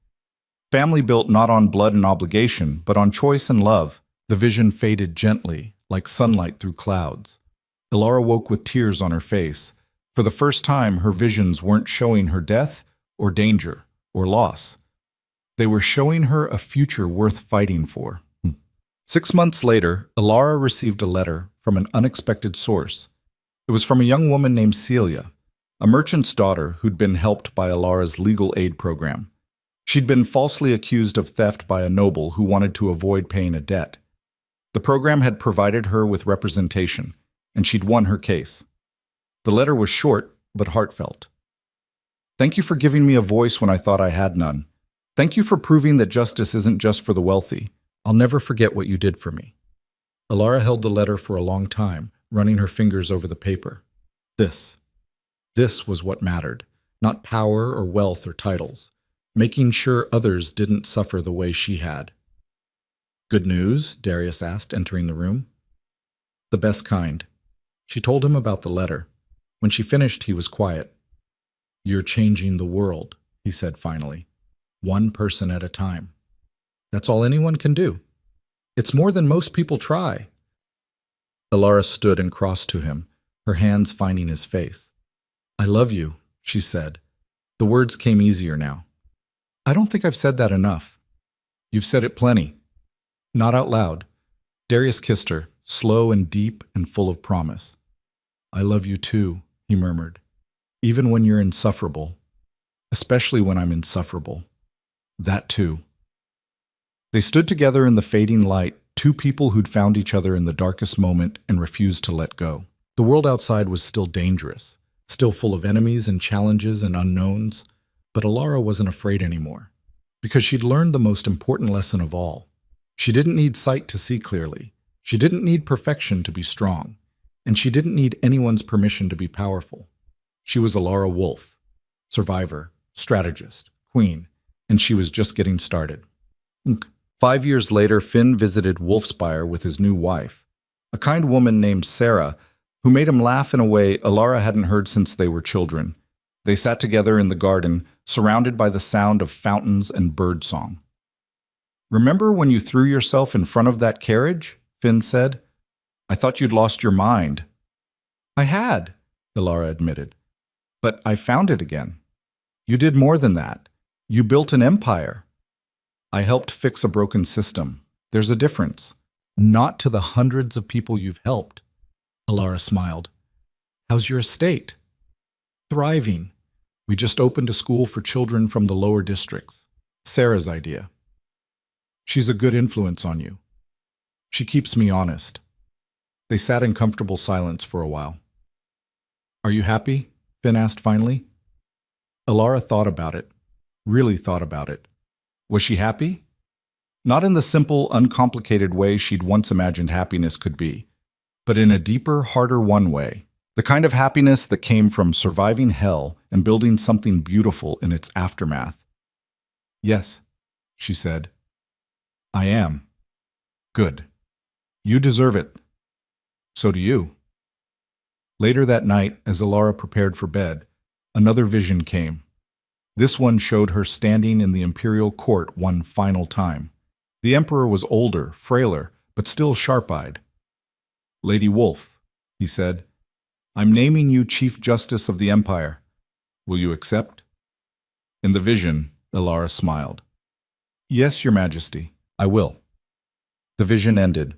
Family built not on blood and obligation, but on choice and love. The vision faded gently, like sunlight through clouds. Elara woke with tears on her face. For the first time, her visions weren't showing her death or danger or loss. They were showing her a future worth fighting for. 6 months later, Elara received a letter from an unexpected source. It was from a young woman named Celia, a merchant's daughter who'd been helped by Alara's legal aid program. She'd been falsely accused of theft by a noble who wanted to avoid paying a debt. The program had provided her with representation, and she'd won her case. The letter was short, but heartfelt. Thank you for giving me a voice when I thought I had none. Thank you for proving that justice isn't just for the wealthy. I'll never forget what you did for me. Elara held the letter for a long time, running her fingers over the paper. This was what mattered, not power or wealth or titles, making sure others didn't suffer the way she had. Good news? Darius asked, entering the room. The best kind. She told him about the letter. When she finished, he was quiet. You're changing the world, he said finally, one person at a time. That's all anyone can do. It's more than most people try. Alara stood and crossed to him, her hands finding his face. I love you, she said. The words came easier now. I don't think I've said that enough. You've said it plenty. Not out loud. Darius kissed her, slow and deep and full of promise. I love you too, he murmured. Even when you're insufferable. Especially when I'm insufferable. That too. They stood together in the fading light, two people who'd found each other in the darkest moment and refused to let go. The world outside was still dangerous, still full of enemies and challenges and unknowns, but Alara wasn't afraid anymore, because she'd learned the most important lesson of all. She didn't need sight to see clearly. She didn't need perfection to be strong, and she didn't need anyone's permission to be powerful. She was Alara Wolf, survivor, strategist, queen, and she was just getting started. 5 years later, Finn visited Wolfspire with his new wife, a kind woman named Sarah, who made him laugh in a way Alara hadn't heard since they were children. They sat together in the garden, surrounded by the sound of fountains and birdsong. Remember when you threw yourself in front of that carriage? Finn said. I thought you'd lost your mind. I had, Alara admitted. But I found it again. You did more than that. You built an empire. I helped fix a broken system. There's a difference. Not to the hundreds of people you've helped. Alara smiled. How's your estate? Thriving. We just opened a school for children from the lower districts. Sarah's idea. She's a good influence on you. She keeps me honest. They sat in comfortable silence for a while. Are you happy? Finn asked finally. Alara thought about it. Really thought about it. Was she happy? Not in the simple, uncomplicated way she'd once imagined happiness could be, but in a deeper, harder-won way. The kind of happiness that came from surviving hell and building something beautiful in its aftermath. Yes, she said. I am. Good. You deserve it. So do you. Later that night, as Alara prepared for bed, another vision came. This one showed her standing in the imperial court one final time. The emperor was older, frailer, but still sharp-eyed. Lady Wolf, he said, I'm naming you Chief Justice of the Empire. Will you accept? In the vision, Alara smiled. Yes, Your Majesty, I will. The vision ended.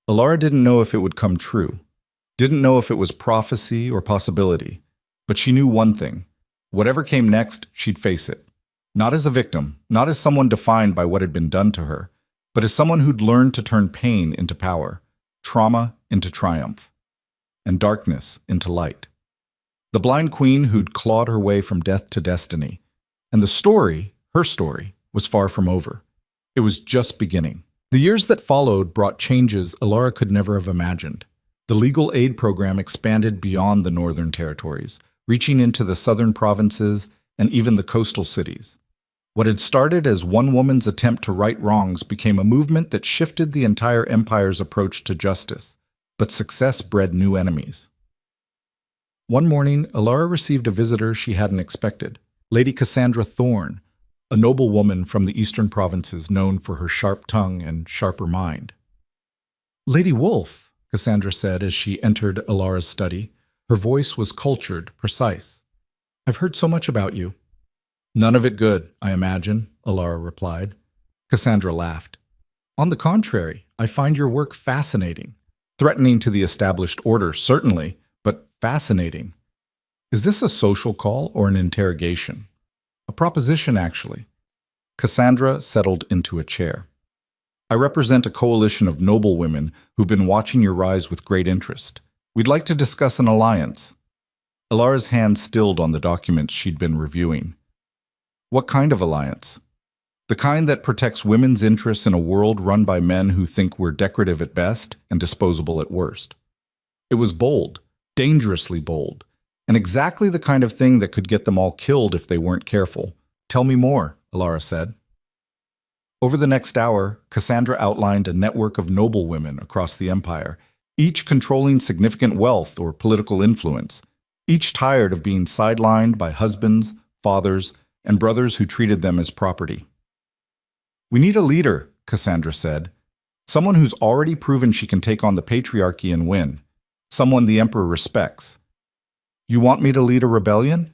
Alara didn't know if it would come true, didn't know if it was prophecy or possibility, but she knew one thing. Whatever came next, she'd face it. Not as a victim, not as someone defined by what had been done to her, but as someone who'd learned to turn pain into power, trauma into triumph, and darkness into light. The blind queen who'd clawed her way from death to destiny. And the story, her story, was far from over. It was just beginning. The years that followed brought changes Alara could never have imagined. The legal aid program expanded beyond the northern territories, reaching into the southern provinces and even the coastal cities. What had started as one woman's attempt to right wrongs became a movement that shifted the entire empire's approach to justice, but success bred new enemies. One morning, Alara received a visitor she hadn't expected, Lady Cassandra Thorne, a noble woman from the eastern provinces known for her sharp tongue and sharper mind. Lady Wolf, Cassandra said as she entered Alara's study. Her voice was cultured, precise. I've heard so much about you. None of it good, I imagine, Alara replied. Cassandra laughed. On the contrary, I find your work fascinating. Threatening to the established order, certainly, but fascinating. Is this a social call or an interrogation? A proposition, actually. Cassandra settled into a chair. I represent a coalition of noble women who've been watching your rise with great interest. We'd like to discuss an alliance. Alara's hand stilled on the documents she'd been reviewing. What kind of alliance? The kind that protects women's interests in a world run by men who think we're decorative at best and disposable at worst. It was bold, dangerously bold, and exactly the kind of thing that could get them all killed if they weren't careful. Tell me more, Alara said. Over the next hour, Cassandra outlined a network of noble women across the empire, each controlling significant wealth or political influence, each tired of being sidelined by husbands, fathers, and brothers who treated them as property. "We need a leader," Cassandra said. "Someone who's already proven she can take on the patriarchy and win. Someone the Emperor respects." "You want me to lead a rebellion?"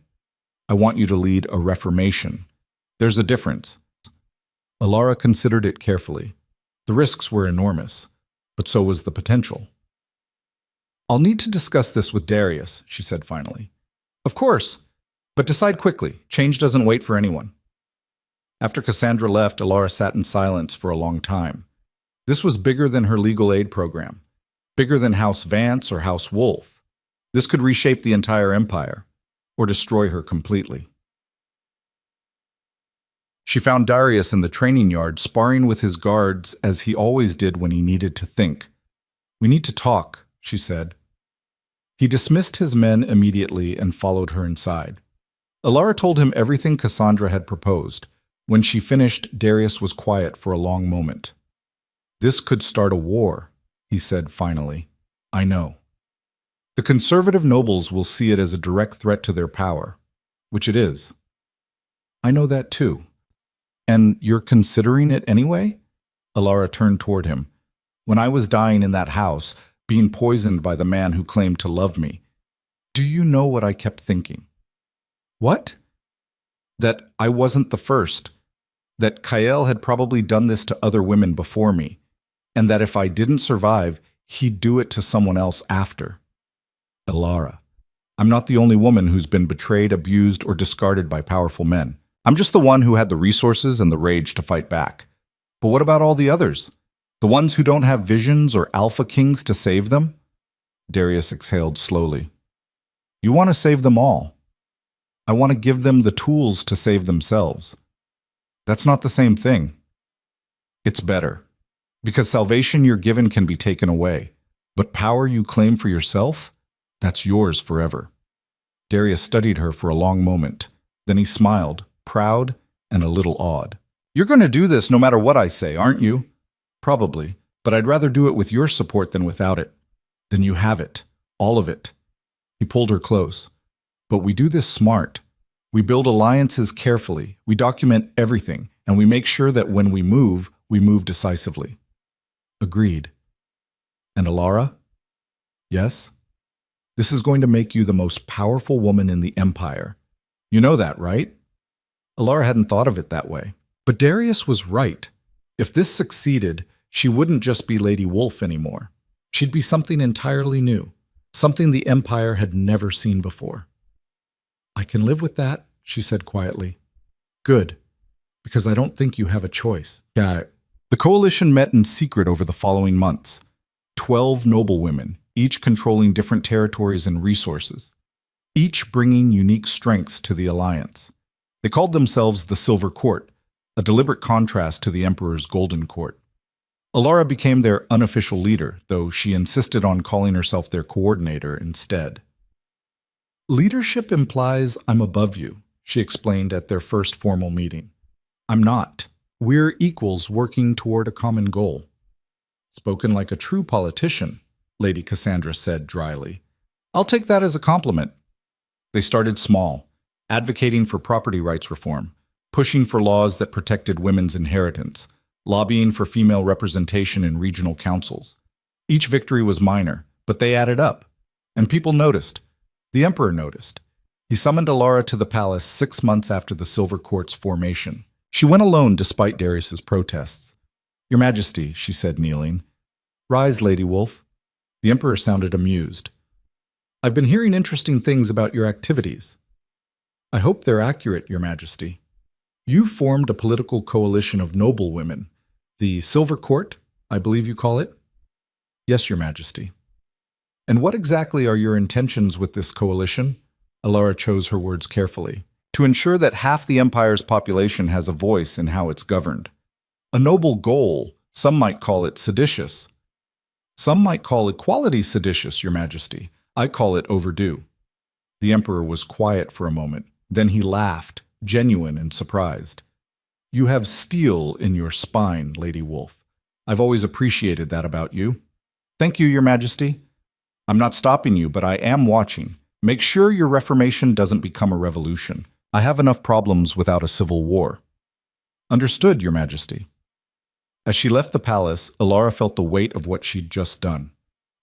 "I want you to lead a reformation. There's a difference." Alara considered it carefully. The risks were enormous, but so was the potential. "I'll need to discuss this with Darius," she said finally. "Of course, but decide quickly. Change doesn't wait for anyone." After Cassandra left, Alara sat in silence for a long time. This was bigger than her legal aid program, bigger than House Vance or House Wolf. This could reshape the entire empire, or destroy her completely. She found Darius in the training yard, sparring with his guards as he always did when he needed to think. "We need to talk," she said. He dismissed his men immediately and followed her inside. Alara told him everything Cassandra had proposed. When she finished, Darius was quiet for a long moment. "This could start a war," he said finally. "I know. The conservative nobles will see it as a direct threat to their power, which it is. I know that too. And you're considering it anyway?" Alara turned toward him. "When I was dying in that house, being poisoned by the man who claimed to love me, do you know what I kept thinking?" "What?" "That I wasn't the first. That Kael had probably done this to other women before me, and that if I didn't survive, he'd do it to someone else after." "Alara, I'm not the only woman who's been betrayed, abused, or discarded by powerful men. I'm just the one who had the resources and the rage to fight back. But what about all the others? The ones who don't have visions or alpha kings to save them?" Darius exhaled slowly. "You want to save them all. I want to give them the tools to save themselves. That's not the same thing. It's better. Because salvation you're given can be taken away. But power you claim for yourself, that's yours forever." Darius studied her for a long moment. Then he smiled, proud and a little awed. "You're going to do this no matter what I say, aren't you?" "Probably, but I'd rather do it with your support than without it." "Then you have it. All of it." He pulled her close. "But we do this smart. We build alliances carefully, we document everything, and we make sure that when we move decisively." "Agreed." "And Alara?" "Yes?" "This is going to make you the most powerful woman in the Empire. You know that, right?" Alara hadn't thought of it that way. But Darius was right. If this succeeded, she wouldn't just be Lady Wolf anymore. She'd be something entirely new, something the Empire had never seen before. "I can live with that," she said quietly. "Good, because I don't think you have a choice." The coalition met in secret over the following months. 12 noblewomen, each controlling different territories and resources, each bringing unique strengths to the alliance. They called themselves the Silver Court, a deliberate contrast to the Emperor's Golden Court. Alara became their unofficial leader, though she insisted on calling herself their coordinator instead. "Leadership implies I'm above you," she explained at their first formal meeting. "I'm not. We're equals working toward a common goal." "Spoken like a true politician," Lady Cassandra said dryly. "I'll take that as a compliment." They started small, advocating for property rights reform, pushing for laws that protected women's inheritance, lobbying for female representation in regional councils. Each victory was minor, but they added up. And people noticed. The Emperor noticed. He summoned Alara to the palace 6 months after the Silver Court's formation. She went alone despite Darius's protests. "Your Majesty," she said, kneeling. "Rise, Lady Wolf." The Emperor sounded amused. "I've been hearing interesting things about your activities." "I hope they're accurate, Your Majesty. You formed a political coalition of noblewomen, the Silver Court, I believe you call it?" "Yes, Your Majesty." "And what exactly are your intentions with this coalition?" Alara chose her words carefully. "To ensure that half the Empire's population has a voice in how it's governed. A noble goal, some might call it seditious. Some might call equality seditious, Your Majesty. I call it overdue." The Emperor was quiet for a moment. Then he laughed, genuine and surprised. "You have steel in your spine, Lady Wolf. I've always appreciated that about you." "Thank you, Your Majesty." "I'm not stopping you, but I am watching. Make sure your reformation doesn't become a revolution. I have enough problems without a civil war. Understood, Your Majesty. As she left the palace, Alara felt the weight of what she'd just done.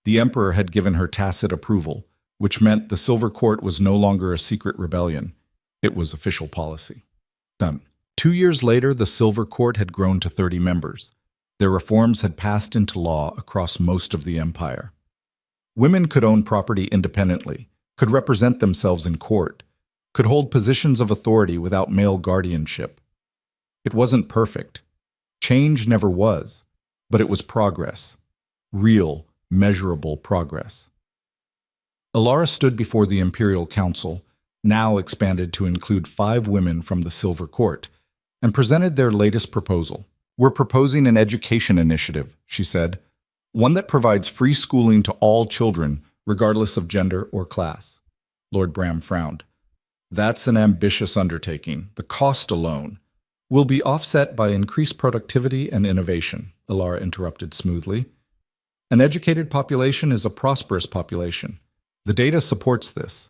The Emperor had given her tacit approval, which meant the Silver Court was no longer a secret rebellion. It was official policy. Done. 2 years later, the Silver Court had grown to 30 members. Their reforms had passed into law across most of the empire. Women could own property independently, could represent themselves in court, could hold positions of authority without male guardianship. It wasn't perfect. Change never was, but it was progress. Real, measurable progress. Alara stood before the Imperial Council, now expanded to include 5 women from the Silver Court, and presented their latest proposal. We're proposing an education initiative, she said, one that provides free schooling to all children, regardless of gender or class. Lord Bram frowned. That's an ambitious undertaking. The cost alone will be offset by increased productivity and innovation, Alara interrupted smoothly. An educated population is a prosperous population. The data supports this.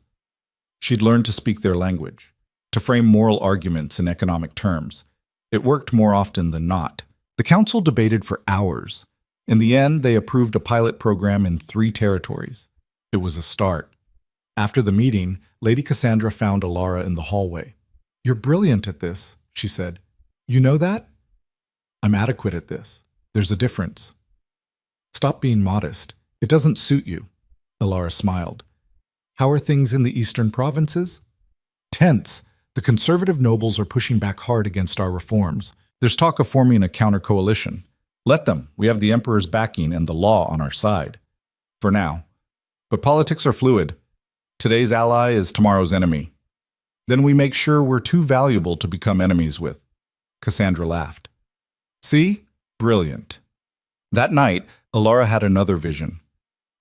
She'd learned to speak their language, to frame moral arguments in economic terms. It worked more often than not. The council debated for hours. In the end, they approved a pilot program in 3 territories. It was a start. After the meeting, Lady Cassandra found Alara in the hallway. You're brilliant at this, she said. You know that? I'm adequate at this. There's a difference. Stop being modest. It doesn't suit you. Alara smiled. How are things in the eastern provinces? Tense. The conservative nobles are pushing back hard against our reforms. There's talk of forming a counter-coalition. Let them. We have the Emperor's backing and the law on our side. For now. But politics are fluid. Today's ally is tomorrow's enemy. Then we make sure we're too valuable to become enemies with. Cassandra laughed. See? Brilliant. That night, Alara had another vision.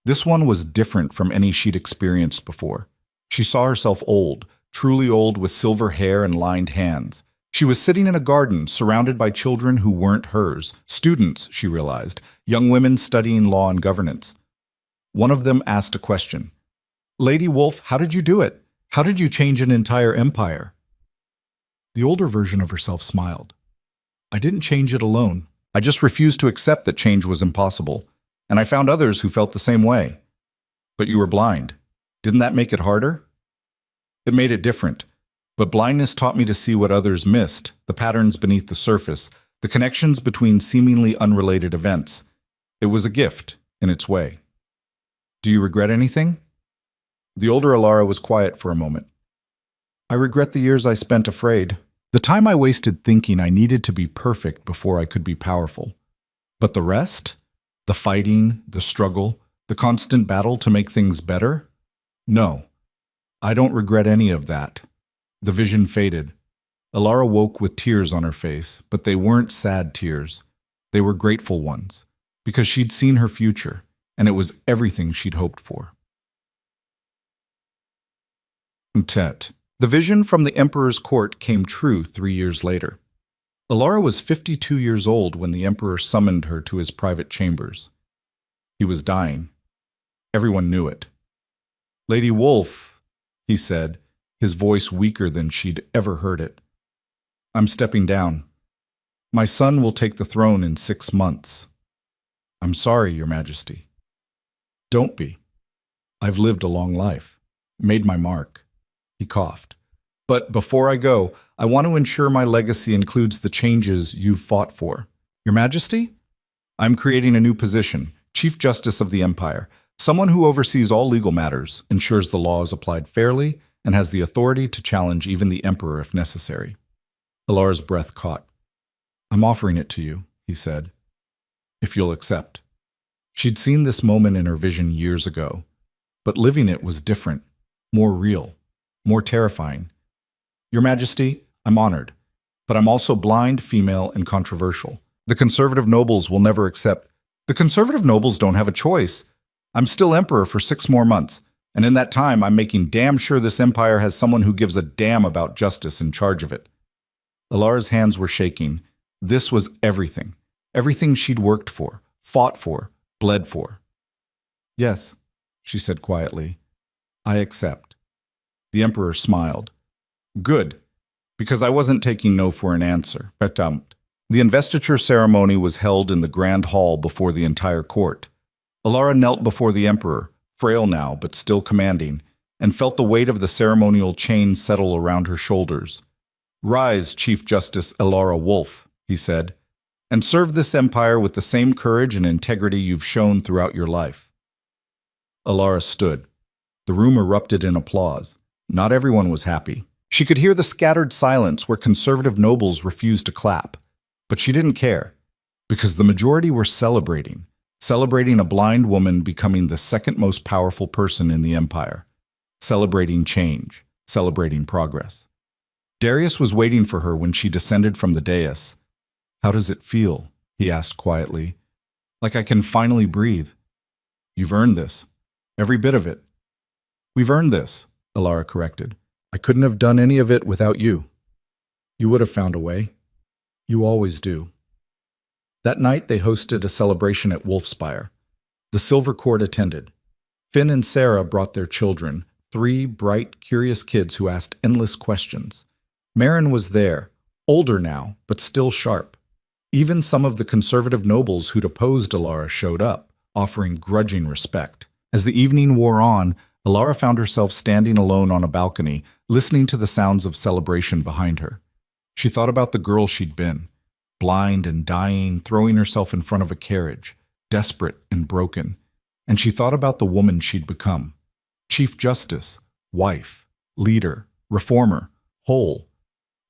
This one was different from any she'd experienced before. She saw herself old, truly old with silver hair and lined hands. She was sitting in a garden surrounded by children who weren't hers. Students, she realized, young women studying law and governance. One of them asked a question. Lady Wolf, how did you do it? How did you change an entire empire? The older version of herself smiled. I didn't change it alone. I just refused to accept that change was impossible. And I found others who felt the same way. But you were blind. Didn't that make it harder? It made it different. But blindness taught me to see what others missed, the patterns beneath the surface, the connections between seemingly unrelated events. It was a gift, in its way. Do you regret anything? The older Alara was quiet for a moment. I regret the years I spent afraid. The time I wasted thinking I needed to be perfect before I could be powerful. But the rest? The fighting, the struggle, the constant battle to make things better? No, I don't regret any of that. The vision faded. Alara woke with tears on her face, but they weren't sad tears. They were grateful ones, because she'd seen her future, and it was everything she'd hoped for. The vision from the Emperor's court came true 3 years later. Alara was 52 years old when the Emperor summoned her to his private chambers. He was dying. Everyone knew it. Lady Wolf, he said, his voice weaker than she'd ever heard it. I'm stepping down. My son will take the throne in 6 months. I'm sorry, Your Majesty. Don't be. I've lived a long life, made my mark. He coughed. But before I go, I want to ensure my legacy includes the changes you've fought for. Your Majesty? I'm creating a new position, Chief Justice of the Empire, someone who oversees all legal matters, ensures the law is applied fairly, and has the authority to challenge even the Emperor if necessary. Alara's breath caught. I'm offering it to you, he said, if you'll accept. She'd seen this moment in her vision years ago, but living it was different, more real, more terrifying. Your Majesty, I'm honored, but I'm also blind, female, and controversial. The conservative nobles will never accept. The conservative nobles don't have a choice. I'm still emperor for 6 more months, and in that time, I'm making damn sure this empire has someone who gives a damn about justice in charge of it. Alara's hands were shaking. This was everything. Everything she'd worked for, fought for, bled for. Yes, she said quietly. I accept. The emperor smiled. Good, because I wasn't taking no for an answer. The investiture ceremony was held in the grand hall before the entire court. Alara knelt before the emperor, frail now but still commanding, and felt the weight of the ceremonial chain settle around her shoulders. Rise, Chief Justice Alara Wolf, he said, and serve this empire with the same courage and integrity you've shown throughout your life. Alara stood. The room erupted in applause. Not everyone was happy. She could hear the scattered silence where conservative nobles refused to clap. But she didn't care, because the majority were celebrating a blind woman becoming the second most powerful person in the empire, celebrating change, celebrating progress. Darius was waiting for her when she descended from the dais. How does it feel? He asked quietly. Like I can finally breathe. You've earned this. Every bit of it. We've earned this, Alara corrected. I couldn't have done any of it without you. You would have found a way. You always do. That night they hosted a celebration at Wolfspire. The Silver Court attended. Finn and Sarah brought their children, 3 bright, curious kids who asked endless questions. Marin was there, older now, but still sharp. Even some of the conservative nobles who'd opposed Alara showed up, offering grudging respect. As the evening wore on, Alara found herself standing alone on a balcony, listening to the sounds of celebration behind her. She thought about the girl she'd been, blind and dying, throwing herself in front of a carriage, desperate and broken. And she thought about the woman she'd become. Chief Justice, wife, leader, reformer, whole.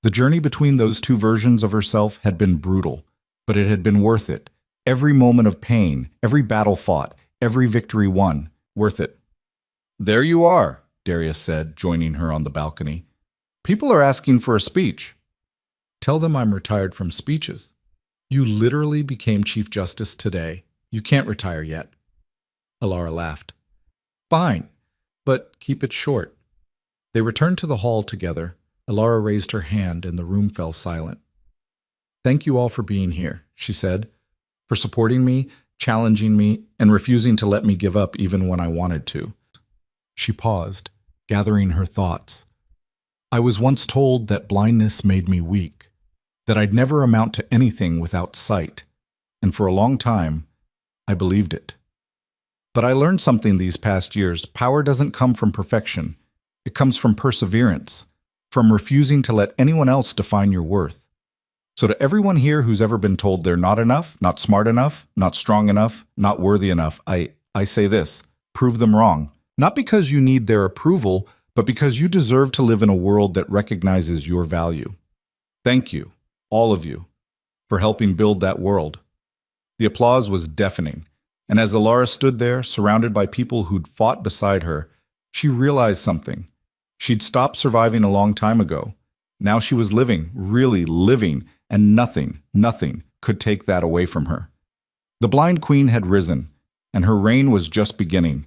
The journey between those 2 versions of herself had been brutal, but it had been worth it. Every moment of pain, every battle fought, every victory won, worth it. There you are, Darius said, joining her on the balcony. People are asking for a speech. Tell them I'm retired from speeches. You literally became Chief Justice today. You can't retire yet. Alara laughed. Fine, but keep it short. They returned to the hall together. Alara raised her hand and the room fell silent. Thank you all for being here, she said, for supporting me, challenging me, and refusing to let me give up even when I wanted to. She paused, gathering her thoughts. I was once told that blindness made me weak, that I'd never amount to anything without sight, and for a long time, I believed it. But I learned something these past years. Power doesn't come from perfection. It comes from perseverance, from refusing to let anyone else define your worth. So to everyone here who's ever been told they're not enough, not smart enough, not strong enough, not worthy enough, I say this, prove them wrong. Not because you need their approval, but because you deserve to live in a world that recognizes your value. Thank you, all of you, for helping build that world. The applause was deafening, and as Alara stood there, surrounded by people who'd fought beside her, she realized something. She'd stopped surviving a long time ago. Now she was living, really living, and nothing could take that away from her. The blind queen had risen, and her reign was just beginning.